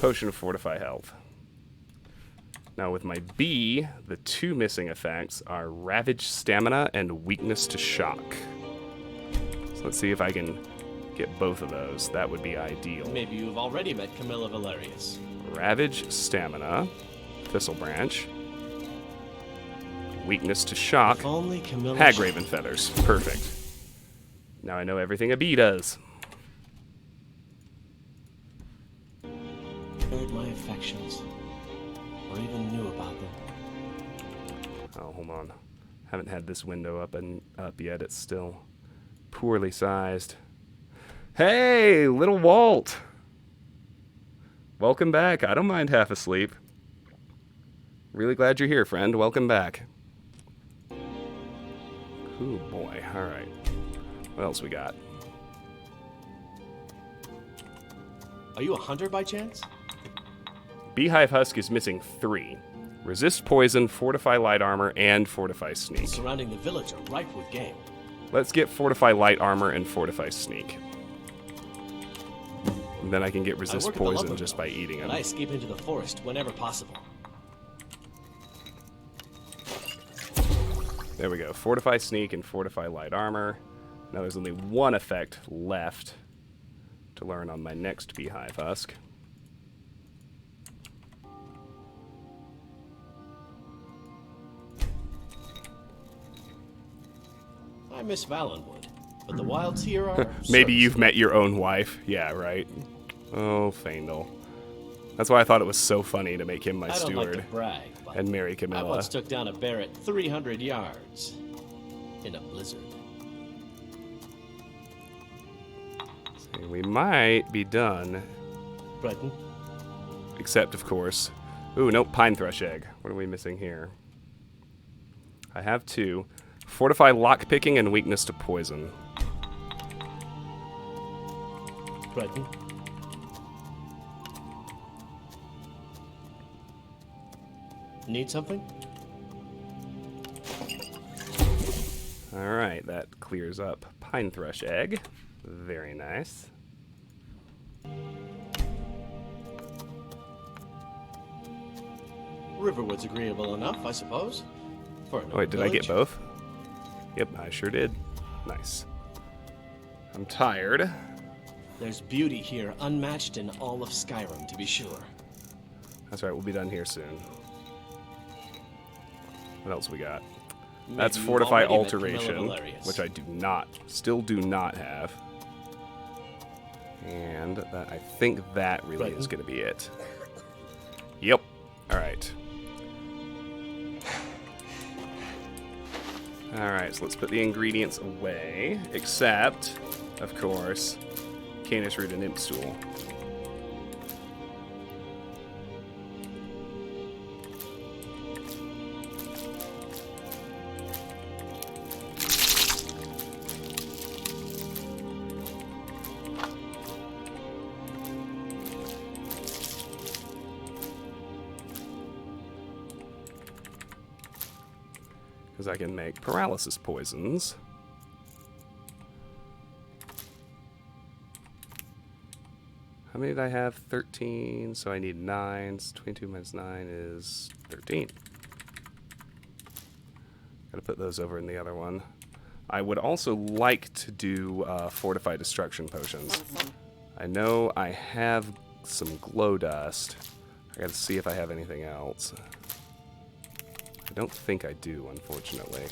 Potion of fortify health. Now with my B, the two missing effects are ravage stamina and weakness to shock. So let's see if I can get both of those. That would be ideal. Maybe you've already met Camilla Valerius. Ravage stamina, thistle branch, weakness to shock, hag raven feathers. Perfect. Now I know everything a bee does. Heard my affections, or even knew about them. Oh, hold on. Haven't had this window up yet. It's still poorly sized. Hey, little Walt. Welcome back. I don't mind half asleep. Really glad you're here, friend. Welcome back. Ooh, boy. All right. What else we got? Are you a hunter by chance? Beehive Husk is missing 3. Resist poison, fortify light armor, and fortify sneak. Surrounding the village are ripe with game. Let's get fortify light armor and fortify sneak. And then I can get resist poison just by eating them. I escape into the forest whenever possible. There we go. Fortify sneak and fortify light armor. Now there's only one effect left to learn on my next Beehive Husk. I miss Valenwood, but the wilds here are... Maybe you've met your own wife. Yeah, right. Oh, Faendal. That's why I thought it was so funny to make him my steward. I don't like to brag, but and marry Camilla. I once took down a bear at 300 yards in a blizzard. See, we might be done. Brighton? Except, of course... Ooh, nope, pine thrush egg. What are we missing here? I have 2. Fortify lockpicking and weakness to poison. Brighton? Need something? Alright, that clears up pine thrush egg. Very nice. Riverwood's agreeable enough, I suppose. For Oh, wait, did I get both? Yep, I sure did. Nice. I'm tired. There's beauty here, unmatched in all of Skyrim, to be sure. That's right, we'll be done here soon. What else we got? That's Fortify Alteration, which I still do not have. And that, I think that really is going to be it. Yep. Alright. Alright, so let's put the ingredients away. Except, of course, Canis Root and Imp Stool. Because I can make paralysis poisons. How many did I have? 13, so I need 9. So 22 minus 9 is 13. Gotta put those over in the other one. I would also like to do fortified destruction potions. I know I have some glow dust. I gotta see if I have anything else. I don't think I do, unfortunately.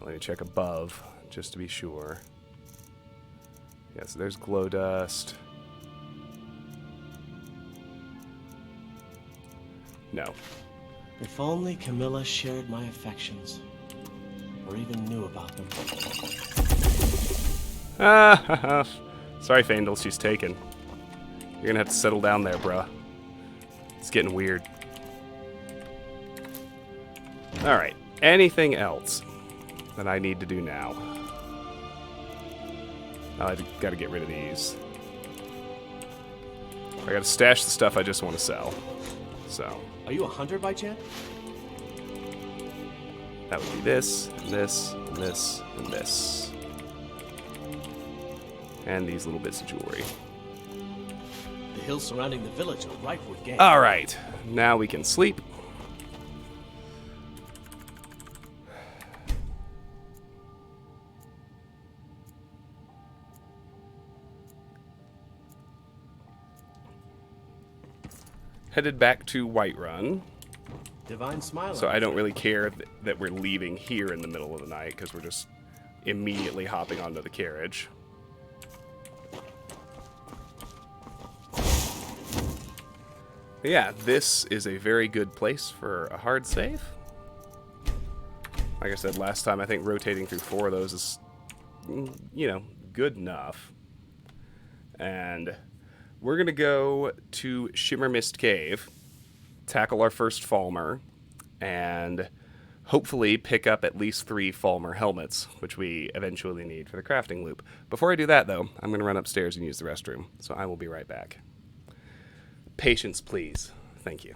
Let me check above, just to be sure. Yeah, so there's glow dust. No. If only Camilla shared my affections, or even knew about them. Ah, sorry, Faendal, she's taken. You're gonna have to settle down there, bruh. It's getting weird. Alright, anything else that I need to do now? I gotta get rid of these. I gotta stash the stuff I just want to sell. So. Are you a hunter by chance? That would be this, and this, and this, and this. And these little bits of jewelry. The hills surrounding the village are ripe with game. Alright, now we can sleep. Headed back to Whiterun. Divine smile. So I don't really care that we're leaving here in the middle of the night, because we're just immediately hopping onto the carriage. But yeah, this is a very good place for a hard save. Like I said last time, I think rotating through 4 of those is, you know, good enough. And we're going to go to Shimmer Mist Cave, tackle our first Falmer, and hopefully pick up at least 3 Falmer helmets, which we eventually need for the crafting loop. Before I do that, though, I'm going to run upstairs and use the restroom, so I will be right back. Patience, please. Thank you.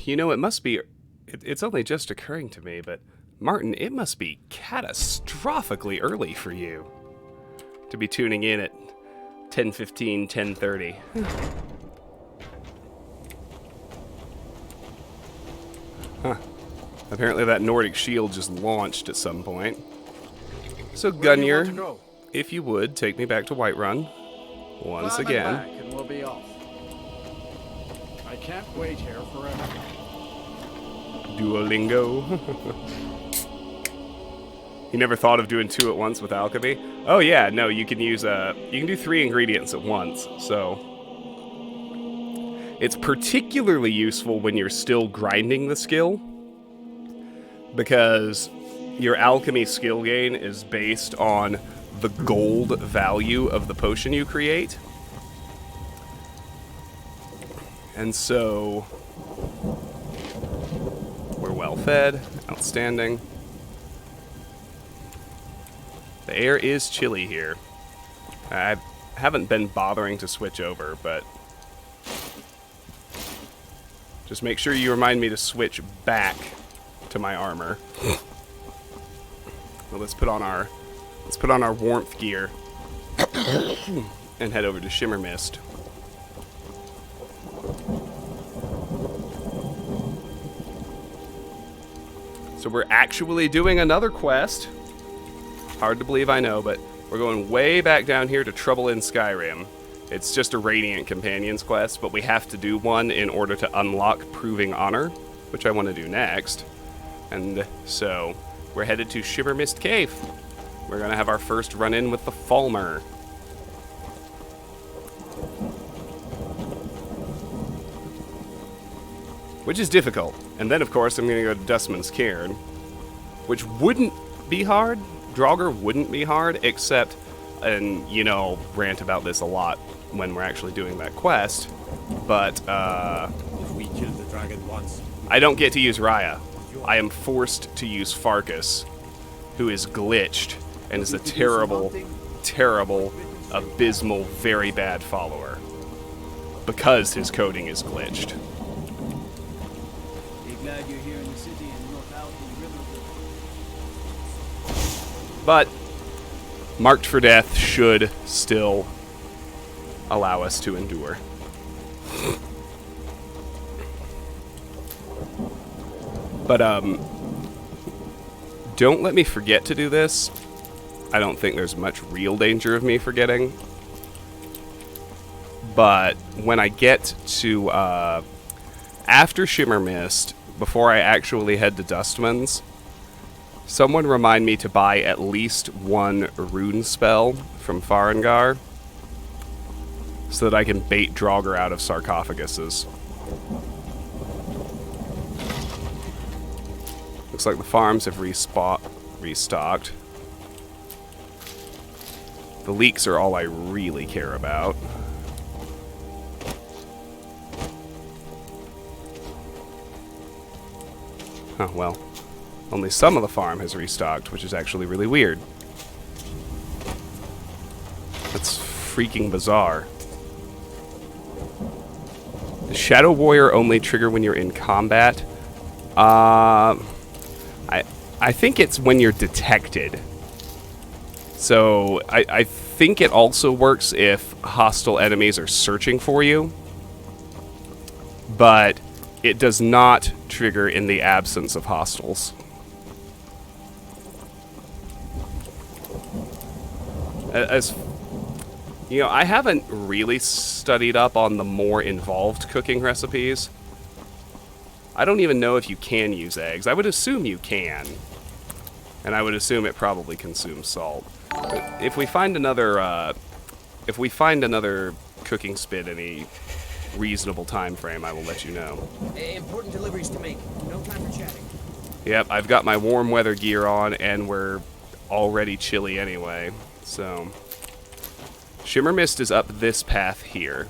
You know, it must be... It's only just occurring to me, but... Martin, it must be catastrophically early for you to be tuning in at 10:15, 10:30. Huh. Apparently that Nordic shield just launched at some point. So Where do you want Gunyer, to go? if you would, take me back to Whiterun. Once Climb again. back and we'll be off. I can't wait here forever. Duolingo. You never thought of doing 2 at once with alchemy? Oh yeah, no, you can use you can do 3 ingredients at once, so it's particularly useful when you're still grinding the skill, because your alchemy skill gain is based on the gold value of the potion you create. And so we're well fed, outstanding. The air is chilly here. I haven't been bothering to switch over, but just make sure you remind me to switch back to my armor. Well, let's put on our warmth gear and head over to Shimmer Mist. So we're actually doing another quest. Hard to believe, I know, but we're going way back down here to Trouble in Skyrim. It's just a Radiant Companions quest, but we have to do one in order to unlock Proving Honor, which I want to do next. And so, we're headed to Shimmer Mist Cave. We're going to have our first run-in with the Falmer. Which is difficult. And then, of course, I'm going to go to Dustman's Cairn, which wouldn't be hard. Draugr wouldn't be hard, except, and, you know, rant about this a lot when we're actually doing that quest, but, If we kill the dragon once, I don't get to use Raya. I am forced to use Farkas, who is glitched, and is a terrible, terrible, abysmal, very bad follower, because his coding is glitched. Be glad you're here in the city and not out in the river. But Marked for Death should still allow us to endure. But, don't let me forget to do this. I don't think there's much real danger of me forgetting. But when I get to, after Shimmer Mist, before I actually head to Dustman's, someone remind me to buy at least 1 rune spell from Farengar, so that I can bait Draugr out of sarcophaguses. Looks like the farms have restocked. The leeks are all I really care about. Oh, well. Only some of the farm has restocked, which is actually really weird. That's freaking bizarre. Does Shadow Warrior only trigger when you're in combat? I think it's when you're detected. So, I think it also works if hostile enemies are searching for you. But it does not trigger in the absence of hostiles. As you know, I haven't really studied up on the more involved cooking recipes. I don't even know if you can use eggs. I would assume you can. And I would assume it probably consumes salt. But if we find another cooking spit any reasonable time frame, I will let you know. Important deliveries to make. No time for chatting. Yep, I've got my warm weather gear on, and we're already chilly anyway. So, Shimmer Mist is up this path here.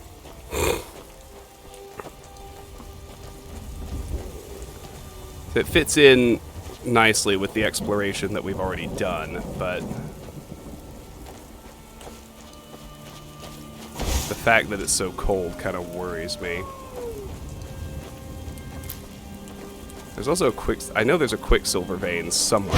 It fits in nicely with the exploration that we've already done, but the fact that it's so cold kind of worries me. There's also I know there's a Quicksilver vein somewhere.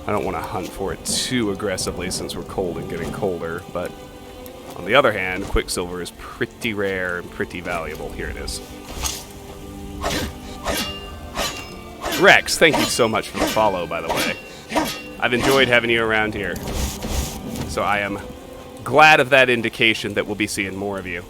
I don't want to hunt for it too aggressively since we're cold and getting colder, but on the other hand, Quicksilver is pretty rare and pretty valuable. Here it is. Rex, thank you so much for the follow, by the way. I've enjoyed having you around here. So I am glad of that indication that we'll be seeing more of you.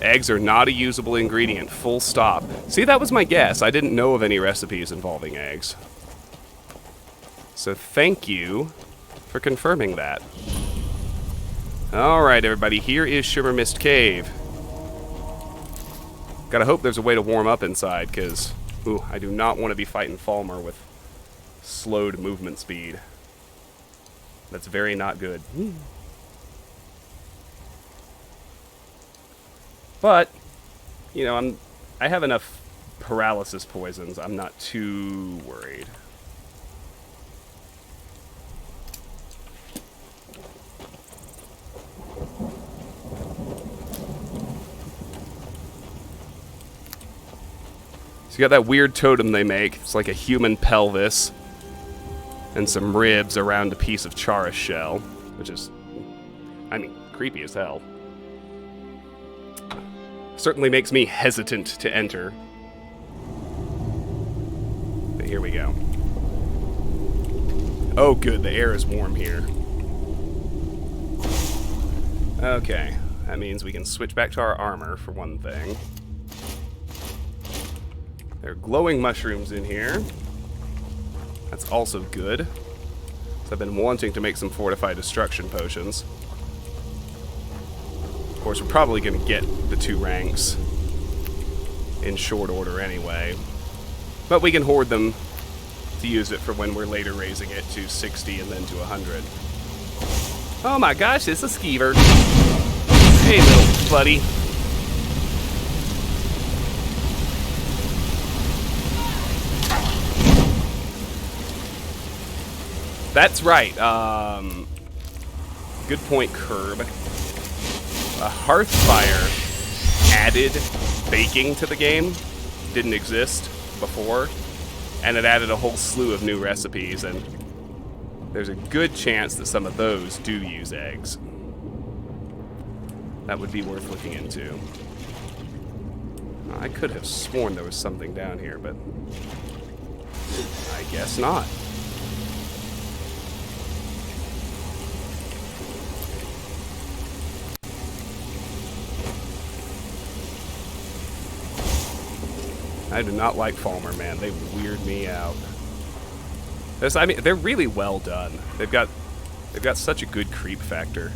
Eggs are not a usable ingredient, full stop. See, that was my guess. I didn't know of any recipes involving eggs. So thank you for confirming that. Alright, everybody, here is Shimmer Mist Cave. Gotta hope there's a way to warm up inside, because, ooh, I do not want to be fighting Falmer with slowed movement speed. That's very not good. But, you know, I have enough paralysis poisons. I'm not too worried. So you got that weird totem they make. It's like a human pelvis and some ribs around a piece of Charis shell, which is, I mean, creepy as hell. Certainly makes me hesitant to enter. But here we go. Oh good, the air is warm here. Okay, that means we can switch back to our armor for one thing. There are glowing mushrooms in here. That's also good. So I've been wanting to make some fortified destruction potions. Of course, we're probably going to get the 2 ranks in short order anyway. But we can hoard them to use it for when we're later raising it to 60 and then to 100. Oh my gosh, it's a skeever. Hey, little buddy. That's right. Good point, Curb. A Hearthfire added baking to the game. Didn't exist before. And it added a whole slew of new recipes, and there's a good chance that some of those do use eggs. That would be worth looking into. I could have sworn there was something down here, but I guess not. I do not like Falmer, man. They weird me out. I mean, they're really well done. They've got such a good creep factor.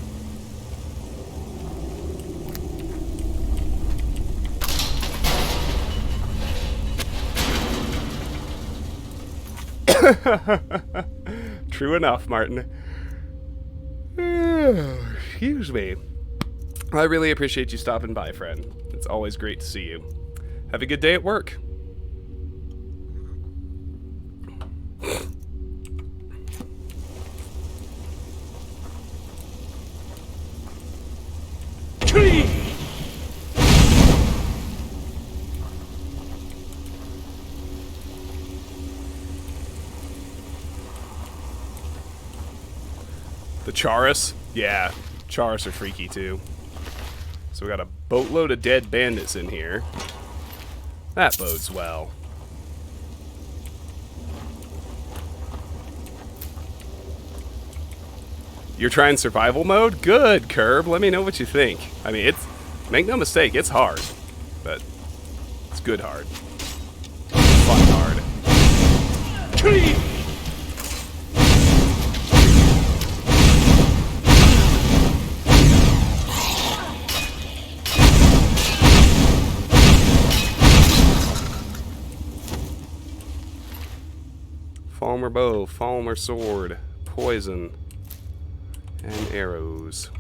True enough, Martin. Excuse me. I really appreciate you stopping by, friend. It's always great to see you. Have a good day at work. The Charis? Yeah, Charis are freaky too. So we got a boatload of dead bandits in here. That bodes well. You're trying survival mode? Good, Curb. Let me know what you think. I mean, make no mistake, it's hard. But it's good hard. Fun hard. Falmer bow, Falmer sword, poison, and arrows.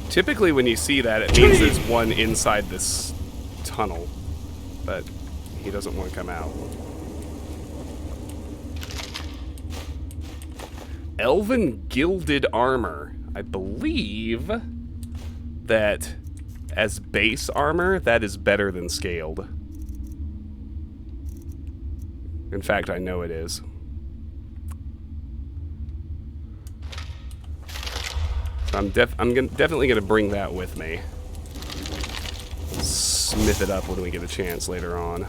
Typically when you see that, it means there's one inside this tunnel, but he doesn't want to come out. elven gilded armor. I believe that as base armor, that is better than scaled. In fact, I know it is. So I'm definitely gonna bring that with me. Smith it up when we get a chance later on.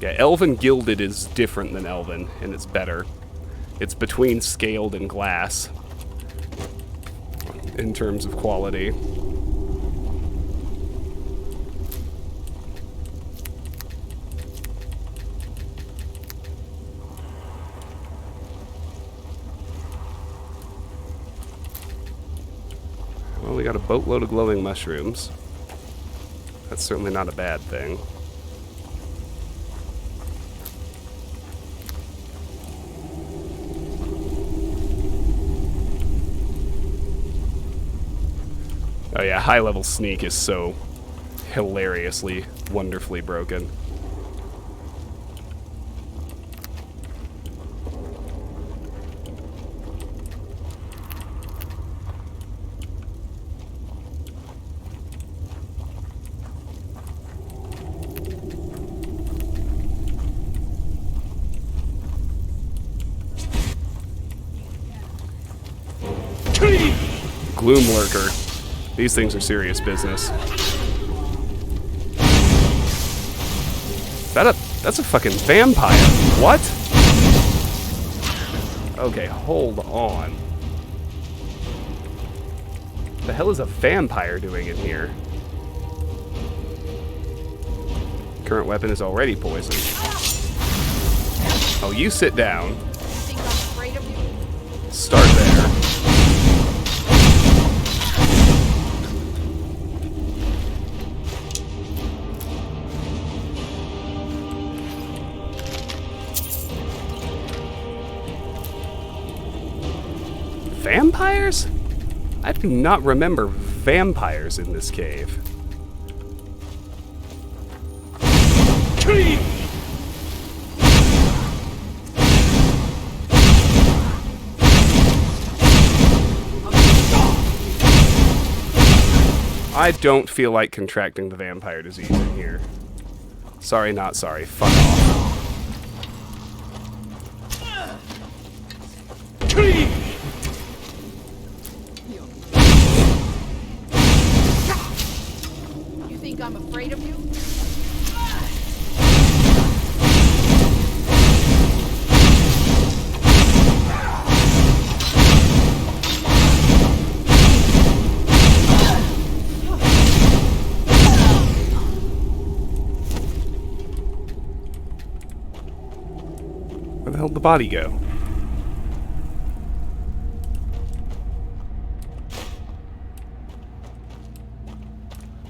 Yeah, elven gilded is different than elven, and it's better. It's between scaled and glass in terms of quality. Well, we got a boatload of glowing mushrooms. That's certainly not a bad thing. Oh yeah, high-level sneak is so hilariously, wonderfully broken. Gloom Lurker. These things are serious business. That's a fucking vampire. What? Okay, hold on. The hell is a vampire doing in here? Current weapon is already poisoned. Oh, you sit down. Start there. Vampires? I do not remember vampires in this cave. I don't feel like contracting the vampire disease in here. Sorry, not sorry. Fuck off. You think I'm afraid of you? Where the hell did the body go?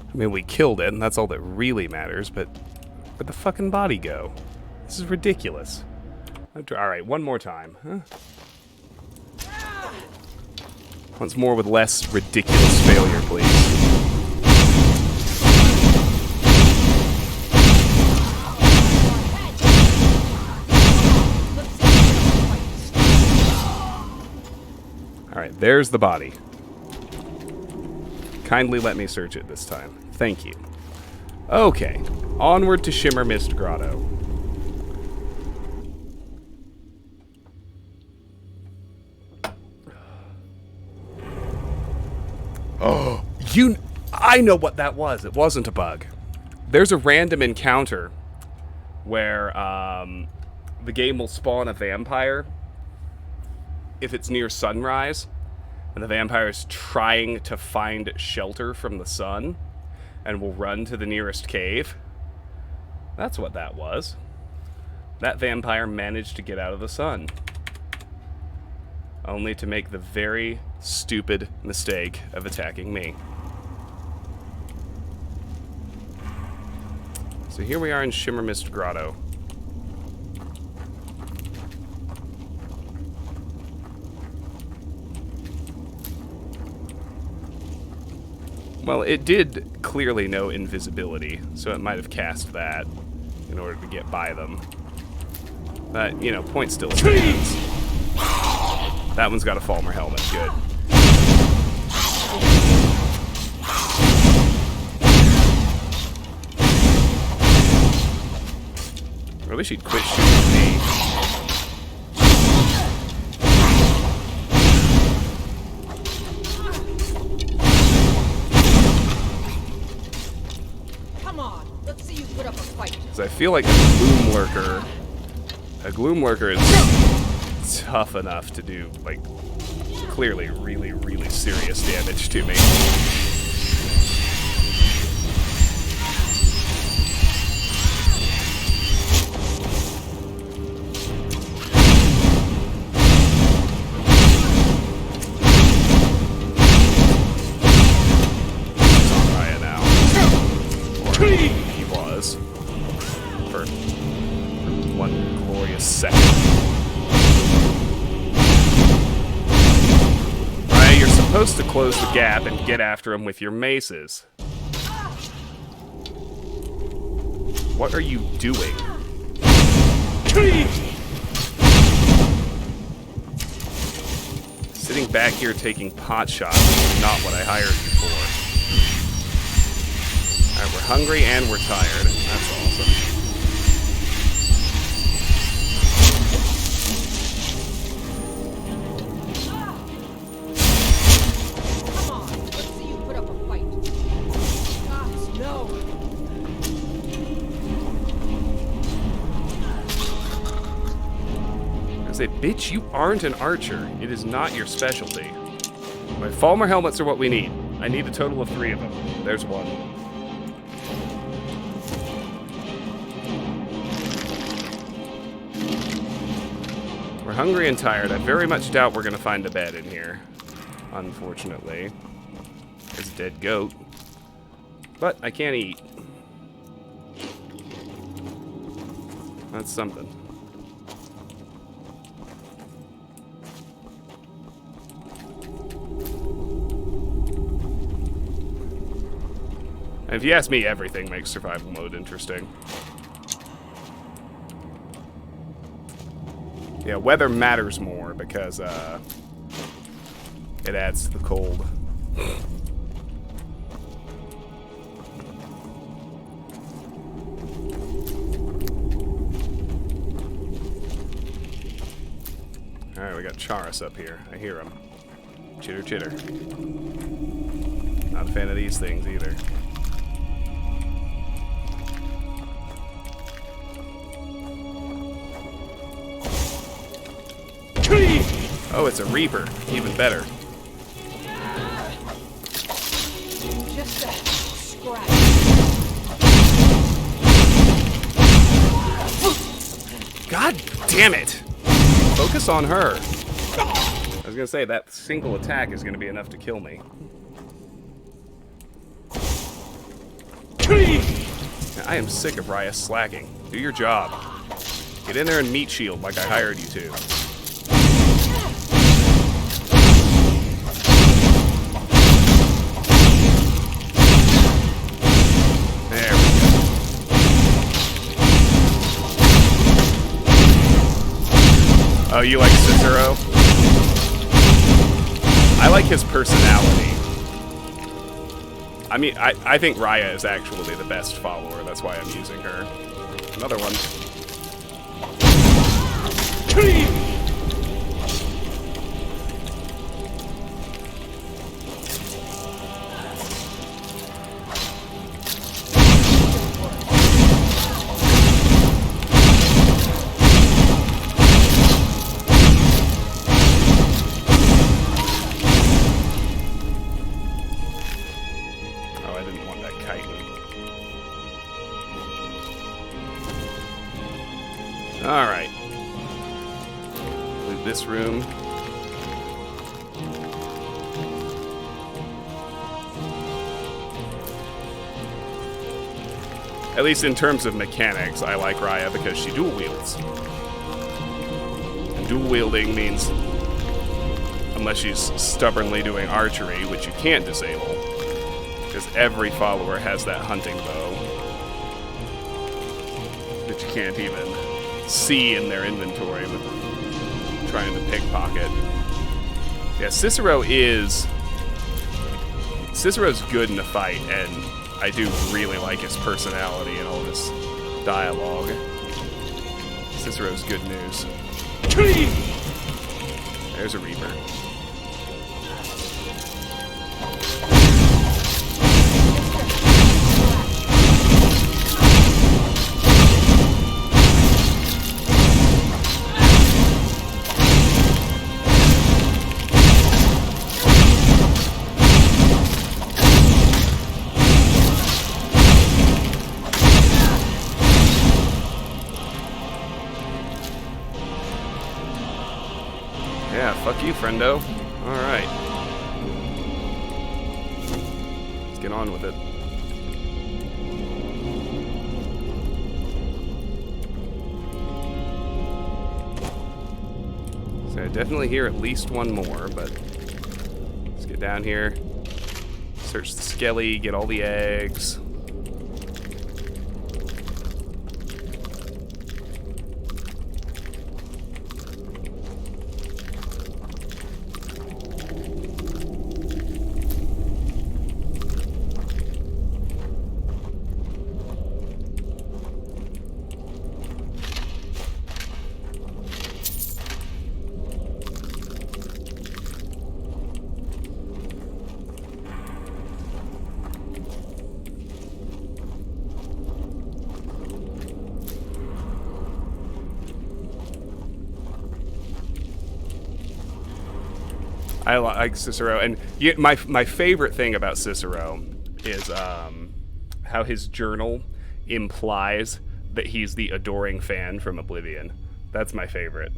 I mean, we killed it, and that's all that really matters, but where'd the fucking body go? This is ridiculous. Alright, one more time. Huh? Once more with less ridiculous failure, please. Alright, there's the body. Kindly let me search it this time. Thank you. Okay, onward to Shimmer Mist Grotto. Oh, I know what that was. It wasn't a bug. There's a random encounter where the game will spawn a vampire if it's near sunrise, and the vampire is trying to find shelter from the sun and will run to the nearest cave. That's what that was. That vampire managed to get out of the sun, only to make the very stupid mistake of attacking me. So here we are in Shimmer Mist Grotto. Well, it did clearly know invisibility, so it might have cast that in order to get by them. But, you know, point still stands. That one's got a Falmer helmet. Good. I wish he'd quit shooting me. Come on, let's see you put up a fight. Because I feel like a Gloom Lurker is tough enough to do, like, clearly really, really serious damage to me. He was. For one glorious second. Right, you're supposed to close the gap and get after him with your maces. What are you doing? Sitting back here taking pot shots is not what I hired you for. Alright, we're hungry and we're tired. That's awesome. Come on, let's see you put up a fight. Guys, no. I say, bitch, you aren't an archer. It is not your specialty. My Falmer helmets are what we need. I need a total of 3 of them. There's one. We're hungry and tired. I very much doubt we're going to find a bed in here. Unfortunately. There's a dead goat. But I can't eat. That's something. And if you ask me, everything makes survival mode interesting. Yeah, weather matters more because it adds to the cold. Alright, we got Charis up here. I hear him. Chitter chitter. Not a fan of these things either. Oh, it's a Reaper. Even better. Just a scratch. God damn it! Focus on her. I was gonna say, that single attack is gonna be enough to kill me. I am sick of Raya slacking. Do your job. Get in there and meat shield like I hired you to. Oh, you like Cicero? I like his personality. I mean, I think Raya is actually the best follower. That's why I'm using her. Another one. Alright. Loot this room. At least in terms of mechanics, I like Raya because she dual wields. And dual wielding means, unless she's stubbornly doing archery, which you can't disable, because every follower has that hunting bow that you can't even see in their inventory with trying to pickpocket. Yeah, Cicero's good in a fight, and I do really like his personality and all this dialogue. Cicero's good news. There's a Reaper. Yeah, fuck you, friendo. Alright. Let's get on with it. So I definitely hear at least one more, but let's get down here. Search the skelly, get all the eggs. I like Cicero, and my favorite thing about Cicero is how his journal implies that he's the adoring fan from Oblivion. That's my favorite.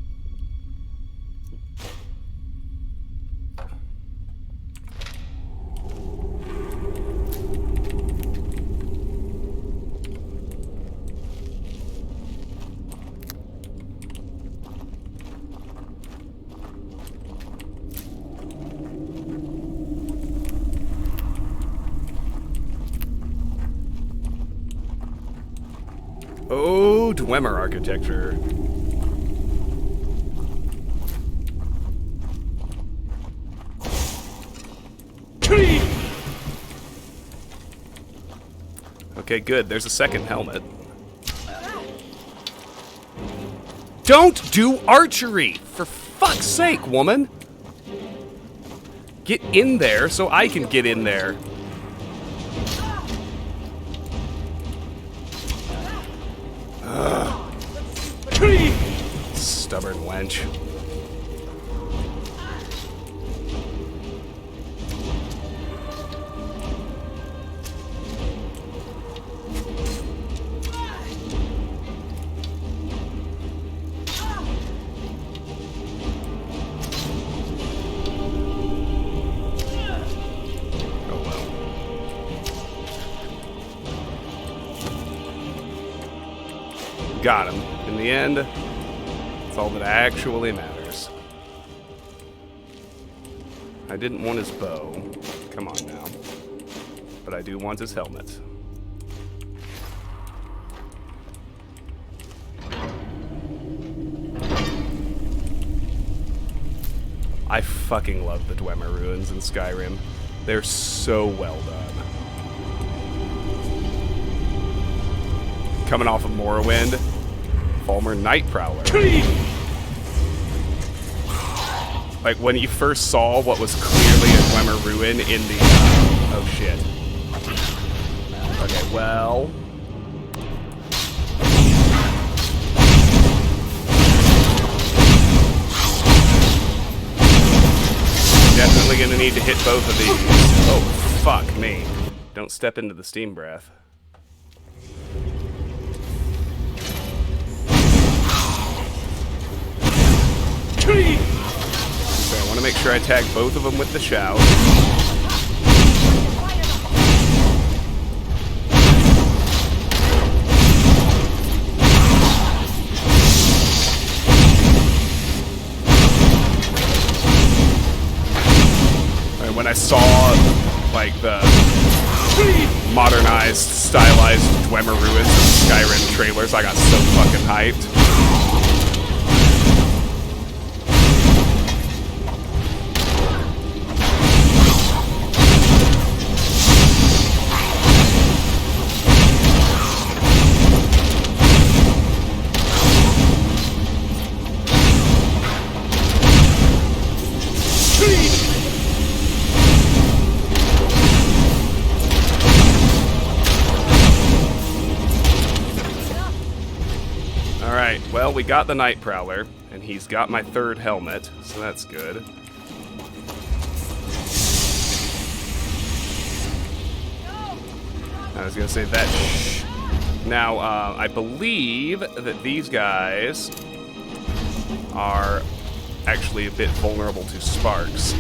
Oh, Dwemer architecture. Okay, good. There's a second helmet. Don't do archery! For fuck's sake, woman! Get in there so I can get in there. Stubborn wench. Oh well. Got him. In the end, that's all that actually matters. I didn't want his bow. Come on now. But I do want his helmet. I fucking love the Dwemer ruins in Skyrim. They're so well done. Coming off of Morrowind, Falmer Night Prowler. Like, when you first saw what was clearly a Dwemer ruin in the... oh, shit. Okay, well... Definitely gonna need to hit both of these. Oh, fuck me. Don't step into the steam breath. So I want to make sure I tag both of them with the shout. When I saw, like, the modernized, stylized Dwemer ruins of Skyrim trailers, I got so fucking hyped. Well, we got the Night Prowler, and he's got my 3rd helmet, so that's good. I was gonna say that. Now, I believe that these guys are actually a bit vulnerable to sparks.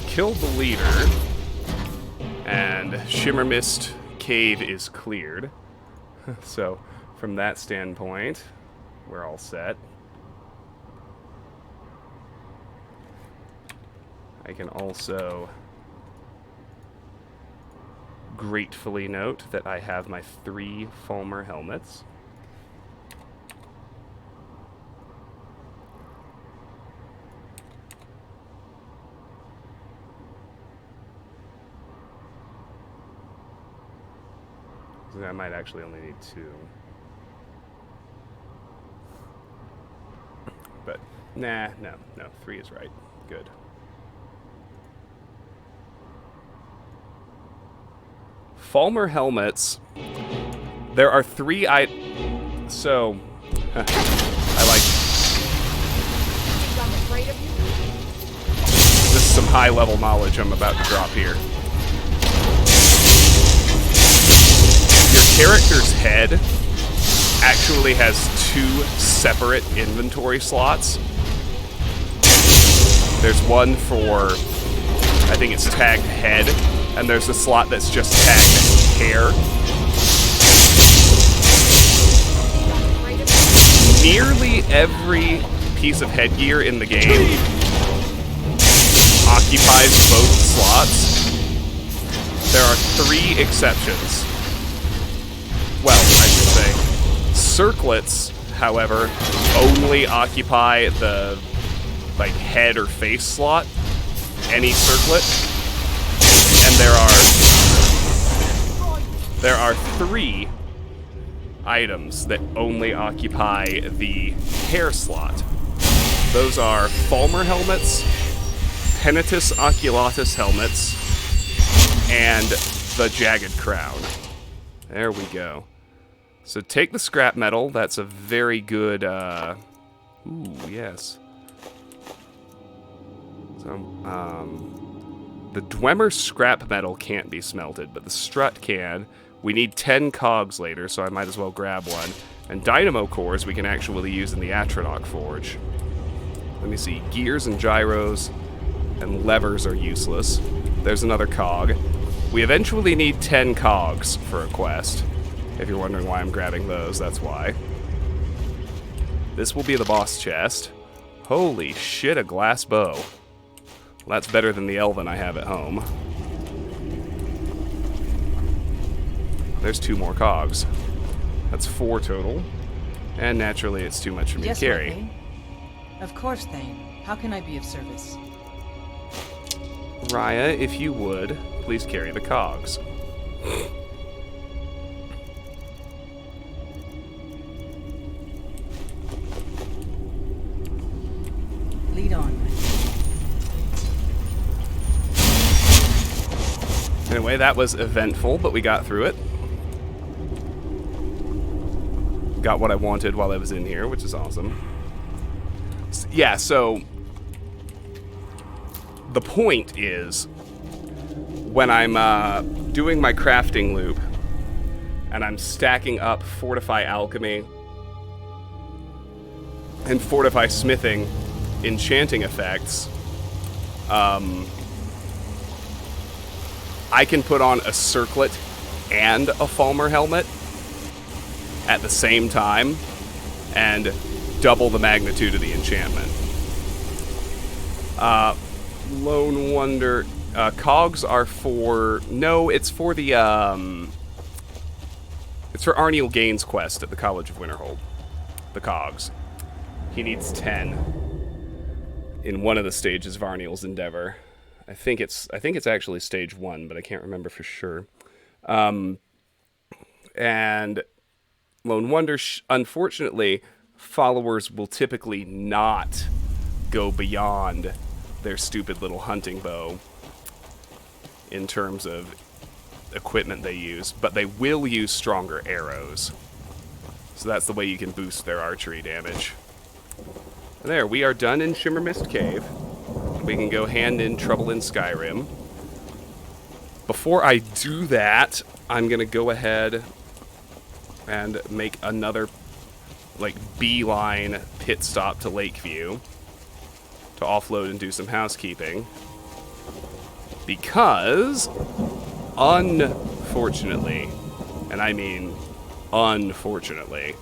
Killed the leader, and Shimmer Mist Cave is cleared. So, from that standpoint, we're all set. I can also gratefully note that I have my 3 Fulmer helmets. I might actually only need 2. But, nah, no, 3 is right. Good. Fulmer helmets. There are 3 So, I like... I'm afraid of you. This is some high-level knowledge I'm about to drop here. Your character's head actually has 2 separate inventory slots. There's one for, I think it's tagged head, and there's a slot that's just tagged hair. Nearly every piece of headgear in the game occupies both slots. There are 3 exceptions. Well, I should say. Circlets, however, only occupy the, like, head or face slot. Any circlet. And there are 3 items that only occupy the hair slot. Those are Fulmer helmets, Penitus Oculatus helmets, and the Jagged Crown. There we go. So take the scrap metal. That's a very good, ooh, yes. So, the Dwemer scrap metal can't be smelted, but the strut can. We need 10 cogs later, so I might as well grab one. And dynamo cores we can actually use in the Atronach forge. Let me see. Gears and gyros and levers are useless. There's another cog. We eventually need 10 cogs for a quest. If you're wondering why I'm grabbing those, that's why. This will be the boss chest. Holy shit, a glass bow. Well, that's better than the elven I have at home. There's 2 more cogs. That's 4 total. And naturally, it's too much for me to carry. Thane. Of course, Thane. How can I be of service? Raya, if you would, please carry the cogs. Lead on. Anyway, that was eventful, but we got through it. Got what I wanted while I was in here, which is awesome. Yeah, so the point is, when I'm doing my crafting loop, and I'm stacking up Fortify Alchemy and Fortify Smithing enchanting effects, I can put on a circlet and a Fulmer helmet at the same time and double the magnitude of the enchantment. Lone Wonder, cogs are for, no, it's for the, it's for Arniel Gaines' quest at the College of Winterhold. The cogs. He needs 10 in one of the stages of Arniel's endeavor. I think it's actually stage 1, but I can't remember for sure. And Lone Wonder, unfortunately, followers will typically not go beyond their stupid little hunting bow in terms of equipment they use, but they will use stronger arrows. So that's the way you can boost their archery damage. And there, we are done in Shimmer Mist Cave. We can go hand in Trouble in Skyrim. Before I do that, I'm gonna go ahead and make another, like, beeline pit stop to Lakeview to offload and do some housekeeping. Because, unfortunately, and I mean unfortunately,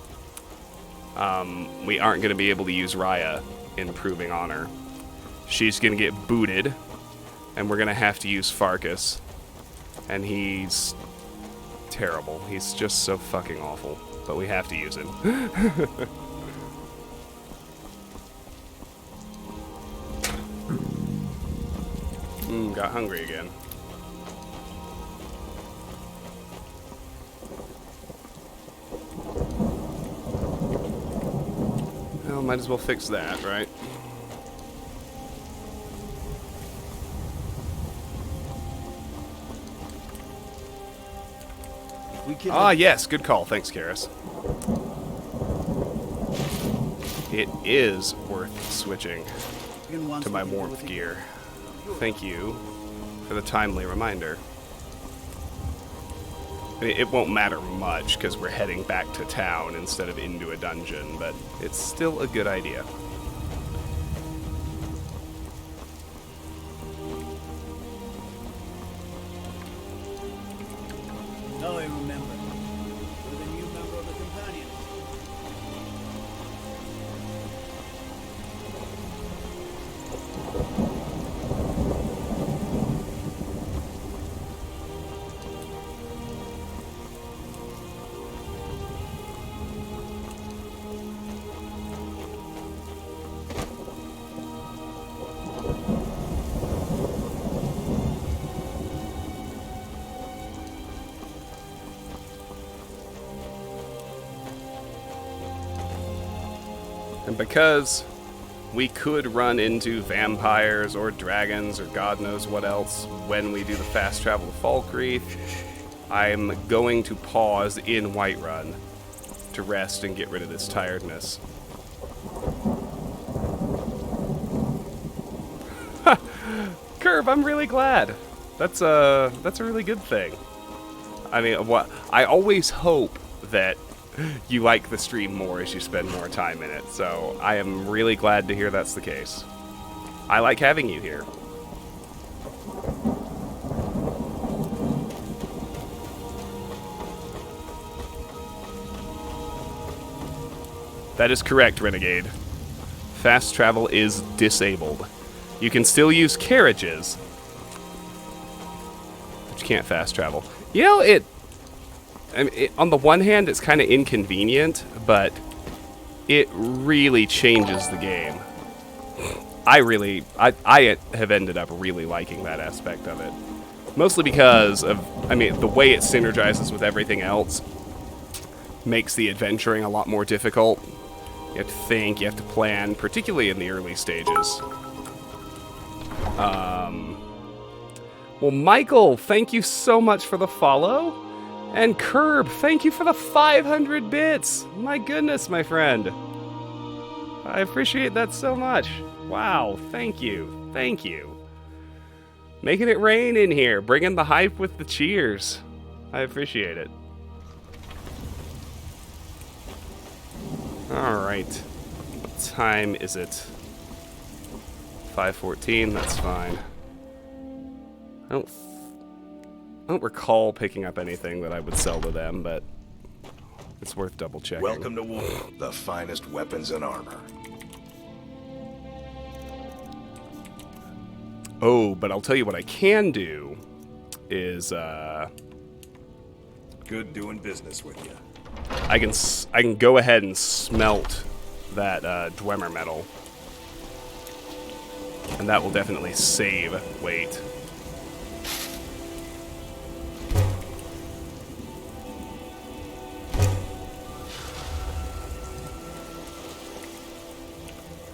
we aren't going to be able to use Raya in Proving Honor. She's going to get booted, and we're going to have to use Farkas. And he's terrible. He's just so fucking awful. But we have to use him. Got hungry again. Well, might as well fix that, right? Ah, yes, good call. Thanks, Karis. It is worth switching to my warmth gear. Thank you for the timely reminder. I mean, it won't matter much because we're heading back to town instead of into a dungeon, but it's still a good idea. Now I remember. You're the new member of the companion. And because we could run into vampires or dragons or God knows what else when we do the fast travel to Falkreath, I'm going to pause in Whiterun to rest and get rid of this tiredness. Curb, I'm really glad. That's a really good thing. I mean, I always hope that you like the stream more as you spend more time in it, so I am really glad to hear that's the case. I like having you here. That is correct, Renegade. Fast travel is disabled. You can still use carriages, but you can't fast travel. You know, I mean, on the one hand, it's kind of inconvenient, but it really changes the game. I have ended up really liking that aspect of it. Mostly because of, I mean, the way it synergizes with everything else makes the adventuring a lot more difficult. You have to think, you have to plan, particularly in the early stages. Well, Michael, thank you so much for the follow. And Curb, thank you for the 500 bits. My goodness, my friend. I appreciate that so much. Wow, thank you. Thank you. Making it rain in here, bringing the hype with the cheers. I appreciate it. Alright. What time is it? 5:14, that's fine. I don't recall picking up anything that I would sell to them, but it's worth double checking. Welcome to war, the finest weapons and armor. Oh, but I'll tell you what I can do is good doing business with you. I can go ahead and smelt that Dwemer metal. And that will definitely save weight.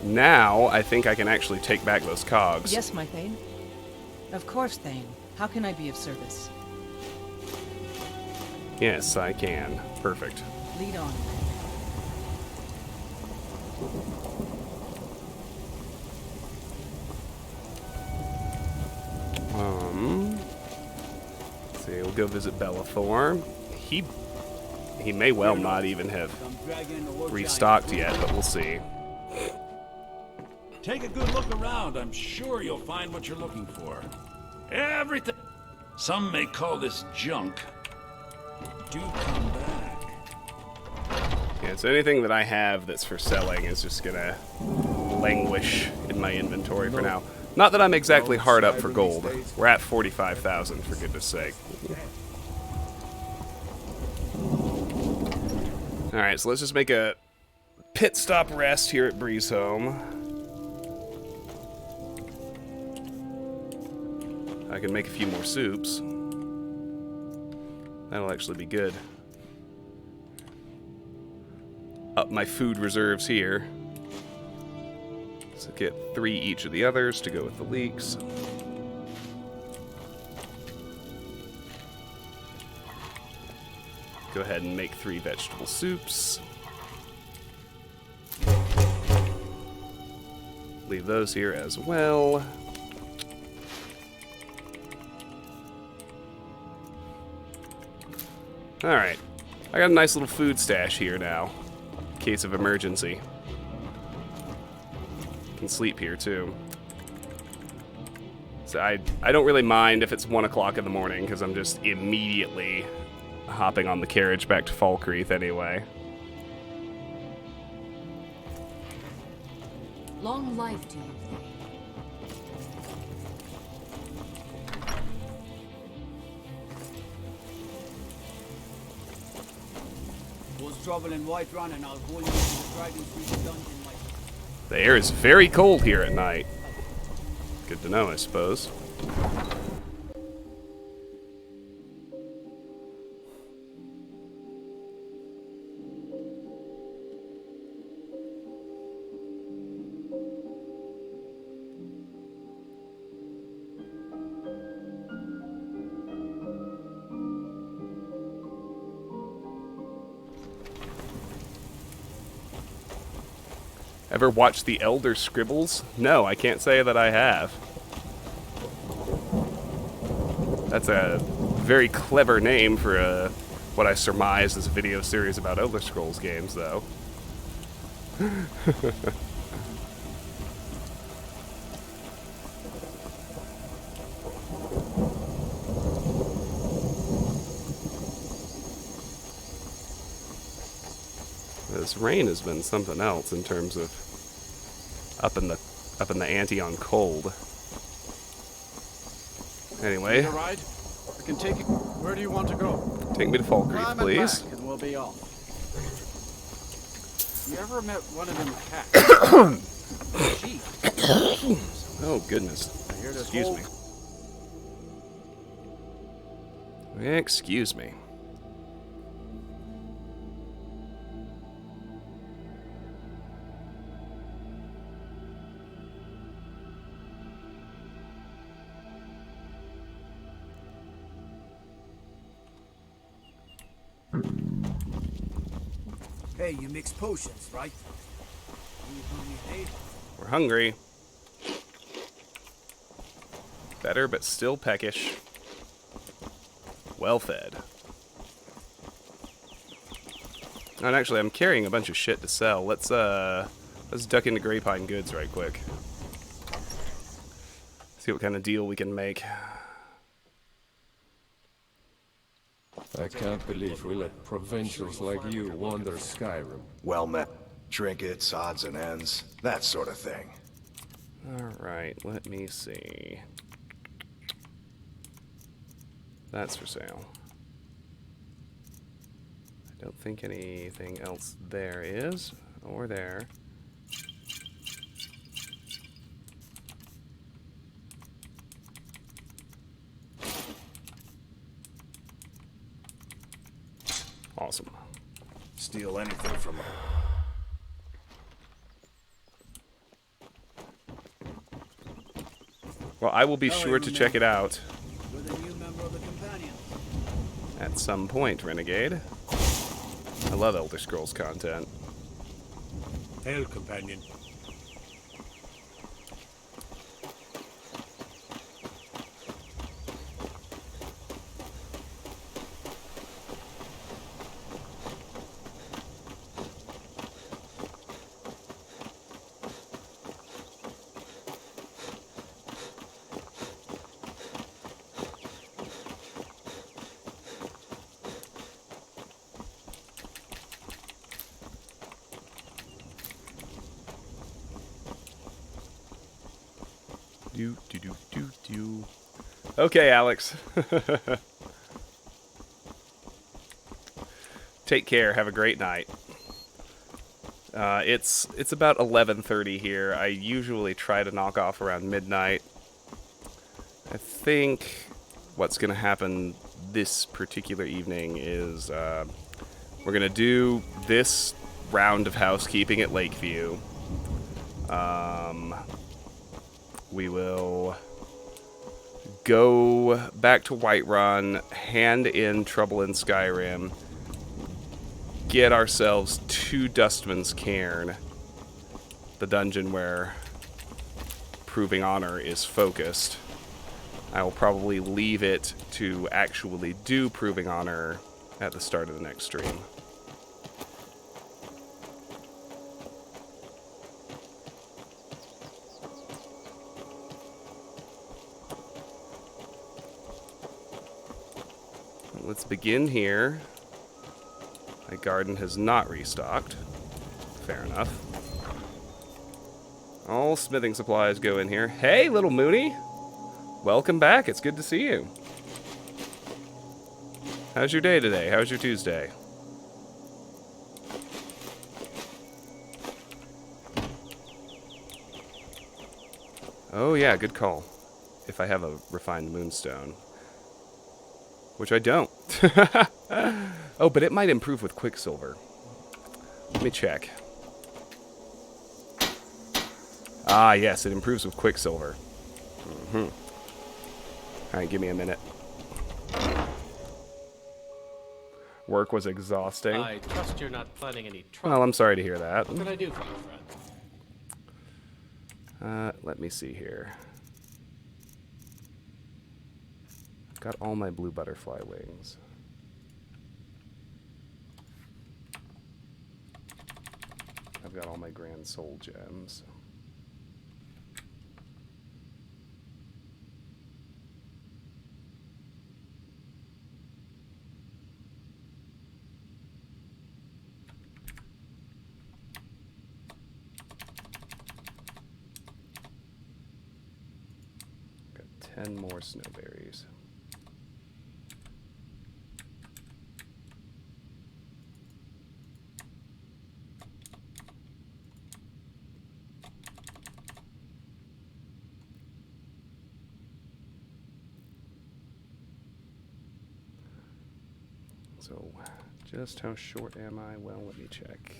Now, I think I can actually take back those cogs. Yes, my Thane. Of course, Thane. How can I be of service? Yes, I can. Perfect. Lead on. Let's see, we'll go visit Bellathor. He may well not even have restocked yet, but we'll see. Take a good look around. I'm sure you'll find what you're looking for. Everything. Some may call this junk. Do come back. Yeah, so anything that I have that's for selling is just gonna languish in my inventory for now. Not that I'm exactly hard up for gold. We're at 45,000, for goodness sake. Alright, so let's just make a pit stop rest here at Breeze Home. I can make a few more soups. That'll actually be good. Up my food reserves here. So get 3 each of the others to go with the leeks. Go ahead and make 3 vegetable soups. Leave those here as well. Alright. I got a nice little food stash here now. In case of emergency. Can sleep here too. So I don't really mind if it's 1 o'clock in the morning, because I'm just immediately hopping on the carriage back to Falkreath anyway. Long life to you, Thane. Was trouble in Whiterun, and I'll hold you to the Dragon's Reach dungeon, my... The air is very cold here at night. Good to know, I suppose. Ever watched The Elder Scribbles? No, I can't say that I have. That's a very clever name for what I surmise is a video series about Elder Scrolls games, though. This rain has been something else in terms of up in the ante on cold. Anyway, Need a ride? I can take you. Where do you want to go? Take me to Falkreath, please. Back and we'll be off. You ever met one of them cats? Jeez. Oh goodness. Excuse me. Excuse me. Hey, you mix potions, right? You hungry, Dave? We're hungry. Better, but still peckish. Well fed. And actually, I'm carrying a bunch of shit to sell. Let's duck into Grapevine Goods right quick. See what kind of deal we can make. I can't believe we let provincials like you wander Skyrim. Well met. Trinkets, odds and ends, that sort of thing. Alright, let me see. That's for sale. I don't think anything else there is, or there. Awesome. Steal anything from her. Well, I will be sure to check it out. You're the new member of the companion. At some point, Renegade. I love Elder Scrolls content. Hail, companion. Okay, Alex. Take care. Have a great night. It's about 11:30 here. I usually try to knock off around midnight. I think what's going to happen this particular evening is we're going to do this round of housekeeping at Lakeview. We will go back to Whiterun, hand in Trouble in Skyrim, get ourselves to Dustman's Cairn, the dungeon where Proving Honor is focused. I will probably leave it to actually do Proving Honor at the start of the next stream. Let's begin here. My garden has not restocked. Fair enough. All smithing supplies go in here. Hey, little Mooney! Welcome back. It's good to see you. How's your day today? How's your Tuesday? Oh yeah, good call. If I have a refined moonstone. Which I don't. Oh, but it might improve with Quicksilver. Let me check. Ah, yes, it improves with Quicksilver. Alright, give me a minute. Work was exhausting. I trust you're not planning any trouble. Well, I'm sorry to hear that. What can I do for you, friend? Let me see here. Got all my blue butterfly wings. I've got all my grand soul gems. Got 10 more snowberries. So, just how short am I? Well, let me check.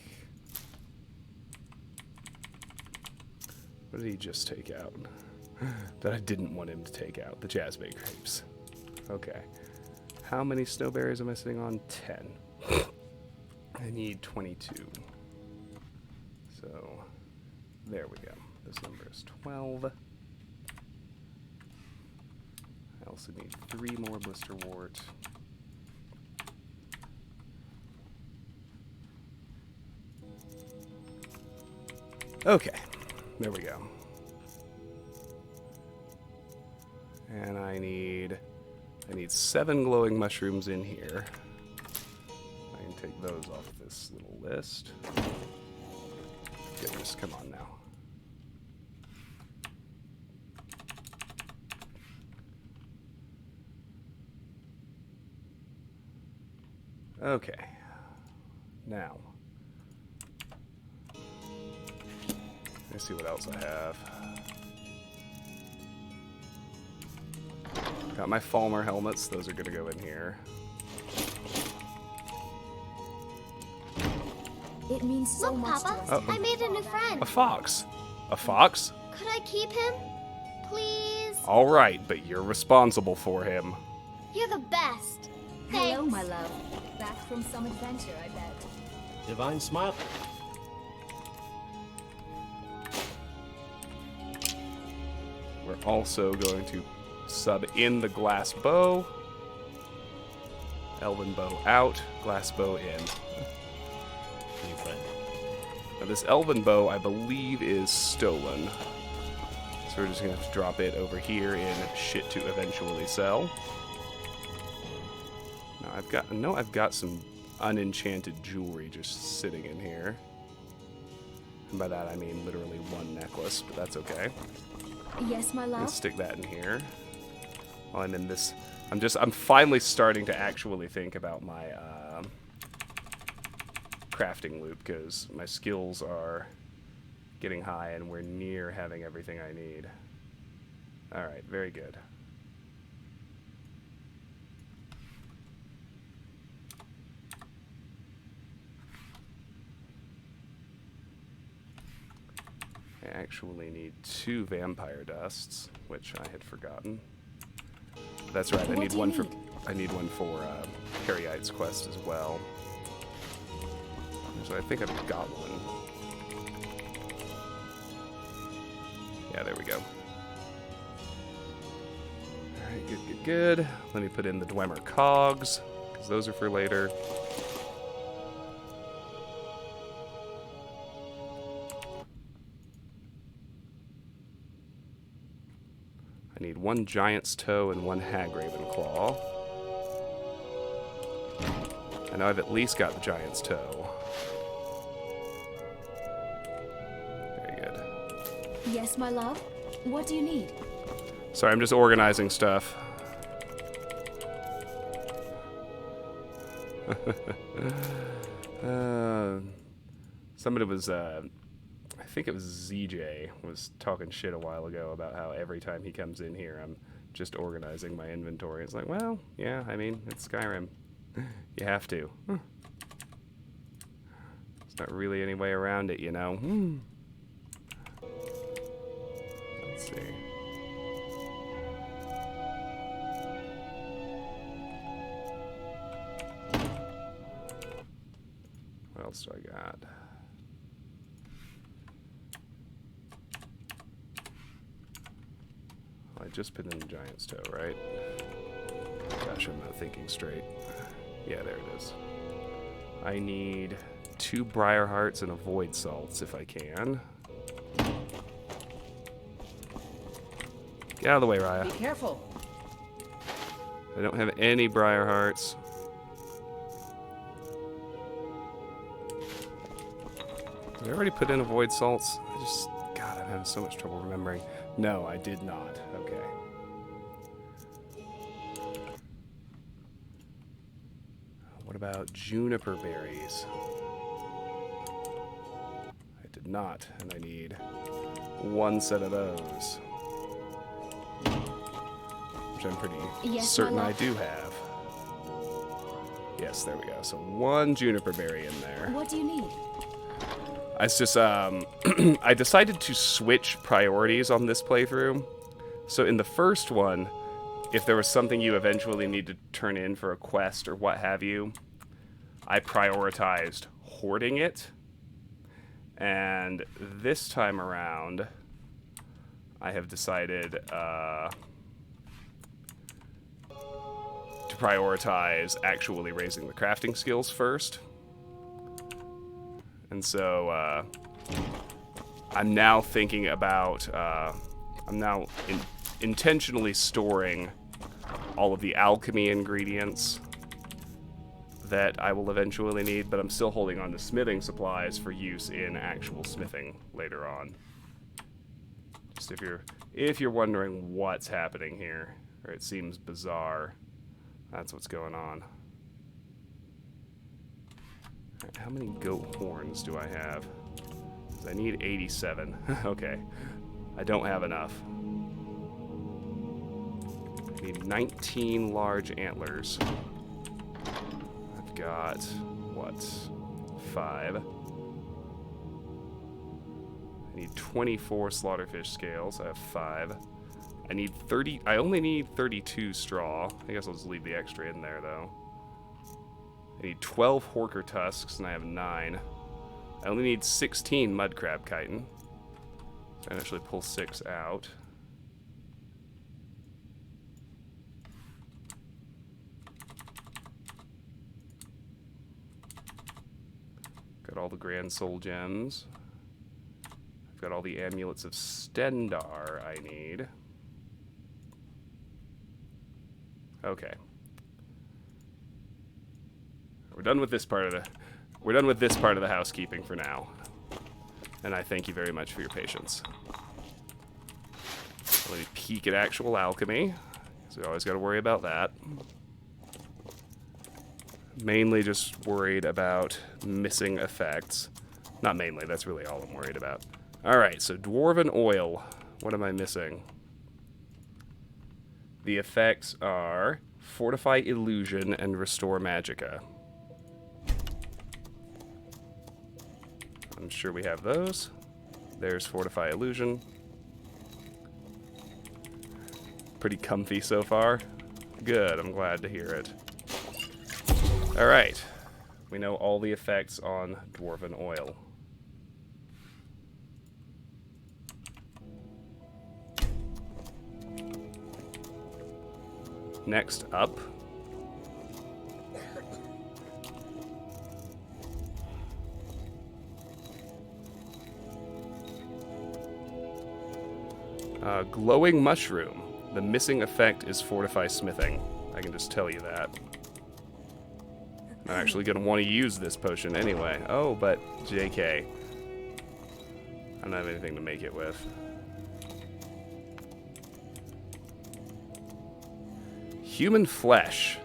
What did he just take out? That I didn't want him to take out. The Jazzbay grapes. Okay. How many snowberries am I sitting on? 10. I need 22. So, there we go. This number is 12. I also need 3 more blisterwort. Okay, there we go. And I need 7 glowing mushrooms in here. I can take those off this little list. Goodness, come on now. Okay. Now. Let's see what else I have. Got my Falmer helmets. Those are going to go in here. It means so much to us. I made a new friend. A fox. A fox? Could I keep him? Please? All right, but you're responsible for him. You're the best. Hello, my love. Back from some adventure, I bet. Divine smile. We're also going to sub in the glass bow. Elven bow out, glass bow in. New friend. Now this elven bow, I believe, is stolen. So we're just going to have to drop it over here in shit to eventually sell. Now I've got some unenchanted jewelry just sitting in here. And by that I mean literally one necklace, but that's okay. Yes, my love. Let's stick that in here. While I'm in this, I'm finally starting to actually think about my crafting loop, because my skills are getting high and we're near having everything I need. Alright, very good. I actually need 2 vampire dusts, which I had forgotten. That's right, I need one for Perryeite's quest as well. So I think I've got one. Yeah, there we go. Alright, good. Let me put in the Dwemer cogs, because those are for later. I need 1 giant's toe and 1 hagraven claw. I know I've at least got the giant's toe. Very good. Yes, my love. What do you need? Sorry, I'm just organizing stuff. Somebody was, I think it was ZJ, was talking shit a while ago about how every time he comes in here, I'm just organizing my inventory. It's like, well, yeah, I mean, it's Skyrim. You have to. There's not really any way around it, you know? Let's see. What else do I got? I just put in the giant's toe, right? Gosh, I'm not thinking straight. Yeah, there it is. I need 2 briar hearts and a void salts if I can. Get out of the way, Raya. Be careful. I don't have any briar hearts. Did I already put in a void salts? God, I'm having so much trouble remembering. No, I did not. Okay. What about juniper berries? I did not, and I need 1 set of those. Which I'm pretty certain I do have. Yes, there we go. So 1 juniper berry in there. What do you need? It's just, I decided to switch priorities on this playthrough. So in the first one, if there was something you eventually need to turn in for a quest or what have you, I prioritized hoarding it. And this time around, I have decided to prioritize actually raising the crafting skills first. And so, I'm now thinking about, I'm now intentionally storing all of the alchemy ingredients that I will eventually need, but I'm still holding on to smithing supplies for use in actual smithing later on. Just if you're wondering what's happening here, or it seems bizarre, that's what's going on. Right, how many goat horns do I have? 'Cause I need 87. Okay. I don't have enough. I need 19 large antlers. I've got, what, 5? I need 24 slaughterfish scales. I have 5. I need 30. I only need 32 straw. I guess I'll just leave the extra in there, though. I need 12 horker tusks, and I have 9. I only need 16 mud crab chitin. So I can actually pull 6 out. Got all the grand soul gems. I've got all the amulets of Stendar I need. Okay. We're done with this part of the housekeeping for now. And I thank you very much for your patience. Let me peek at actual alchemy. So we always got to worry about that. Mainly just worried about missing effects. Not mainly, that's really all I'm worried about. Alright, so Dwarven Oil. What am I missing? The effects are Fortify Illusion and Restore Magicka. I'm sure we have those. There's Fortify Illusion. Pretty comfy so far. Good, I'm glad to hear it. Alright. We know all the effects on Dwarven Oil. Next up, glowing mushroom. The missing effect is Fortify Smithing. I can just tell you that. I'm actually going to want to use this potion anyway. Oh, but JK. I don't have anything to make it with. Human flesh.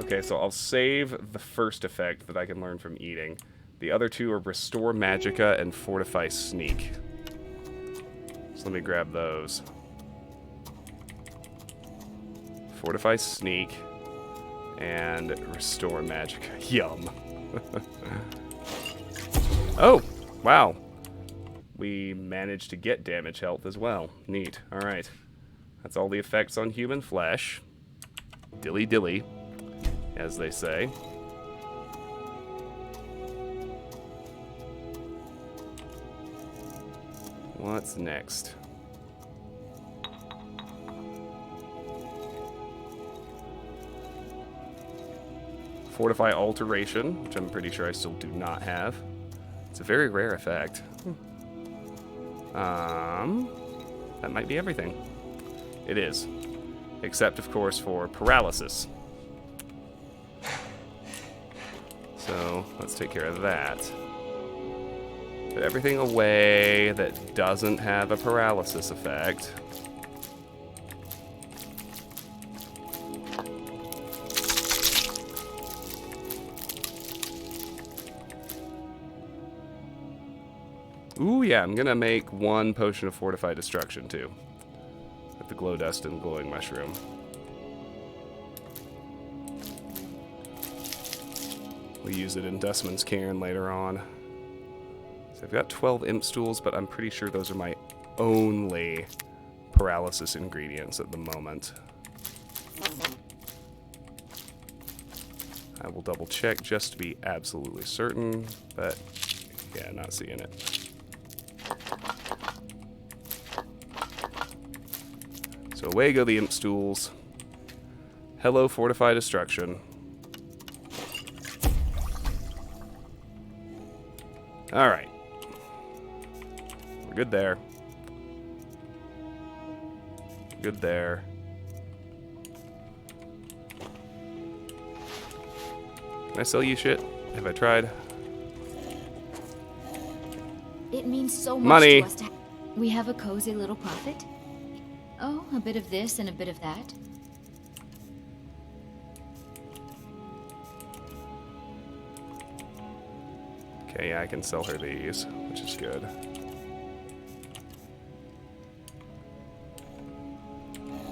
Okay, so I'll save the first effect that I can learn from eating. The other two are Restore Magicka and Fortify Sneak. So let me grab those. Fortify Sneak and Restore Magicka. Yum. Oh, wow. We managed to get damage health as well. Neat. Alright. That's all the effects on human flesh. Dilly dilly, as they say. What's next? Fortify Alteration, which I'm pretty sure I still do not have. It's a very rare effect. That might be everything. It is. Except, of course, for paralysis. So, let's take care of that. Put everything away that doesn't have a paralysis effect. Ooh, yeah, I'm gonna make 1 potion of Fortify Destruction, too. With the glow dust and glowing mushroom. We'll use it in Dustman's Cairn later on. So I've got 12 imp stools, but I'm pretty sure those are my only paralysis ingredients at the moment. I will double check just to be absolutely certain, but yeah, not seeing it. So away go the imp stools. Hello, Fortify Destruction. Alright. We're good there. Good there. Can I sell you shit? Have I tried? It means so much Money. to us to we have a cozy little profit. Oh, a bit of this and a bit of that. Okay, yeah, I can sell her these, which is good.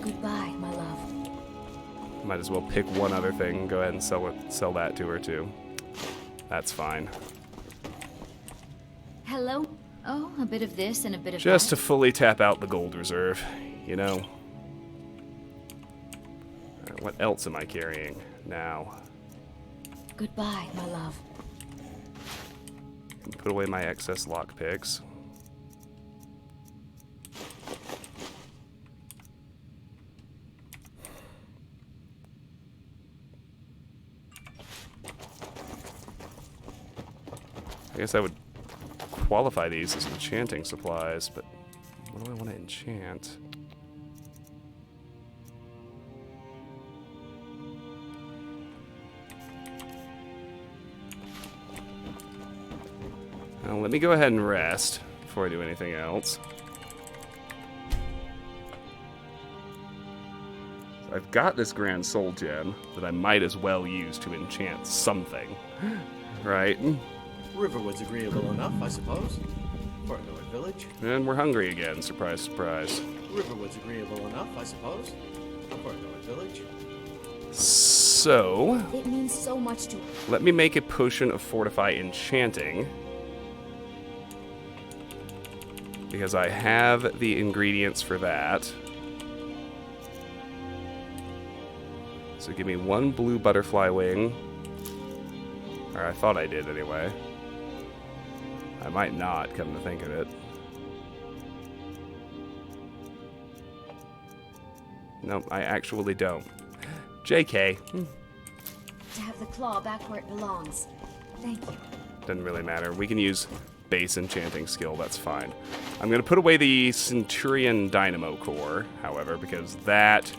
Goodbye, my love. Might as well pick one other thing and go ahead and sell that to her too. That's fine. Hello. Oh, a bit of this and a bit of Just to that. fully tap out the gold reserve, you know. Alright, what else am I carrying now? Goodbye, my love. Put away my excess lockpicks. I guess I would qualify these as enchanting supplies, but what do I want to enchant? Now, let me go ahead and rest before I do anything else. So I've got this Grand Soul Gem that I might as well use to enchant something, right? Riverwood's agreeable enough, I suppose. For a North village. And we're hungry again, surprise, surprise. Riverwood's agreeable enough, I suppose. For a North village. So, It means so much to... let me make a potion of Fortify Enchanting. Because I have the ingredients for that. So give me one blue butterfly wing. Or I thought I did anyway. I might not, come to think of it. No, I actually don't. JK. To have the claw back where it belongs. Thank you. Doesn't really matter. We can use base enchanting skill, that's fine. I'm going to put away the Centurion Dynamo Core, however, because that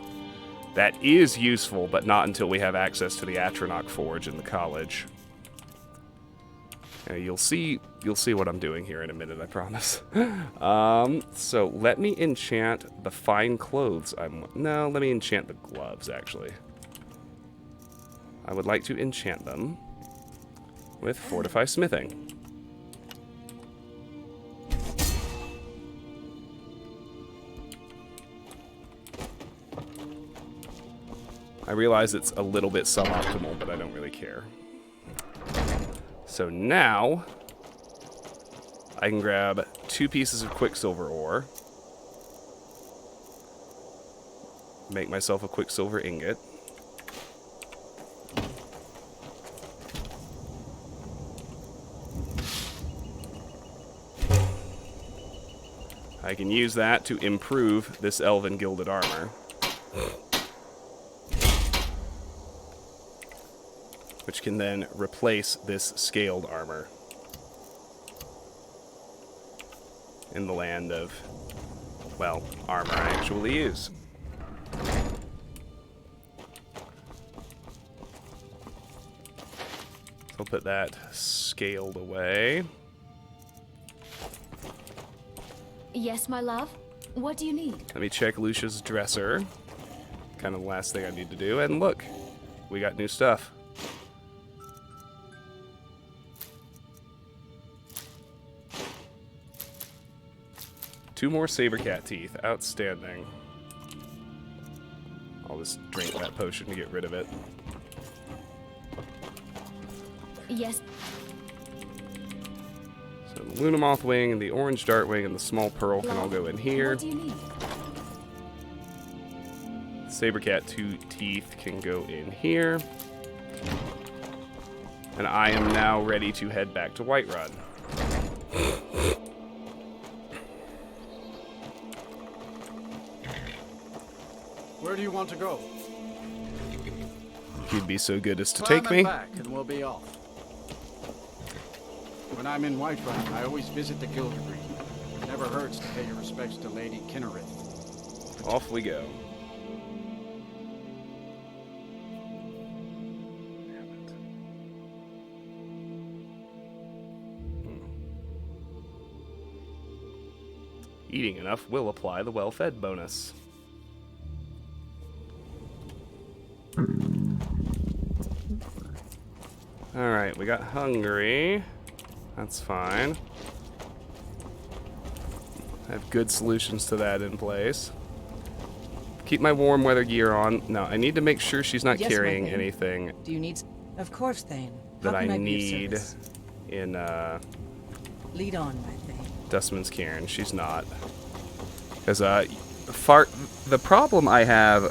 is useful, but not until we have access to the Atronach Forge in the college. You'll see what I'm doing here in a minute, I promise. So let me enchant the fine clothes. No, let me enchant the gloves, actually. I would like to enchant them with Fortify Smithing. I realize it's a little bit suboptimal, but I don't really care. So now, I can grab 2 pieces of Quicksilver ore, make myself a Quicksilver ingot, I can use that to improve this Elven Gilded Armor. Which can then replace this scaled armor in the land of, well, armor I actually use. So I'll put that scaled away. Yes, my love? What do you need? Let me check Lucia's dresser. Kind of the last thing I need to do. And look, we got new stuff. Two more saber cat teeth. Outstanding. I'll just drink that potion to get rid of it. Yes. So the Lunamoth wing and the orange dart wing and the small pearl can all go in here. What do you need? Saber cat teeth can go in here. And I am now ready to head back to Whiterun. Where do you want to go? You'd be so good as to Climb take me. back and we'll be off. When I'm in Whiterun, I always visit the Gilded Green. It never hurts to pay your respects to Lady Kinnereth. Off we go. Eating enough will apply the well-fed bonus. Alright, we got hungry. That's fine. I have good solutions to that in place. Keep my warm weather gear on. No, I need to make sure she's not Yes, carrying my Thane. anything Do you need... Of course, Thane. that How can I be of need service? in, Lead on, my Thane. Dustman's Cairn. She's not. Because the problem I have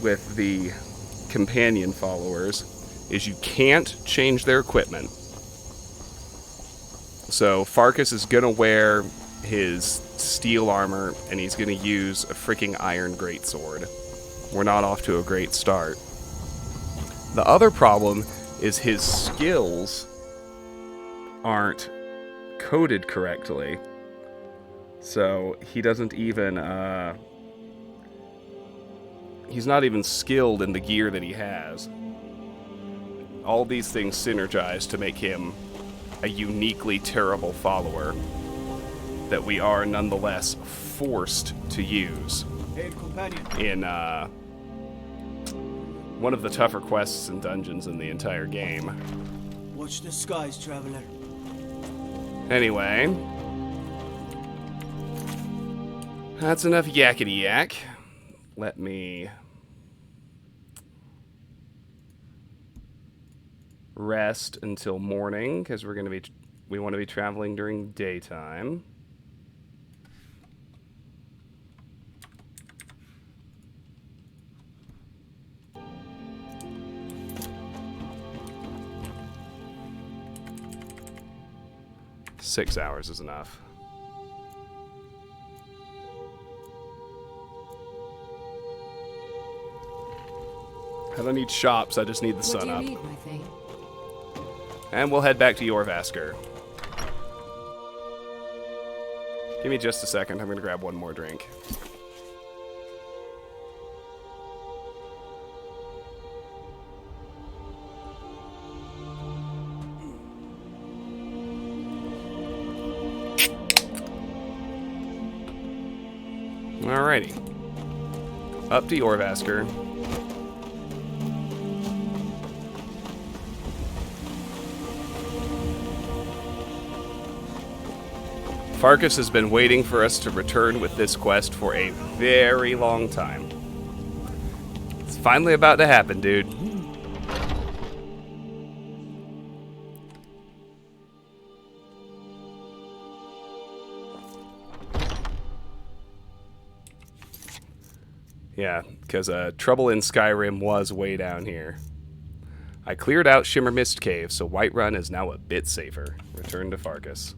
with the companion followers is you can't change their equipment. So Farkas is going to wear his steel armor, and he's going to use a freaking iron greatsword. We're not off to a great start. The other problem is his skills aren't coded correctly. So he doesn't even, he's not even skilled in the gear that he has. All these things synergize to make him a uniquely terrible follower that we are nonetheless forced to use in one of the tougher quests and dungeons in the entire game. Watch the skies, traveler. Anyway, that's enough yakety yak. Let me rest until morning, because we want to be traveling during daytime. Six hours is enough. I don't need shops, I just need the sun up. What do you need, my thing? And we'll head back to Jorvaskr. Give me just a second, I'm gonna grab one more drink. Alrighty. Up to Jorvaskr. Farkas has been waiting for us to return with this quest for a very long time. It's finally about to happen, dude. Yeah, because trouble in Skyrim was way down here. I cleared out Shimmer Mist Cave, so Whiterun is now a bit safer. Return to Farkas.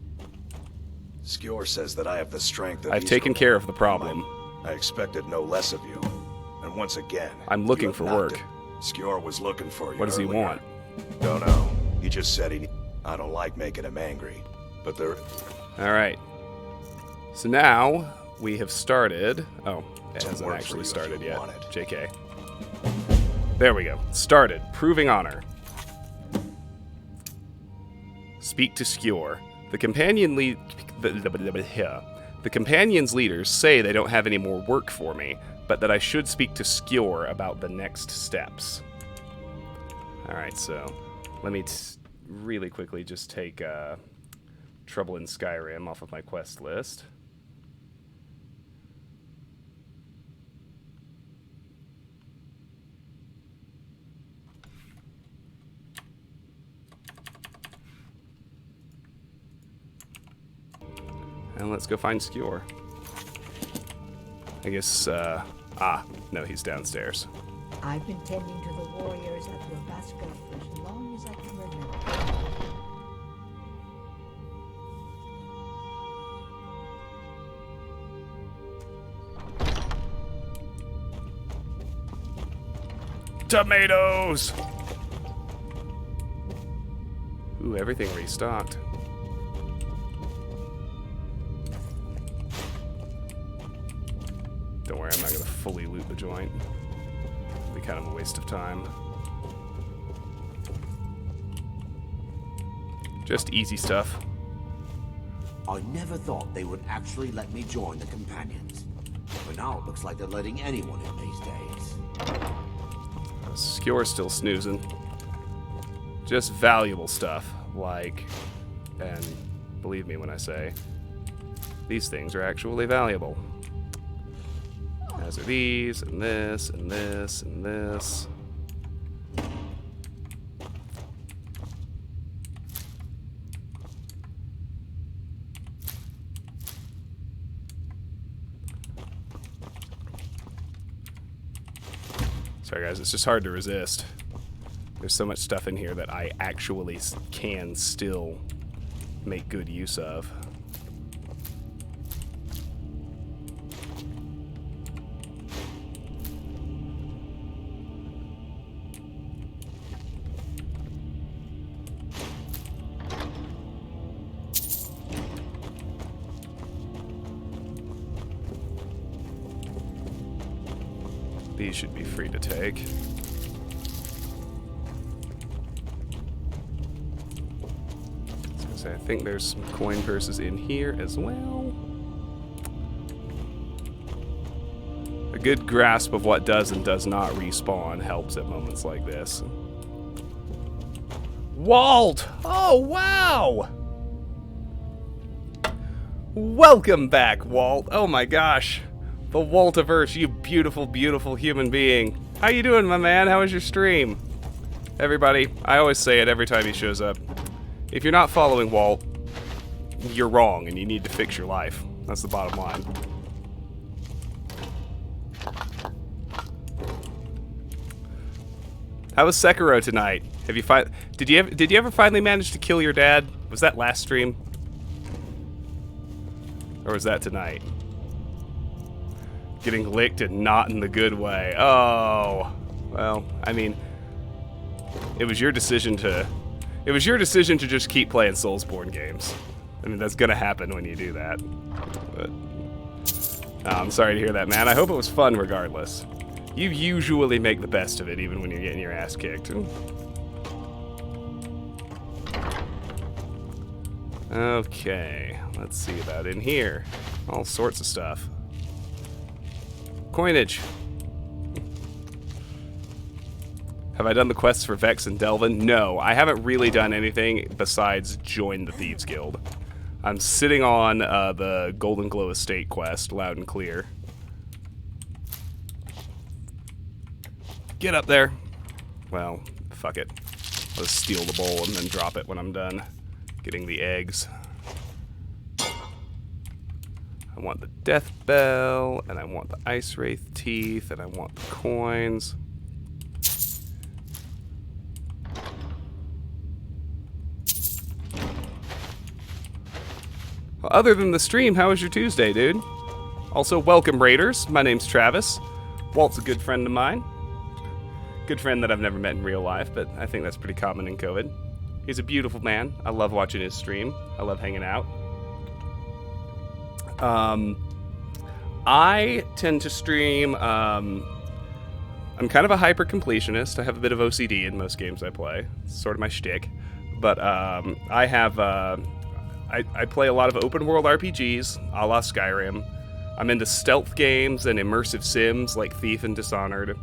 Skjor says that I have the strength of I've taken care of the problem. I expected no less of you. And once again, I'm looking for work. Skjor was looking for you. What does he earlier. want? Don't know. He just said I don't like making him angry. But there... Alright. So now, we have started... Oh, it hasn't actually started yet. JK. There we go. Started. Proving honor. Speak to Skjor. The companion lead... The companion's leaders say they don't have any more work for me, but that I should speak to Skjor about the next steps. Alright, so let me really quickly just take Trouble in Skyrim off of my quest list. And let's go find Skjor. I guess, no, he's downstairs. I've been tending to the warriors at Jorvaskr for as long as I can remember. Tomatoes! Ooh, everything restocked. Don't worry, I'm not going to fully loot the joint. It'll be kind of a waste of time. Just easy stuff. I never thought they would actually let me join the Companions. But now it looks like they're letting anyone in these days. Skjor's still snoozing. Just valuable stuff, like, and believe me when I say, these things are actually valuable. As are these, and this, and this, and this. Sorry guys, it's just hard to resist. There's so much stuff in here that I actually can still make good use of. These should be free to take. I think there's some coin purses in here as well. A good grasp of what does and does not respawn helps at moments like this. Walt! Oh, wow! Welcome back, Walt. Oh my gosh. The Waltiverse, you beautiful, beautiful human being. How you doing, my man? How was your stream? Everybody, I always say it every time he shows up. If you're not following Walt, you're wrong and you need to fix your life. That's the bottom line. How was Sekiro tonight? Have you did you ever finally manage to kill your dad? Was that last stream? Or was that tonight? Getting licked and not in the good way. Oh. Well, I mean, it was your decision to just keep playing Soulsborne games. I mean, that's gonna happen when you do that. But I'm sorry to hear that, man. I hope it was fun regardless. You usually make the best of it, even when you're getting your ass kicked. Okay, let's see about in here. All sorts of stuff. Coinage. Have I done the quests for Vex and Delvin? No, I haven't really done anything besides join the Thieves Guild. I'm sitting on the Golden Glow Estate quest, loud and clear. Get up there. Well, fuck it. Let's steal the bowl and then drop it when I'm done getting the eggs. I want the Death Bell, and I want the Ice Wraith Teeth, and I want the coins. Well, other than the stream, how was your Tuesday, dude? Also, welcome Raiders. My name's Travis. Walt's a good friend of mine. Good friend that I've never met in real life, but I think that's pretty common in COVID. He's a beautiful man. I love watching his stream. I love hanging out. I tend to stream, I'm kind of a hyper completionist. I have a bit of OCD in most games I play. It's sort of my shtick. But I have, I play a lot of open world RPGs, a la Skyrim. I'm into stealth games and immersive sims like Thief and Dishonored.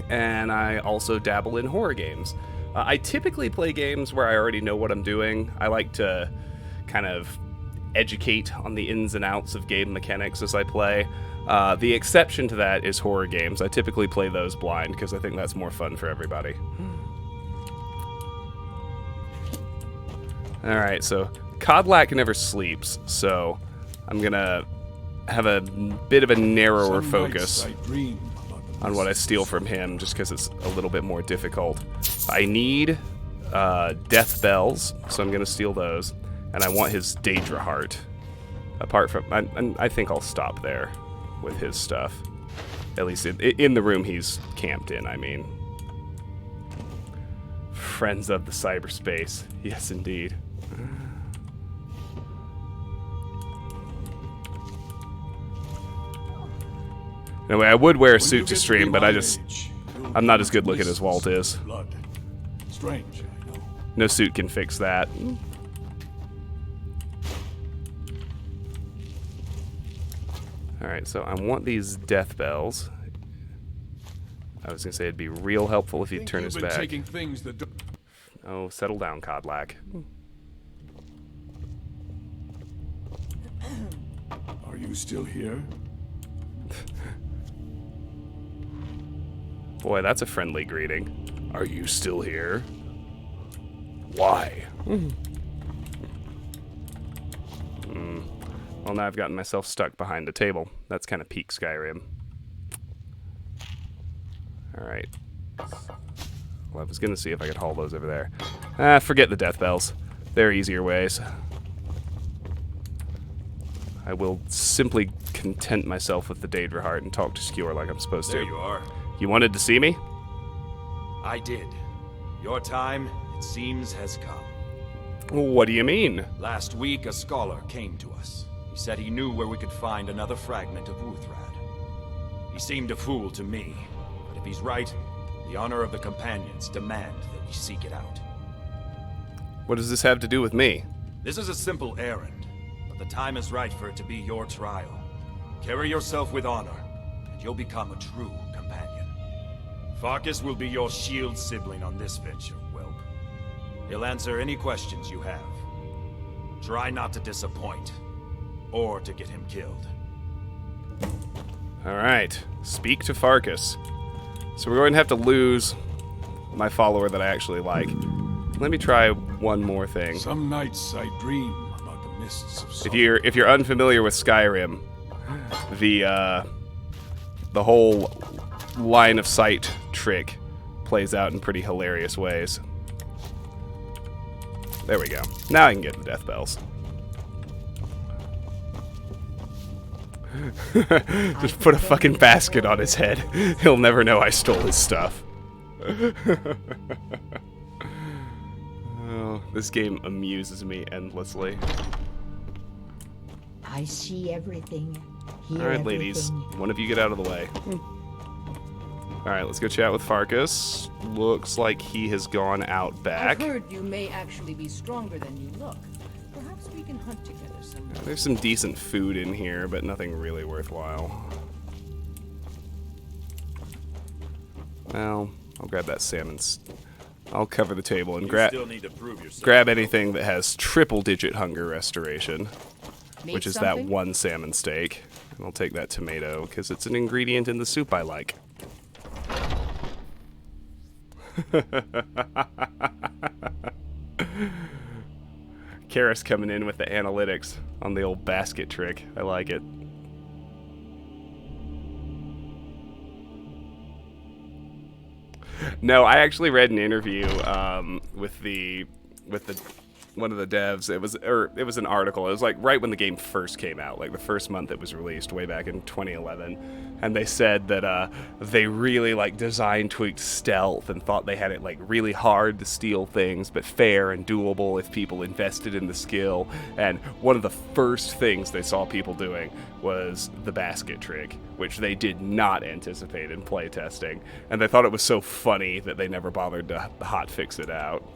And I also dabble in horror games. I typically play games where I already know what I'm doing. I like to kind of educate on the ins and outs of game mechanics as I play. The exception to that is horror games. I typically play those blind because I think that's more fun for everybody. Alright, so Codlack never sleeps, so I'm gonna have a bit of a narrower focus on what I steal from him, just because it's a little bit more difficult. I need Death Bells, so I'm gonna steal those. And I want his Daedra Heart. Apart from, I think I'll stop there with his stuff. At least in the room he's camped in, I mean. Friends of the cyberspace. Yes, indeed. Anyway, I would wear a suit to stream, but I'm not as good looking as Walt is. Strange, I know. No suit can fix that. Alright, so I want these Death Bells. I was gonna say it'd be real helpful if he'd turn his back. Taking things that Oh, settle down, Codlack. Are you still here? Boy, that's a friendly greeting. Are you still here? Why? Well, now I've gotten myself stuck behind a table. That's kind of peak Skyrim. Alright. Well, I was gonna see if I could haul those over there. Forget the death bells. There are easier ways. I will simply content myself with the Daedra heart and talk to Skewer like I'm supposed to. There you are. You wanted to see me? I did. Your time, it seems, has come. What do you mean? Last week, a scholar came to us. He said he knew where we could find another fragment of Wuthrad. He seemed a fool to me, but if he's right, the honor of the companions demand that we seek it out. What does this have to do with me? This is a simple errand, but the time is right for it to be your trial. Carry yourself with honor, and you'll become a true companion. Farkas will be your shield sibling on this venture, whelp. He'll answer any questions you have. Try not to disappoint, or to get him killed. Alright, speak to Farkas. So we're going to have to lose my follower that I actually like. Let me try one more thing. Some nights I dream about the mists of summer. If you're unfamiliar with Skyrim, the whole line of sight trick plays out in pretty hilarious ways. There we go. Now I can get the death bells. Just put a fucking basket on his head. He'll never know I stole his stuff. Oh, this game amuses me endlessly. I see everything. Hear Alright, ladies. everything. One of you get out of the way. Alright, let's go chat with Farkas. Looks like he has gone out back. I've heard you may actually be stronger than you look. Perhaps we can hunt together sometime. There's some decent food in here, but nothing really worthwhile. Well, I'll grab that salmon. I'll cover the table and grab anything that has triple-digit hunger restoration, which is that one salmon steak. And I'll take that tomato, because it's an ingredient in the soup I like. Karis coming in with the analytics on the old basket trick. I like it. No, I actually read an interview with one of the devs. It was an article. It was like right when the game first came out, like the first month it was released, way back in 2011. And they said that they really like design tweaked stealth and thought they had it like really hard to steal things, but fair and doable if people invested in the skill. And one of the first things they saw people doing was the basket trick, which they did not anticipate in playtesting. And they thought it was so funny that they never bothered to hotfix it out.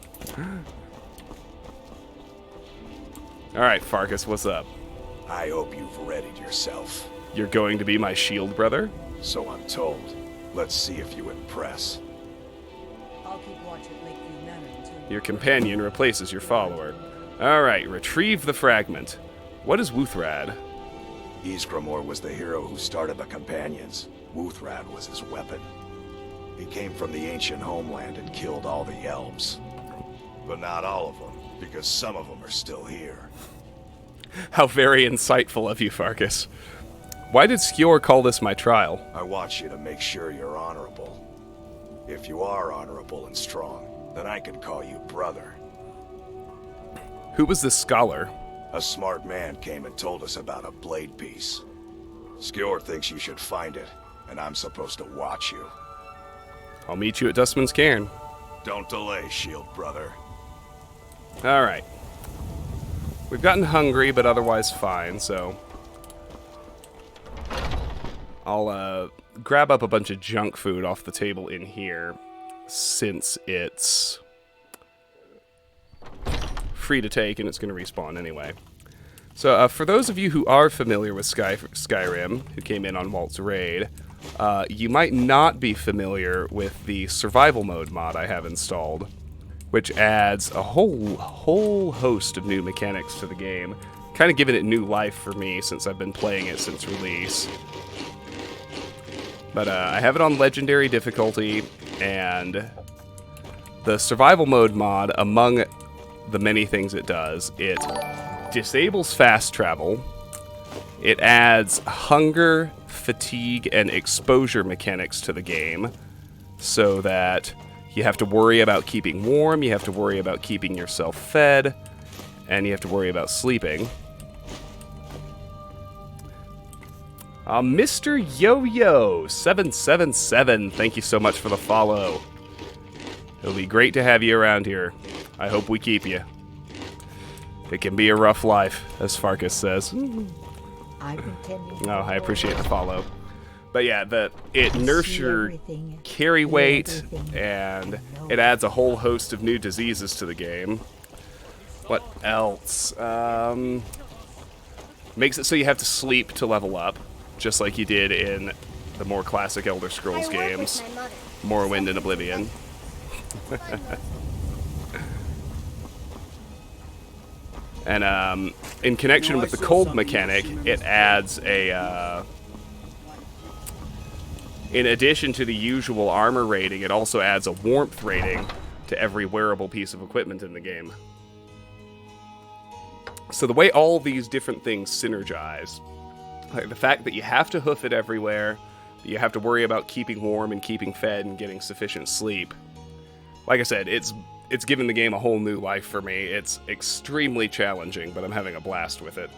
Alright, Farkas, what's up? I hope you've readied yourself. You're going to be my shield brother? So I'm told. Let's see if you impress. I'll keep watch at Lakeview Manor until Your companion replaces your follower. Alright, retrieve the fragment. What is Wuthrad? Ysgramor was the hero who started the Companions. Wuthrad was his weapon. He came from the ancient homeland and killed all the elves. But not all of them, because some of them are still here. How very insightful of you, Farkas. Why did Skewer call this my trial? I want you to make sure you're honorable. If you are honorable and strong, then I can call you brother. Who was this scholar? A smart man came and told us about a blade piece. Skewer thinks you should find it, and I'm supposed to watch you. I'll meet you at Dustman's Cairn. Don't delay, shield brother. Alright. We've gotten hungry, but otherwise fine, so I'll grab up a bunch of junk food off the table in here, since it's free to take and it's going to respawn anyway. So for those of you who are familiar with Skyrim, who came in on Walt's raid, you might not be familiar with the survival mode mod I have installed, which adds a whole host of new mechanics to the game, kind of giving it new life for me since I've been playing it since release. But I have it on legendary difficulty, and the survival mode mod, among the many things it does, it disables fast travel, it adds hunger, fatigue, and exposure mechanics to the game, so that you have to worry about keeping warm, you have to worry about keeping yourself fed, and you have to worry about sleeping. Mr. Yo-Yo777, thank you so much for the follow. It'll be great to have you around here. I hope we keep you. It can be a rough life, as Farkas says. Oh, I appreciate the follow. But yeah, it nerfs your carry weight, and it adds a whole host of new diseases to the game. What else? Makes it so you have to sleep to level up, just like you did in the more classic Elder Scrolls games, Morrowind and Oblivion. And in connection with the cold mechanic, it adds a... in addition to the usual armor rating, it also adds a warmth rating to every wearable piece of equipment in the game. So the way all these different things synergize, like the fact that you have to hoof it everywhere, that you have to worry about keeping warm and keeping fed and getting sufficient sleep. Like I said, it's given the game a whole new life for me. It's extremely challenging, but I'm having a blast with it.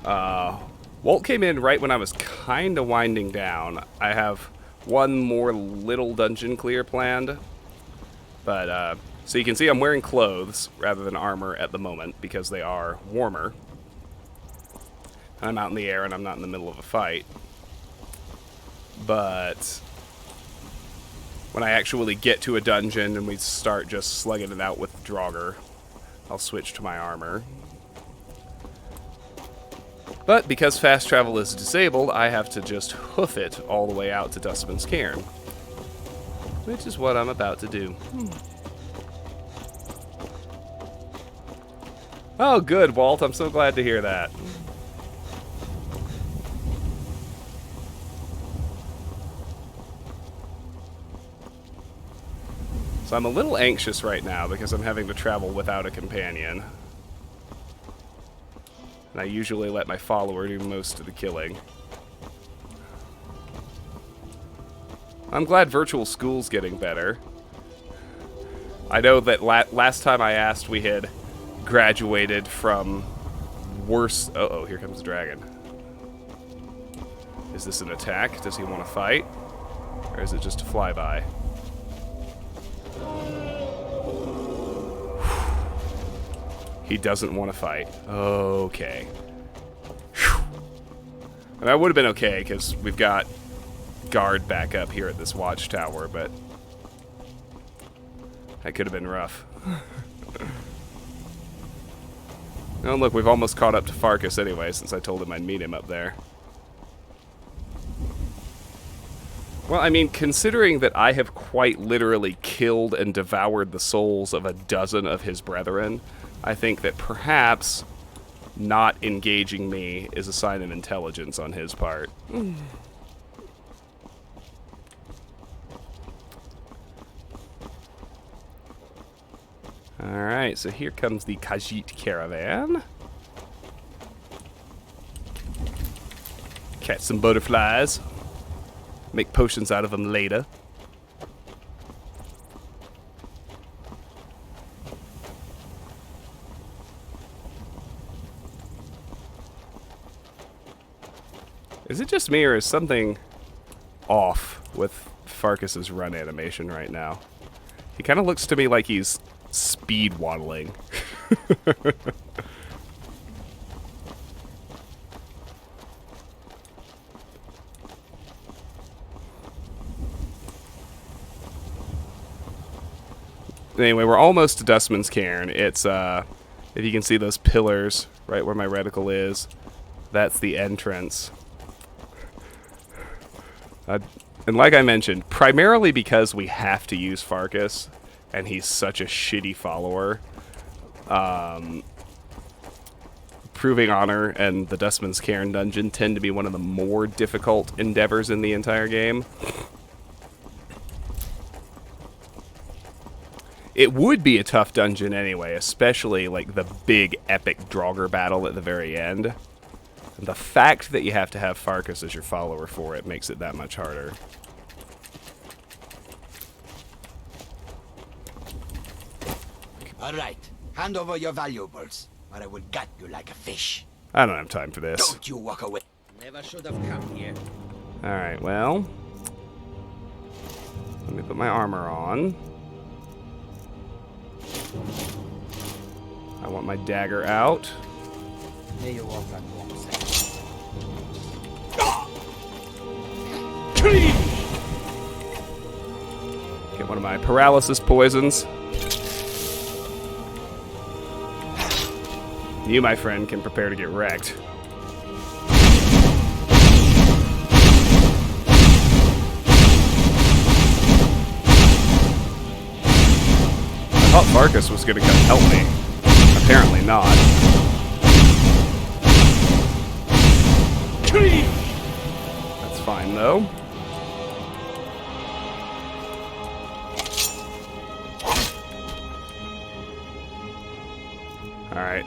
Walt came in right when I was kind of winding down. I have one more little dungeon clear planned. But, so you can see I'm wearing clothes rather than armor at the moment because they are warmer. I'm out in the air and I'm not in the middle of a fight. But when I actually get to a dungeon and we start just slugging it out with Draugr, I'll switch to my armor. But because fast travel is disabled, I have to just hoof it all the way out to Dustman's Cairn. Which is what I'm about to do. Oh, good, Walt. I'm so glad to hear that. So I'm a little anxious right now because I'm having to travel without a companion. And I usually let my follower do most of the killing. I'm glad virtual school's getting better. I know that last time I asked we had graduated from worse... Uh-oh, here comes the dragon. Is this an attack? Does he want to fight? Or is it just a flyby? He doesn't want to fight. Okay. And that would have been okay, because we've got guard back up here at this watchtower, but that could have been rough. Oh, look, we've almost caught up to Farkas anyway, since I told him I'd meet him up there. Well, I mean, considering that I have quite literally killed and devoured the souls of a dozen of his brethren, I think that perhaps not engaging me is a sign of intelligence on his part. Alright, so here comes the Khajiit caravan. Catch some butterflies. Make potions out of them later. Is it just me, or is something off with Farkas's run animation right now? He kind of looks to me like he's speed waddling. Anyway, we're almost to Dustman's Cairn. It's, if you can see those pillars right where my reticle is, that's the entrance. And like I mentioned, primarily because we have to use Farkas, and he's such a shitty follower, Proving Honor and the Dustman's Cairn dungeon tend to be one of the more difficult endeavors in the entire game. It would be a tough dungeon anyway, especially like the big epic Draugr battle at the very end. And the fact that you have to have Farkas as your follower for it makes it that much harder. All right, hand over your valuables, or I will gut you like a fish. I don't have time for this. Don't you walk away. Never should have come here. Alright, well. Let me put my armor on. I want my dagger out. May you walk on one side. Get one of my paralysis poisons. You, my friend, can prepare to get wrecked. I thought Farkas was going to come help me. Apparently not. That's fine, though. Alright.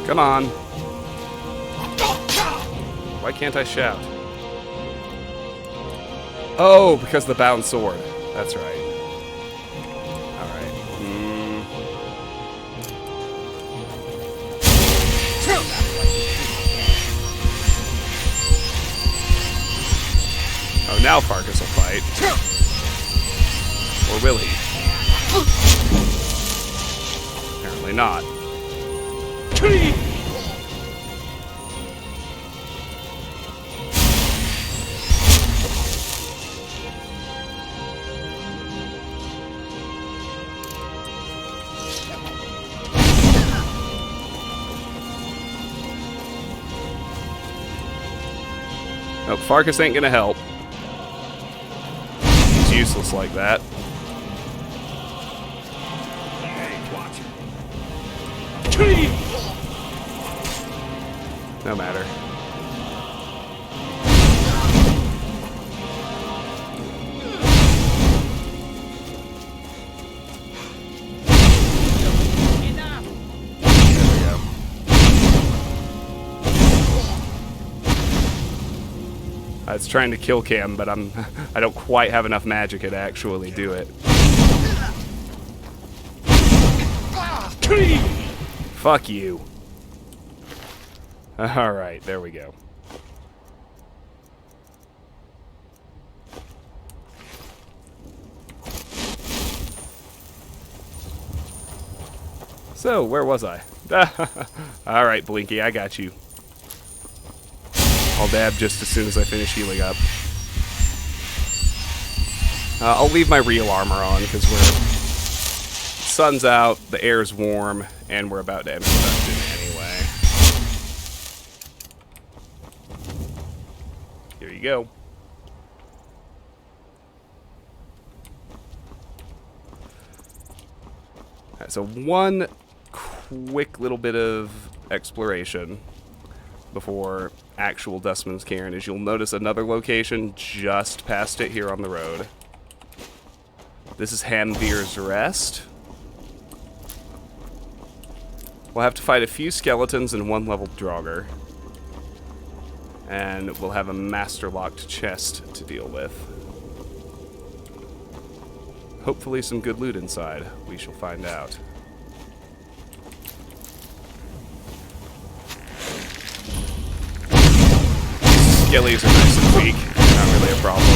Come on. Why can't I shout? Oh, because of the bound sword. That's right. Alright. Oh, now Farkas will fight. Or will he? Apparently not. Nope, Farkas ain't gonna help. He's useless like that. No matter. It's trying to kill Cam, but I don't quite have enough magic to actually do it. Fuck you. Alright, there we go. So, where was I? Alright, Blinky, I got you. I'll dab just as soon as I finish healing up. I'll leave my real armor on, because sun's out, the air's warm, and we're about to enter the dungeon anyway. Here you go. Alright, so one quick little bit of exploration before actual Dustman's Cairn is you'll notice another location just past it here on the road. This is Hamvir's Rest. We'll have to fight a few skeletons and one level Draugr. And we'll have a master-locked chest to deal with. Hopefully some good loot inside. We shall find out. Skellies are nice and weak. Not really a problem.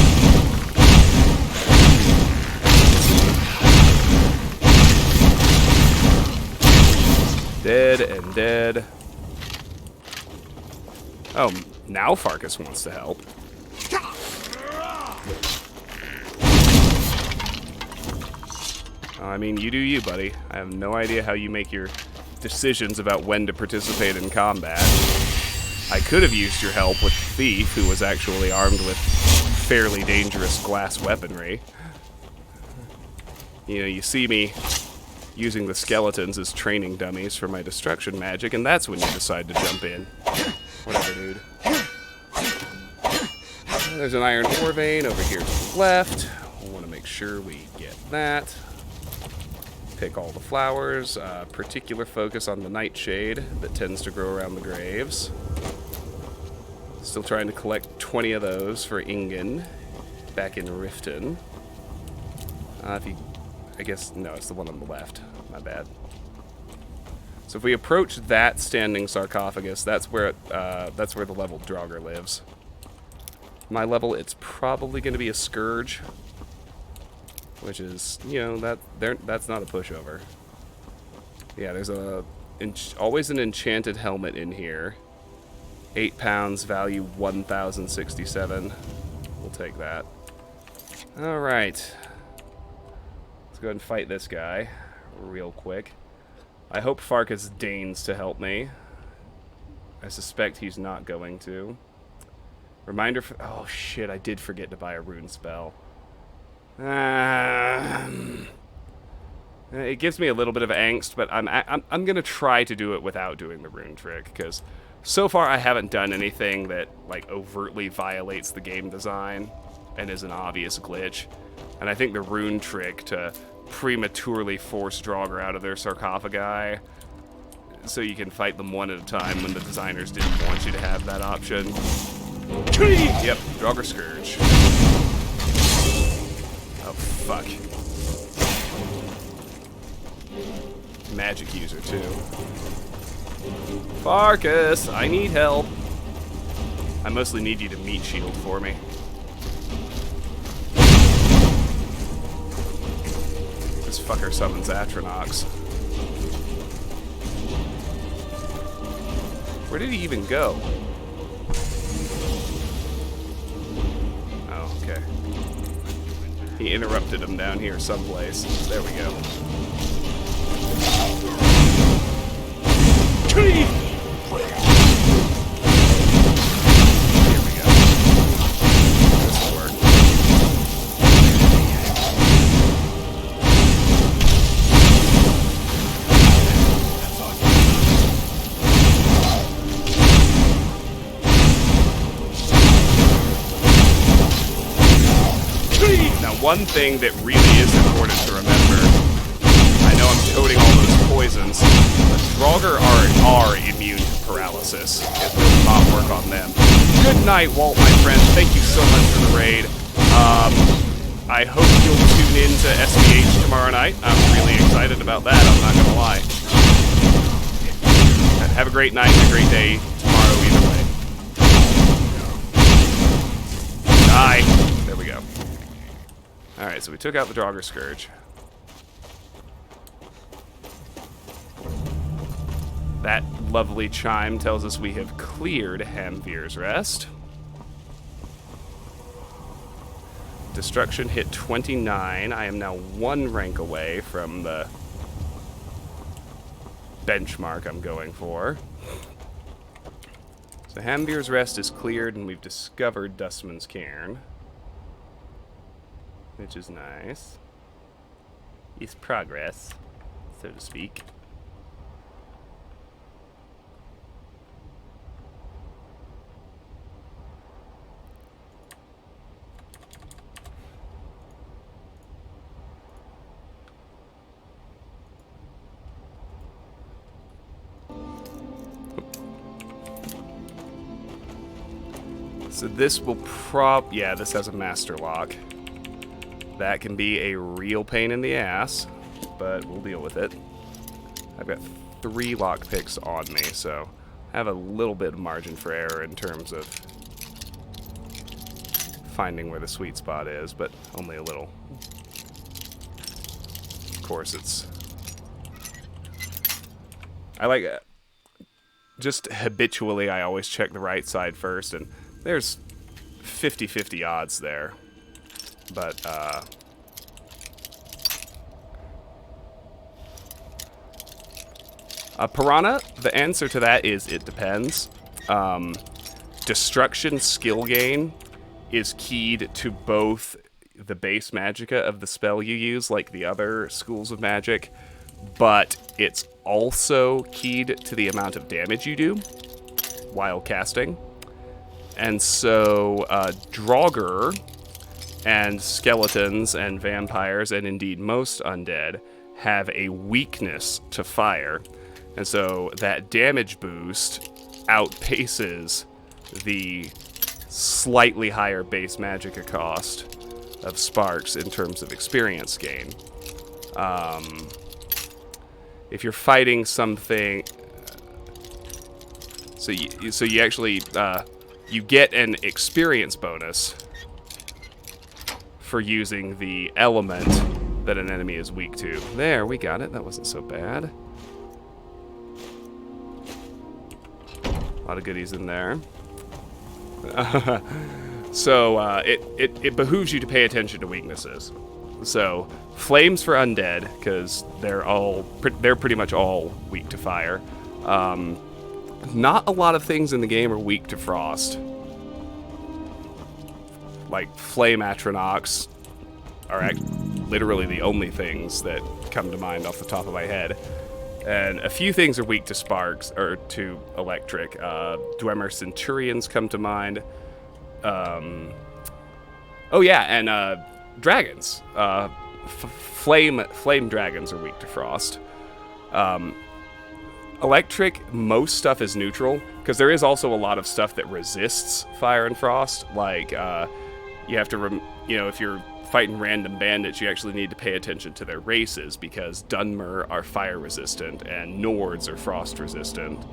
Dead and dead. Oh, now Farkas wants to help. I mean, you do you, buddy. I have no idea how you make your decisions about when to participate in combat. I could have used your help with the thief, who was actually armed with fairly dangerous glass weaponry. You know, you see me using the skeletons as training dummies for my destruction magic, and that's when you decide to jump in. Whatever, dude. There's an iron ore vein over here to the left. We want to make sure we get that. Pick all the flowers. Particular focus on the nightshade that tends to grow around the graves. Still trying to collect 20 of those for Ingen back in Riften. I guess, no, it's the one on the left. My bad. So if we approach that standing sarcophagus, that's where the level Draugr lives. My level, it's probably going to be a Scourge, which is, you know, that's not a pushover. Yeah, there's always an enchanted helmet in here. 8 pounds, value 1,067. We'll take that. All right. Let's go ahead and fight this guy real quick. I hope Farkas deigns to help me. I suspect he's not going to. Reminder for... Oh, shit, I did forget to buy a rune spell. It gives me a little bit of angst, but I'm going to try to do it without doing the rune trick, because so far I haven't done anything that, like, overtly violates the game design and is an obvious glitch. And I think the rune trick to prematurely force Draugr out of their sarcophagi so you can fight them one at a time when the designers didn't want you to have that option. Yep, Draugr Scourge. Oh, fuck. Magic user, too. Farkas, I need help. I mostly need you to meat shield for me. This fucker summons Atronox. Where did he even go? Oh, okay. He interrupted him down here someplace. There we go. Here we go. This will work. Now, one thing that really is important to remember, I know I'm toting all those poisons, but Draugr are immune to paralysis. It will not work on them. Good night, Walt, my friend. Thank you so much for the raid. I hope you'll tune in to SBH tomorrow night. I'm really excited about that, I'm not going to lie. And have a great night and a great day tomorrow either way. Die. There we go. Alright, so we took out the Draugr Scourge. That lovely chime tells us we have cleared Hamvir's Rest. Destruction hit 29. I am now 1 rank away from the benchmark I'm going for. So Hamvir's Rest is cleared, and we've discovered Dustman's Cairn, which is nice. It's progress, so to speak. So this will yeah, this has a master lock. That can be a real pain in the ass, but we'll deal with it. I've got 3 lockpicks on me, so I have a little bit of margin for error in terms of finding where the sweet spot is, but only a little. Of course, it's... I like it. Just habitually, I always check the right side first, and there's 50-50 odds there. But, Piranha, the answer to that is it depends. Destruction skill gain is keyed to both the base magicka of the spell you use, like the other schools of magic, but it's also keyed to the amount of damage you do while casting. And so Draugr and skeletons and vampires, and indeed most undead, have a weakness to fire. And so that damage boost outpaces the slightly higher base magicka cost of sparks in terms of experience gain. If you're fighting something... So you actually... you get an experience bonus for using the element that an enemy is weak to. There, we got it. That wasn't so bad. A lot of goodies in there. So it behooves you to pay attention to weaknesses. So flames for undead, because they're pretty much all weak to fire. Not a lot of things in the game are weak to frost. Like flame atronachs are literally the only things that come to mind off the top of my head. And a few things are weak to sparks, or to electric. Dwemer Centurions come to mind. Oh yeah, and dragons. Flame dragons are weak to frost. Electric, most stuff is neutral, because there is also a lot of stuff that resists fire and frost. Like, you have to, if you're fighting random bandits, you actually need to pay attention to their races, because Dunmer are fire resistant and Nords are frost resistant.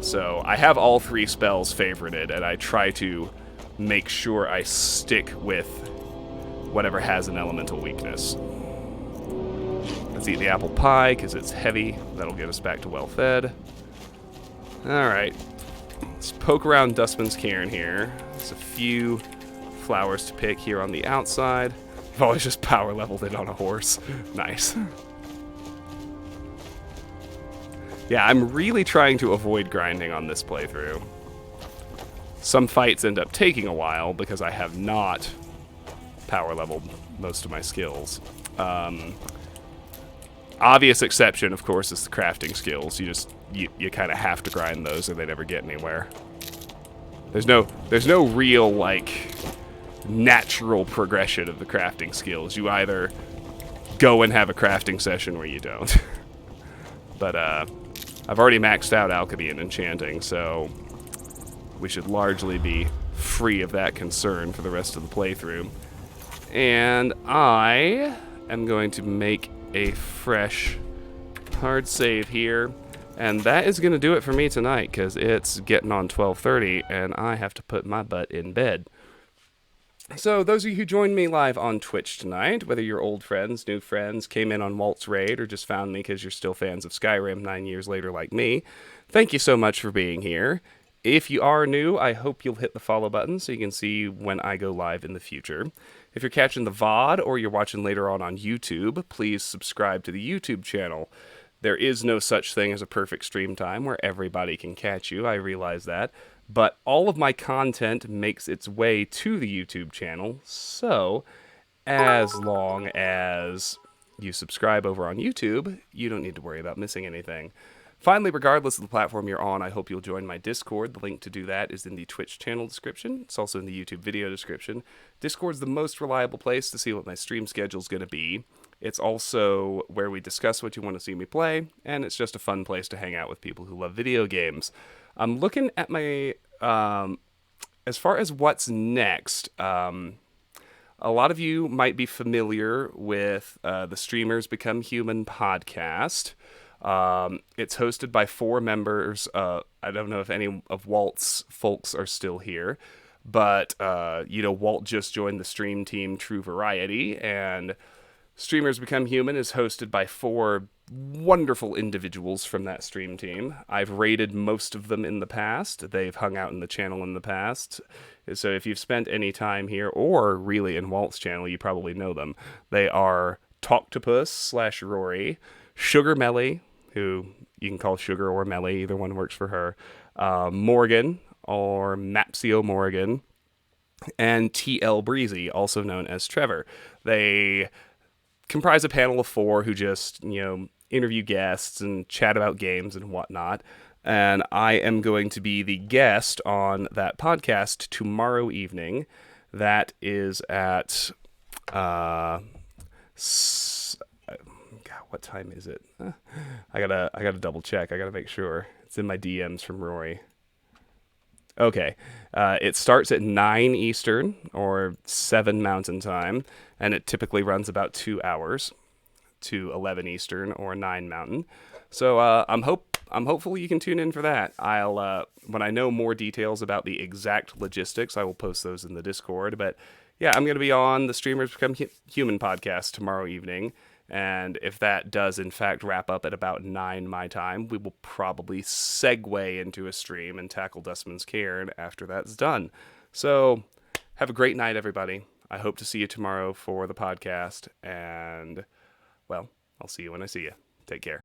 So I have all three spells favorited, and I try to make sure I stick with whatever has an elemental weakness. Let's eat the apple pie, because it's heavy. That'll get us back to well-fed. Alright. Let's poke around Dustman's Cairn here. There's a few flowers to pick here on the outside. I've always just power leveled it on a horse. Nice. Yeah, I'm really trying to avoid grinding on this playthrough. Some fights end up taking a while because I have not power leveled most of my skills. Obvious exception, of course, is the crafting skills. You kind of have to grind those or they never get anywhere. There's no real, like, natural progression of the crafting skills. You either go and have a crafting session or you don't. But I've already maxed out alchemy and enchanting, so we should largely be free of that concern for the rest of the playthrough. And I am going to make a fresh hard save here, and that is going to do it for me tonight, because it's getting on 12:30 and I have to put my butt in bed. So those of you who joined me live on Twitch tonight, whether you're old friends, new friends, came in on Walt's raid, or just found me because you're still fans of Skyrim 9 years later like me, thank you so much for being here. If you are new, I hope you'll hit the follow button so you can see when I go live in the future. If you're catching the VOD or you're watching later on YouTube, please subscribe to the YouTube channel. There is no such thing as a perfect stream time where everybody can catch you, I realize that. But all of my content makes its way to the YouTube channel, so as long as you subscribe over on YouTube, you don't need to worry about missing anything. Finally, regardless of the platform you're on, I hope you'll join my Discord. The link to do that is in the Twitch channel description. It's also in the YouTube video description. Discord's the most reliable place to see what my stream schedule's going to be. It's also where we discuss what you want to see me play, and it's just a fun place to hang out with people who love video games. I'm looking at my, as far as what's next, a lot of you might be familiar with the Streamers Become Human podcast. It's hosted by 4 members. I don't know if any of Walt's folks are still here, but, Walt just joined the stream team True Variety, and Streamers Become Human is hosted by 4 wonderful individuals from that stream team. I've raided most of them in the past. They've hung out in the channel in the past. So if you've spent any time here, or really in Walt's channel, you probably know them. They are Talktopus / Rory, Sugar Melly, who you can call Sugar or Melly, either one works for her, Morgan, or Mapsio Morgan, and TL Breezy, also known as Trevor. They comprise a panel of 4 who just, interview guests and chat about games and whatnot. and I am going to be the guest on that podcast tomorrow evening. That is at God, what time is it? I gotta double check. I gotta make sure. It's in my DMs from Rory. Okay, it starts at 9 Eastern or 7 Mountain Time, and it typically runs about 2 hours to 11 Eastern or 9 Mountain. So I'm hopeful you can tune in for that. I'll when I know more details about the exact logistics, I will post those in the Discord. But yeah, I'm going to be on the Streamers Become Human podcast tomorrow evening. And if that does, in fact, wrap up at about 9 my time, we will probably segue into a stream and tackle Dustman's Cairn after that's done. So, have a great night, everybody. I hope to see you tomorrow for the podcast. And, well, I'll see you when I see you. Take care.